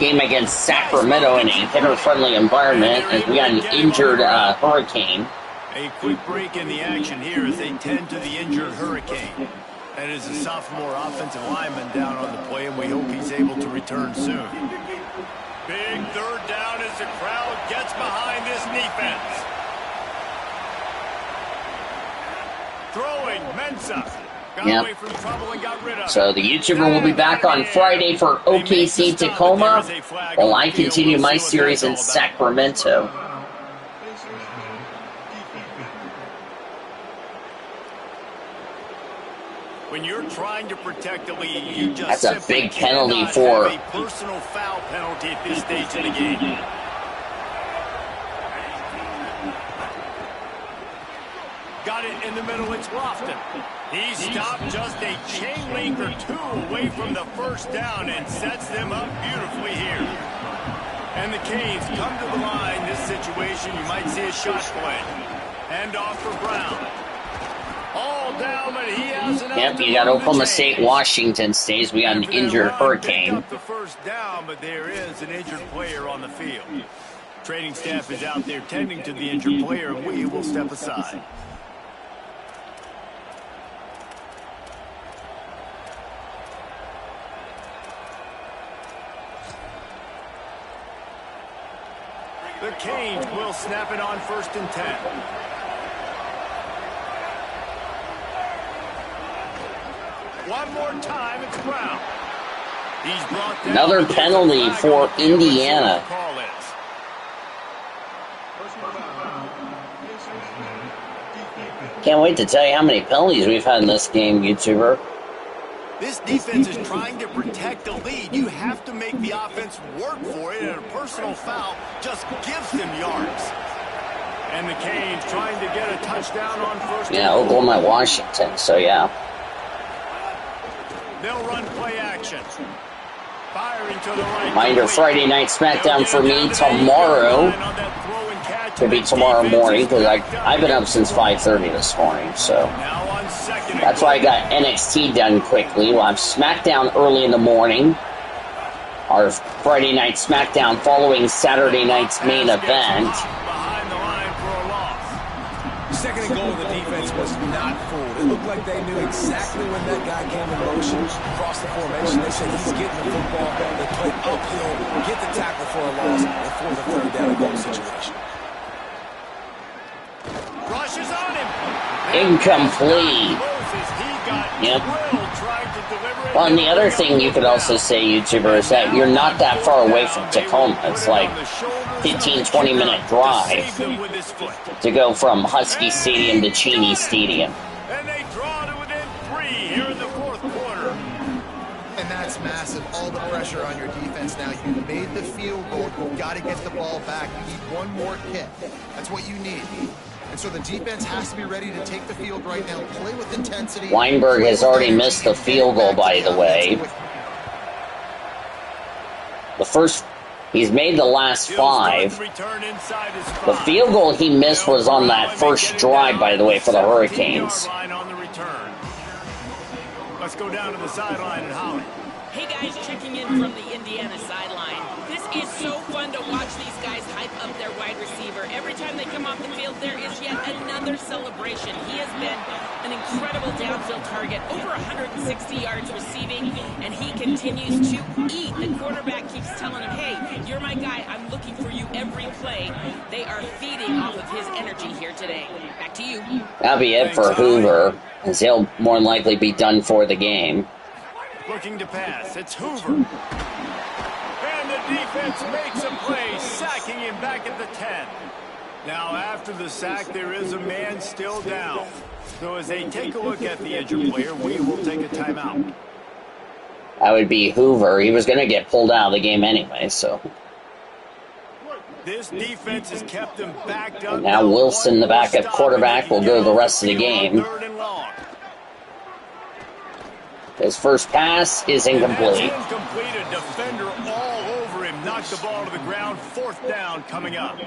Speaker 1: game against Sacramento in a hitter-friendly environment as we got an injured Hurricane.
Speaker 2: A quick break in the action here as they tend to the injured Hurricane. That is a sophomore offensive lineman down on the play, and we hope he's able to return soon. Big third down as the crowd gets behind this defense. Throwing, Mensah. Got away from trouble and got rid of it.
Speaker 1: So the YouTuber will be back on Friday for OKC Tacoma, while I continue my series in Sacramento.
Speaker 2: When you're trying to protect the lead, you just
Speaker 1: That's a big penalty
Speaker 2: cannot
Speaker 1: for
Speaker 2: have a personal foul penalty at this stage of the game. Got it in the middle, it's Lofton. He stopped just a chain link or two away from the first down and sets them up beautifully here. And the Canes come to the line. This situation, you might see a shot play. Hand off for Brown. All down, but he has enough.
Speaker 1: Yep, you got Oklahoma State, Washington State. We got an injured Hurricane.
Speaker 2: Up the first down, but there is an injured player on the field. Training staff is out there tending to the injured player, and we will step aside. The Canes will snap it on 1st and 10. One more time, it's Brown. He's brought down.
Speaker 1: Another penalty for Indiana. Can't wait to tell you how many penalties we've had in this game, YouTuber.
Speaker 2: This defense is trying to protect the lead. You have to make the offense work for it, and a personal foul just gives them yards. And the Canes trying to get a touchdown on 1st.
Speaker 1: Yeah, Oklahoma, Washington, so yeah.
Speaker 2: They'll run play action. Firing to the right.
Speaker 1: Reminder, Friday Night SmackDown for me tomorrow. Could be tomorrow morning, because I've been up since 5:30 this morning, so. That's why I got NXT done quickly. We'll have SmackDown early in the morning. Our Friday Night SmackDown following Saturday night's main event.
Speaker 4: Second and goal, the defense was not fooled. It looked like they knew exactly when that guy came in motion, across the formation. They said he's getting the football. They played uphill, get the tackle for a loss, and for the 3rd down and goal situation.
Speaker 2: Rushes on him.
Speaker 1: Incomplete. Yep. Well, and the other thing you could also say, YouTuber, is that you're not that far away from Tacoma. It's like 15, 20-minute drive to go from Husky Stadium to Cheney Stadium.
Speaker 2: And they draw to within 3 here in the 4th quarter.
Speaker 3: And that's massive. All the pressure on your defense now. You made the field goal. You've got to get the ball back. You need one more kick. That's what you need. And so the defense has to be ready to take the field right now, play with intensity.
Speaker 1: Weinberg has already missed the field goal, by the way. He's made the last 5. The field goal he missed was on that first drive, by the way, for the Hurricanes.
Speaker 2: Let's go down to the sideline and Holly.
Speaker 5: Hey guys, checking in from the Indiana sideline. This is so fun to watch these guys hype up their wide receiver. Every time they come off the field, there is yet another celebration. He has been an incredible downfield target, over 160 yards receiving, and he continues to eat. The quarterback keeps telling him, hey, you're my guy. I'm looking for you every play. They are feeding off of his energy here today. Back to you.
Speaker 1: That'll be it for Hoover, as he'll more than likely be done for the game.
Speaker 2: Looking to pass. It's Hoover. And the defense makes a play, sacking him back at the 10. Now, after the sack, there is a man still down. So as they take a look at the injured player, we will take a timeout.
Speaker 1: That would be Hoover. He was going to get pulled out of the game anyway, so.
Speaker 2: This defense has kept them backed up.
Speaker 1: And now Wilson, the backup quarterback, will go the rest of the game. His first pass is incomplete.
Speaker 2: Incomplete, a defender all over him. Knocked the ball to the ground. 4th down coming up.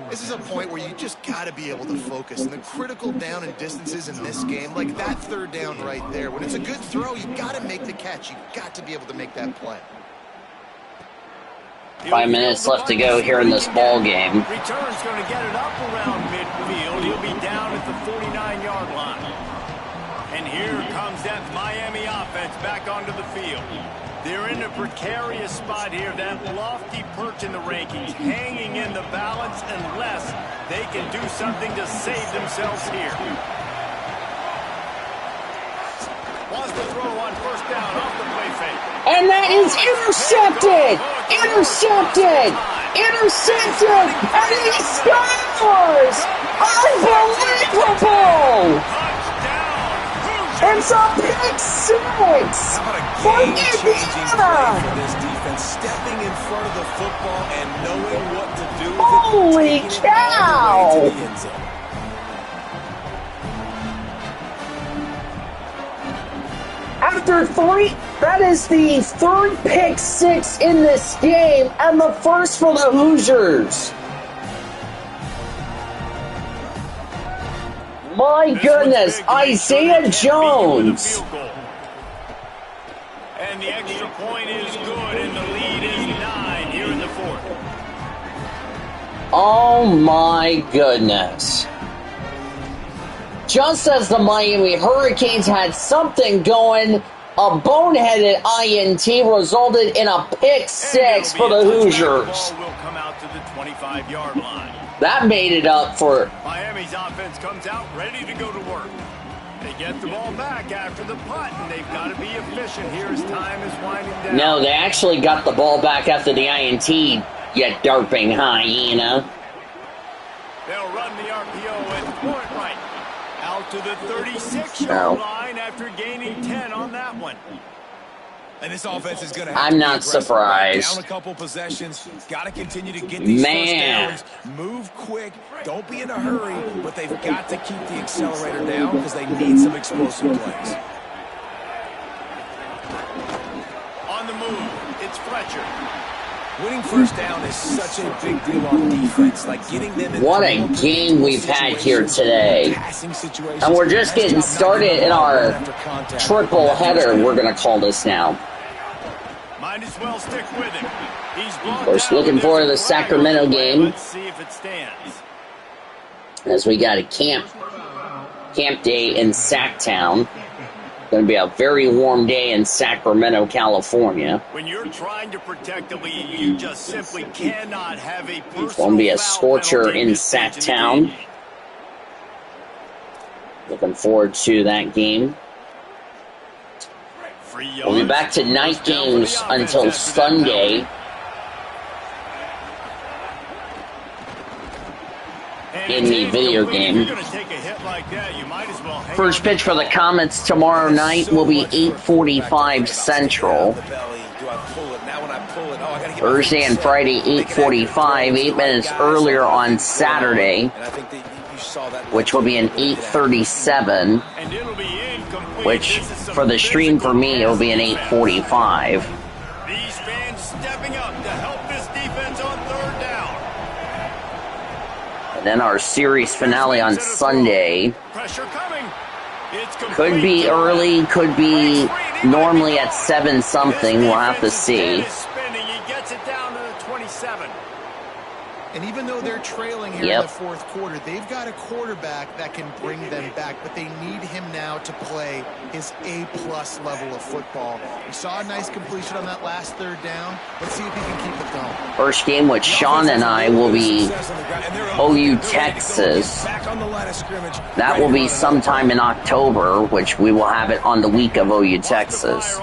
Speaker 3: This is a point where you just got to be able to focus. And the critical down and distances in this game, like that 3rd down right there, when it's a good throw, you got to make the catch. You got to be able to make that play.
Speaker 1: 5 minutes left to go here in this ball game.
Speaker 2: Return's going to get it up around midfield. He'll be down at the 49-yard line. And here comes that Miami offense back onto the field. They're in a precarious spot here, that lofty perch in the rankings, hanging in the balance unless they can do something to save themselves here. Wants to throw on 1st down off the play fake.
Speaker 1: And that is intercepted! Intercepted! Intercepted! And he scores! Unbelievable! It's a pick six
Speaker 4: How about
Speaker 1: for
Speaker 4: a game-changing play
Speaker 1: Indiana.
Speaker 4: for this defense, stepping in front of the football and knowing what to do with
Speaker 1: Holy
Speaker 4: it, taking it all the way
Speaker 1: cow!
Speaker 4: to the end zone.
Speaker 1: After three, that is the third pick six in this game and the first for the Hoosiers. My goodness, Isaiah Jones.
Speaker 2: And the extra point is good, and the lead is 9 here in the fourth.
Speaker 1: Oh my goodness. Just as the Miami Hurricanes had something going, a boneheaded INT resulted in a pick six for the Hoosiers.
Speaker 2: The ball will come out to the 25-yard line.
Speaker 1: That made it up for...
Speaker 2: Miami's offense comes out ready to go to work. They get the ball back after the punt, and they've got to be efficient here as time is winding down.
Speaker 1: No, they actually got the ball back after the INT, you derping hyena.
Speaker 2: They'll run the RPO and throw it right. Out to the 36-yard line after gaining 10 on that one.
Speaker 4: And this offense is going to
Speaker 1: I'm not surprised.
Speaker 4: Down a couple possessions. Got to continue to get these first downs. Move quick. Don't be in a hurry, but they've got to keep the accelerator down because they need some explosive plays.
Speaker 2: On the move, it's Fletcher.
Speaker 4: Winning first down is such a big deal on defense. Like getting them in
Speaker 1: What a game we've had here today. And we're just getting started in our triple header, we're going to call this now.
Speaker 2: Might as well stick with him. He's
Speaker 1: Of course, looking forward to the Sacramento game.
Speaker 2: Let's see if it stands.
Speaker 1: As we got a camp day in Sacktown. Going to be a very warm day in Sacramento, California.
Speaker 2: When you're trying to protect the lead, you just simply cannot have a personal
Speaker 1: It's going to be a
Speaker 2: foul
Speaker 1: scorcher
Speaker 2: penalty
Speaker 1: in
Speaker 2: this stage of the
Speaker 1: Sacktown.
Speaker 2: game.
Speaker 1: Looking forward to that game. We'll be back to night games until Sunday. In the video game. First pitch for the Comets tomorrow night will be 8:45 Central. Thursday and Friday, 8:45, 8 minutes earlier on Saturday, which will be an 8:37, which for the stream for me, it will be an 8:45.
Speaker 2: These fans stepping up to help this defense on third down.
Speaker 1: And then our series finale on Sunday.
Speaker 2: Pressure coming.
Speaker 1: Could be early, could be normally at 7 something. We'll have to see.
Speaker 2: He gets it down to the 27.
Speaker 3: And even though they're trailing here in the fourth quarter, they've got a quarterback that can bring them back, but they need him now to play his A-plus level of football. We saw a nice completion on that last third down. Let's see if he can keep it going.
Speaker 1: First game with Sean and I will be OU Texas. That will be sometime in October, which we will have it on the week of OU Texas.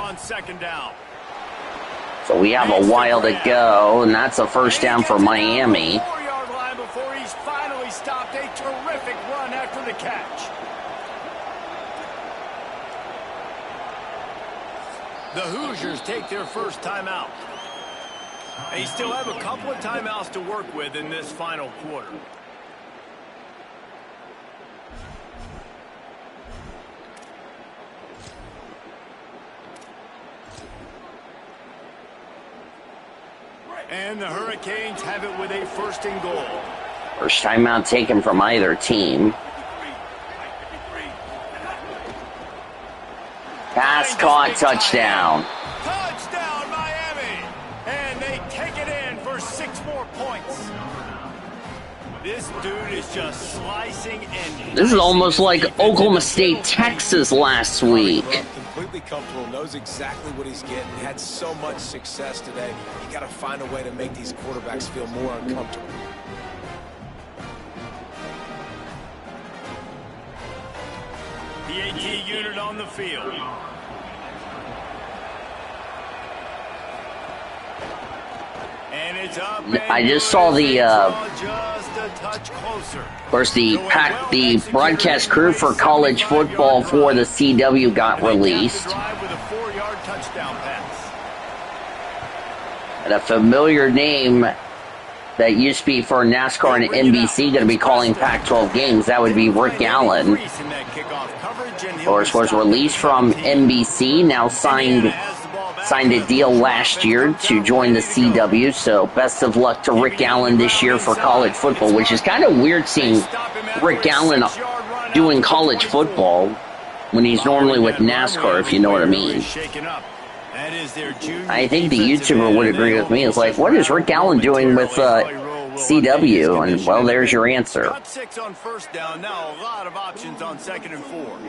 Speaker 1: So we have a while to go, and that's a first down for Miami.
Speaker 2: 4-yard line before he's finally stopped. A terrific run after the catch. The Hoosiers take their first timeout. They still have a couple of timeouts to work with in this final quarter. And the Hurricanes have it with a first and goal.
Speaker 1: First timeout taken from either team. Pass caught, touchdown.
Speaker 2: Touchdown, Miami! And they take it in for 6 more points. This dude is just slicing and...
Speaker 1: This is almost like Oklahoma State, Texas last week.
Speaker 4: Completely comfortable, knows exactly what he's getting, had so much success today. You got to find a way to make these quarterbacks feel more uncomfortable.
Speaker 2: PAT unit on the field. And it's up.
Speaker 1: I just saw the
Speaker 2: a touch closer.
Speaker 1: Of course, the broadcast crew for college football for the CW got released.
Speaker 2: With a 4-yard touchdown pass.
Speaker 1: And a familiar name that used to be for NASCAR and NBC going to be calling Pac-12 games. That would be Rick Allen. Of course, was released from NBC, now signed a deal last year to join the CW. So best of luck to Rick Allen this year for college football, which is kind of weird seeing Rick Allen doing college football when he's normally with NASCAR, if you know what I mean. I think the YouTuber would agree with me. It's like, what is Rick Allen doing with CW? And, well, there's your answer.
Speaker 2: Got 6 on first down. Now a lot of options on 2nd and 4.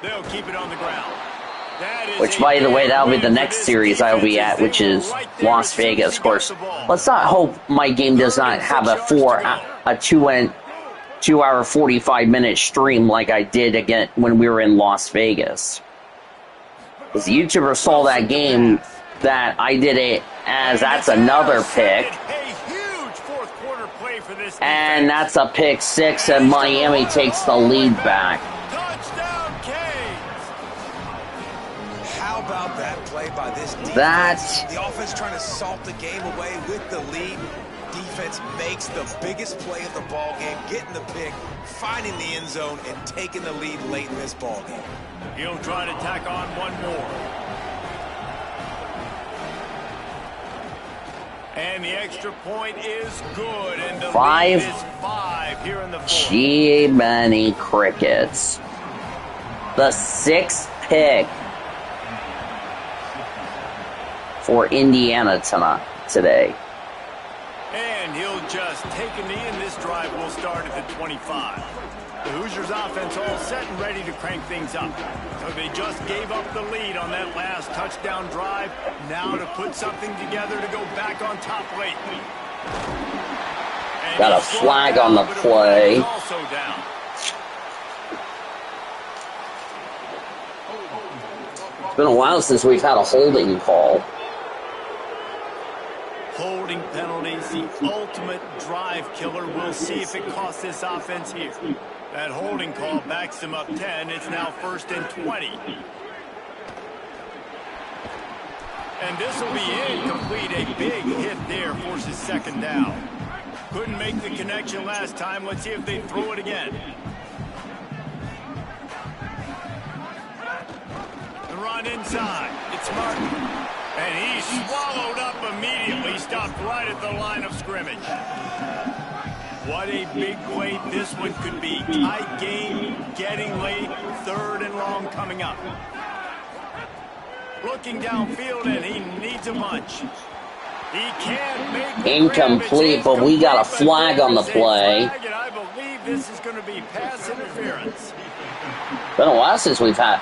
Speaker 2: They'll keep it on the ground.
Speaker 1: Which, by the way, that'll be the next series I'll be at, which is Las Vegas. Of course, let's not hope my game does not have a 2-hour, 45-minute stream like I did again when we were in Las Vegas. Because the YouTuber saw that game that I did it as that's another pick. And that's a pick 6, and Miami takes the lead back.
Speaker 4: How about that play by this defense? The offense trying to salt the game away with the lead. Defense makes the biggest play of the ball game, getting the pick, finding the end zone, and taking the lead late in this ball game.
Speaker 2: He'll try to tack on one more. And the extra point is good. And the lead is 5 here in the 4th.
Speaker 1: Gee, many crickets. The 6th pick for Indiana today.
Speaker 2: And he'll just take a knee, and this drive will start at the 25. The Hoosiers offense all set and ready to crank things up. So they just gave up the lead on that last touchdown drive. Now to put something together to go back on top late. And
Speaker 1: got a flag on the play.
Speaker 2: Also down.
Speaker 1: It's been a while since we've had a holding call.
Speaker 2: Holding penalties, the ultimate drive killer. We'll see if it costs this offense here. That holding call backs them up 10. It's now 1st and 20. And this will be incomplete. A big hit there forces 2nd down. Couldn't make the connection last time. Let's see if they throw it again. The run inside. It's Martin. And he swallowed up immediately, stopped right at the line of scrimmage. What a big play this one could be. Tight game, getting late, 3rd and long coming up. Looking downfield, and he needs a bunch. He can't make the
Speaker 1: incomplete, but we got a flag on the play.
Speaker 2: And I believe this is going to be pass interference.
Speaker 1: Been a while since we've had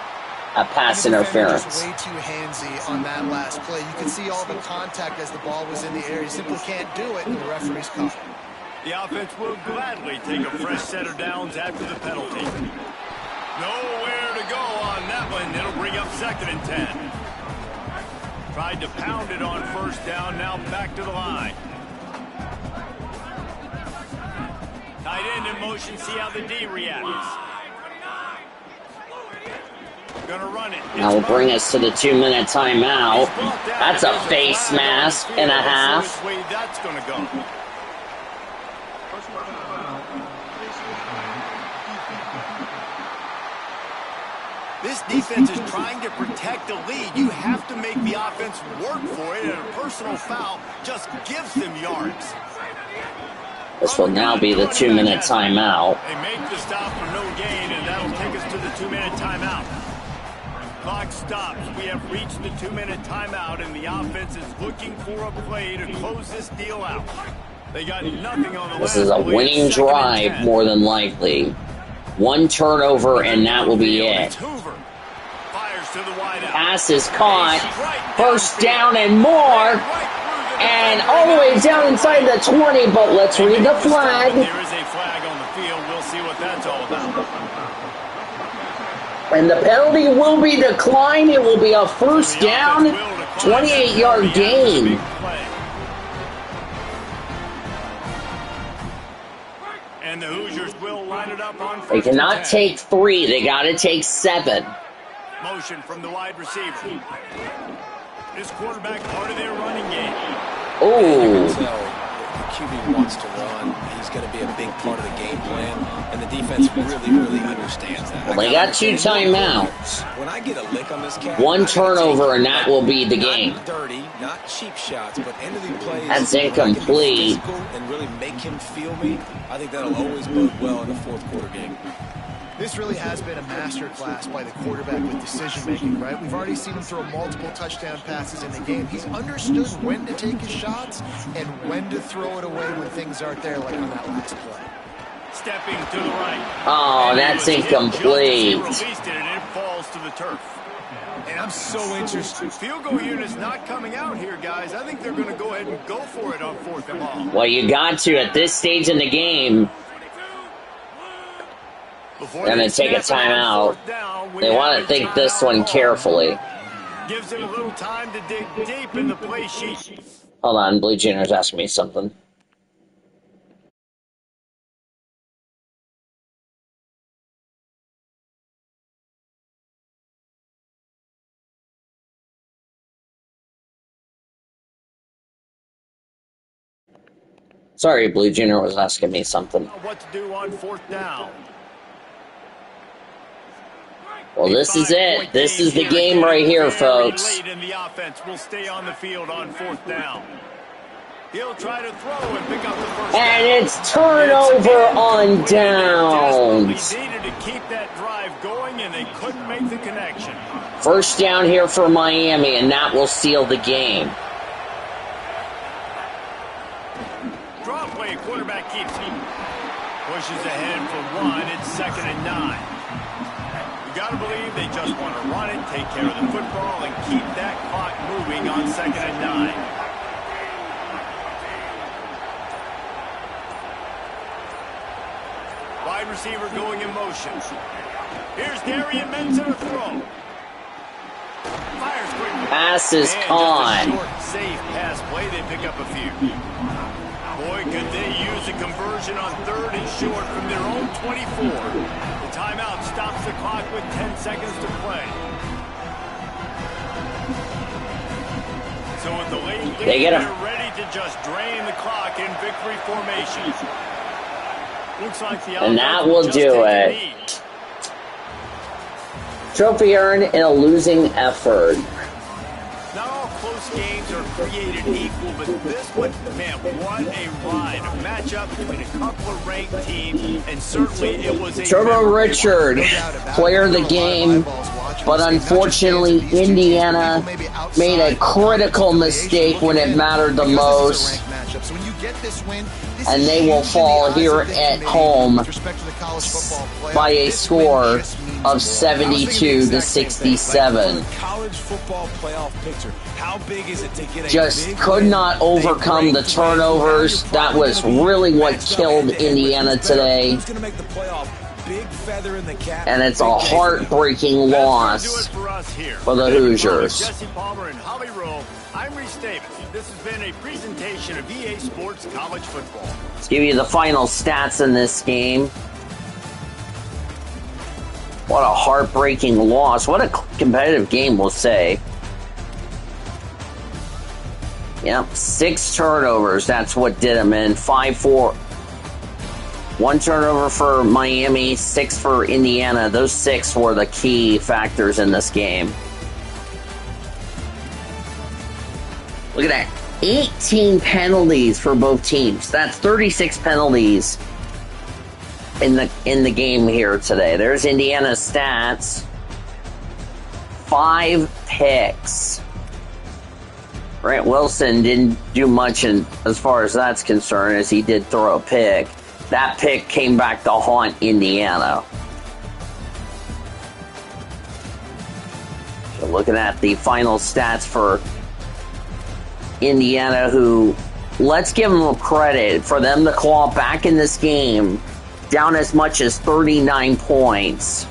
Speaker 1: a pass interference.
Speaker 3: Just way too handsy on that last play. You can see all the contact as the ball was in the air. You simply can't do it, and the referee's caught.
Speaker 2: The offense will gladly take a fresh set of downs after the penalty. Nowhere to go on that one. It'll bring up 2nd and 10. Tried to pound it on 1st down. Now back to the line. Tight end in motion. See how the D reacts. Gonna run it.
Speaker 1: That will bring us to the 2-minute timeout. That's a face mask and a half.
Speaker 2: Which way that's gonna go. This defense is trying to protect the lead. You have to make the offense work for it, and a personal foul just gives them yards.
Speaker 1: This will now be the 2-minute timeout.
Speaker 2: They make the stop for no gain, and that'll take us to the 2-minute timeout. Clock stops. We have reached the 2-minute timeout, and the offense is looking for a play to close this deal out. They got nothing on the
Speaker 1: This is a winning drive, more than likely. One turnover, and that will be it. Pass is caught. 1st down and more. And all the way down inside the 20, but let's read the flag.
Speaker 2: There is a flag on the field. We'll see what that's all about.
Speaker 1: And the penalty will be declined. It will be a 1st down, 28-yard gain.
Speaker 2: And the Hoosiers will line it up on first
Speaker 1: They cannot
Speaker 2: and 10.
Speaker 1: take 3. They got to take 7.
Speaker 2: Motion from the wide receiver. This quarterback part of their running game.
Speaker 1: Ooh.
Speaker 4: The QB wants to run. He's going to be a big part of the game plan, and the defense really understands that.
Speaker 1: Well, they got 2 timeouts.
Speaker 4: When I get a lick on this cat,
Speaker 1: 1 turnover, and that will be the game.
Speaker 4: Not dirty, not cheap shots, but end of the plays.
Speaker 1: That's
Speaker 4: where I can be
Speaker 1: incomplete.
Speaker 4: physical and really make him feel me. I think that'll always bode well in a fourth quarter game.
Speaker 3: This really has been a masterclass by the quarterback with decision-making, right? We've already seen him throw multiple touchdown passes in the game. He's understood when to take his shots and when to throw it away when things aren't there, like on that last play.
Speaker 2: Stepping to the right.
Speaker 1: Oh,
Speaker 2: And
Speaker 1: that's
Speaker 2: he was hit just as he
Speaker 1: incomplete.
Speaker 2: released it, and it falls to the turf.
Speaker 3: And I'm so interested.
Speaker 2: Field goal unit's not coming out here, guys. I think they're going to go ahead and go for it on 4th and long.
Speaker 1: Well, you got to at this stage in the game. Going to take a timeout. They want to think this one carefully.
Speaker 2: Gives it a little time to dig deep in the play sheet.
Speaker 1: Hold on, Blue Junior's asking me something. Sorry, Blue Junior was asking me something.
Speaker 2: What to do on 4th down.
Speaker 1: Well, this is it. This is the game right here, folks.
Speaker 2: Late in the offense will stay on the field on 4th down. He'll try to throw and pick up the first down.
Speaker 1: And it's turnover on downs.
Speaker 2: They needed to keep that drive going, and they couldn't make the connection.
Speaker 1: First down here for Miami, and that will seal the game.
Speaker 2: Draw play, quarterback keeps him. Pushes ahead for 1. It's 2nd and 9. You got to believe they just want to run it, take care of the football, and keep that clock moving on 2nd and 9. Wide receiver going in motion. Here's Darian Menton to throw. Fires quickly.
Speaker 1: Pass is
Speaker 2: And
Speaker 1: on.
Speaker 2: just a short, safe pass play. They pick up a few. Boy, could they use a conversion on 3rd and short from their own 24. The timeout stops the clock with 10 seconds to play. So with the late lead,
Speaker 1: They get a-
Speaker 2: they're ready to just drain the clock in victory formation. Looks like the
Speaker 1: And that
Speaker 2: offense
Speaker 1: will
Speaker 2: just
Speaker 1: do
Speaker 2: take a
Speaker 1: it.
Speaker 2: lead.
Speaker 1: Trophy earned in a losing effort.
Speaker 2: Not all close games are created equal, but this one, man, what a ride. A matchup between a couple of ranked teams, and certainly it was a...
Speaker 1: Turbo Richard, player of the game, but unfortunately Indiana made a critical mistake when it mattered the most, and they will fall here at home by a score of 72-67.
Speaker 4: College football playoff picture. How big is it to get a
Speaker 1: Just
Speaker 4: big
Speaker 1: could
Speaker 4: win,
Speaker 1: not overcome the turnovers. That was really what killed Indiana today.
Speaker 4: Who's going to make the playoff? Big feather in the cap.
Speaker 1: And it's a heartbreaking loss for the Hoosiers.
Speaker 2: Jesse Palmer and Holly Rowe. I'm Reese Davis. This has been a presentation of EA Sports College Football.
Speaker 1: Let's give you the final stats in this game. What a heartbreaking loss. What a competitive game, we'll say. Yep, 6 turnovers. That's what did them in. 5-4. 1 turnover for Miami, 6 for Indiana. Those 6 were the key factors in this game. Look at that. 18 penalties for both teams. That's 36 penalties in the game here today. There's Indiana's stats. 5 picks. Grant Wilson didn't do much as far as that's concerned, as he did throw a pick. That pick came back to haunt Indiana. So looking at the final stats for Indiana, who, let's give them credit for them to claw back in this game, down as much as 39 points.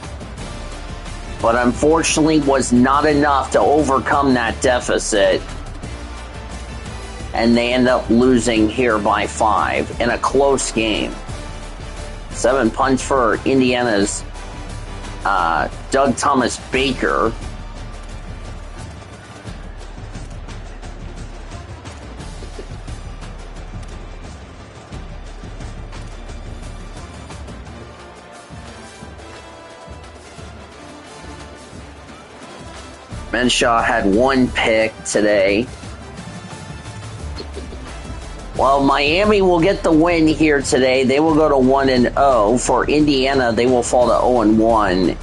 Speaker 1: But unfortunately was not enough to overcome that deficit. And they end up losing here by 5 in a close game. 7 punch for Indiana's Doug Thomas Baker. Menshaw had 1 pick today. Well, Miami will get the win here today. They will go to 1-0. For Indiana, they will fall to 0-1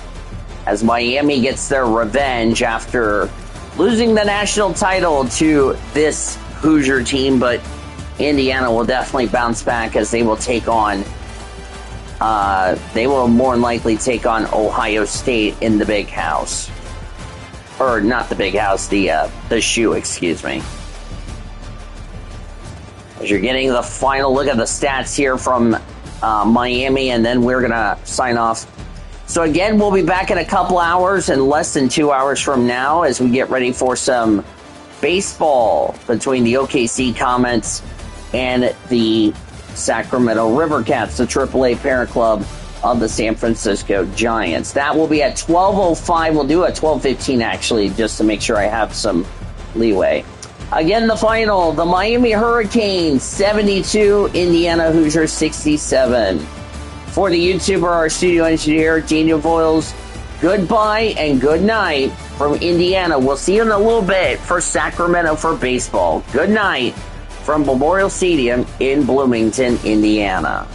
Speaker 1: as Miami gets their revenge after losing the national title to this Hoosier team. But Indiana will definitely bounce back as they will take on, they will more than likely take on Ohio State in the Big House. Or not the Big House, the shoe, excuse me. As you're getting the final look at the stats here from Miami, and then we're going to sign off. So again, we'll be back in a couple hours, in less than 2 hours from now, as we get ready for some baseball between the OKC Comets and the Sacramento River Cats, the AAA parent club of the San Francisco Giants. That will be at 12:05. We'll do it at 12:15, actually, just to make sure I have some leeway. Again, the final, the Miami Hurricanes 72, Indiana Hoosiers 67. For the YouTuber, our studio engineer, Daniel Voiles, goodbye and good night from Indiana. We'll see you in a little bit for Sacramento for baseball. Good night from Memorial Stadium in Bloomington, Indiana.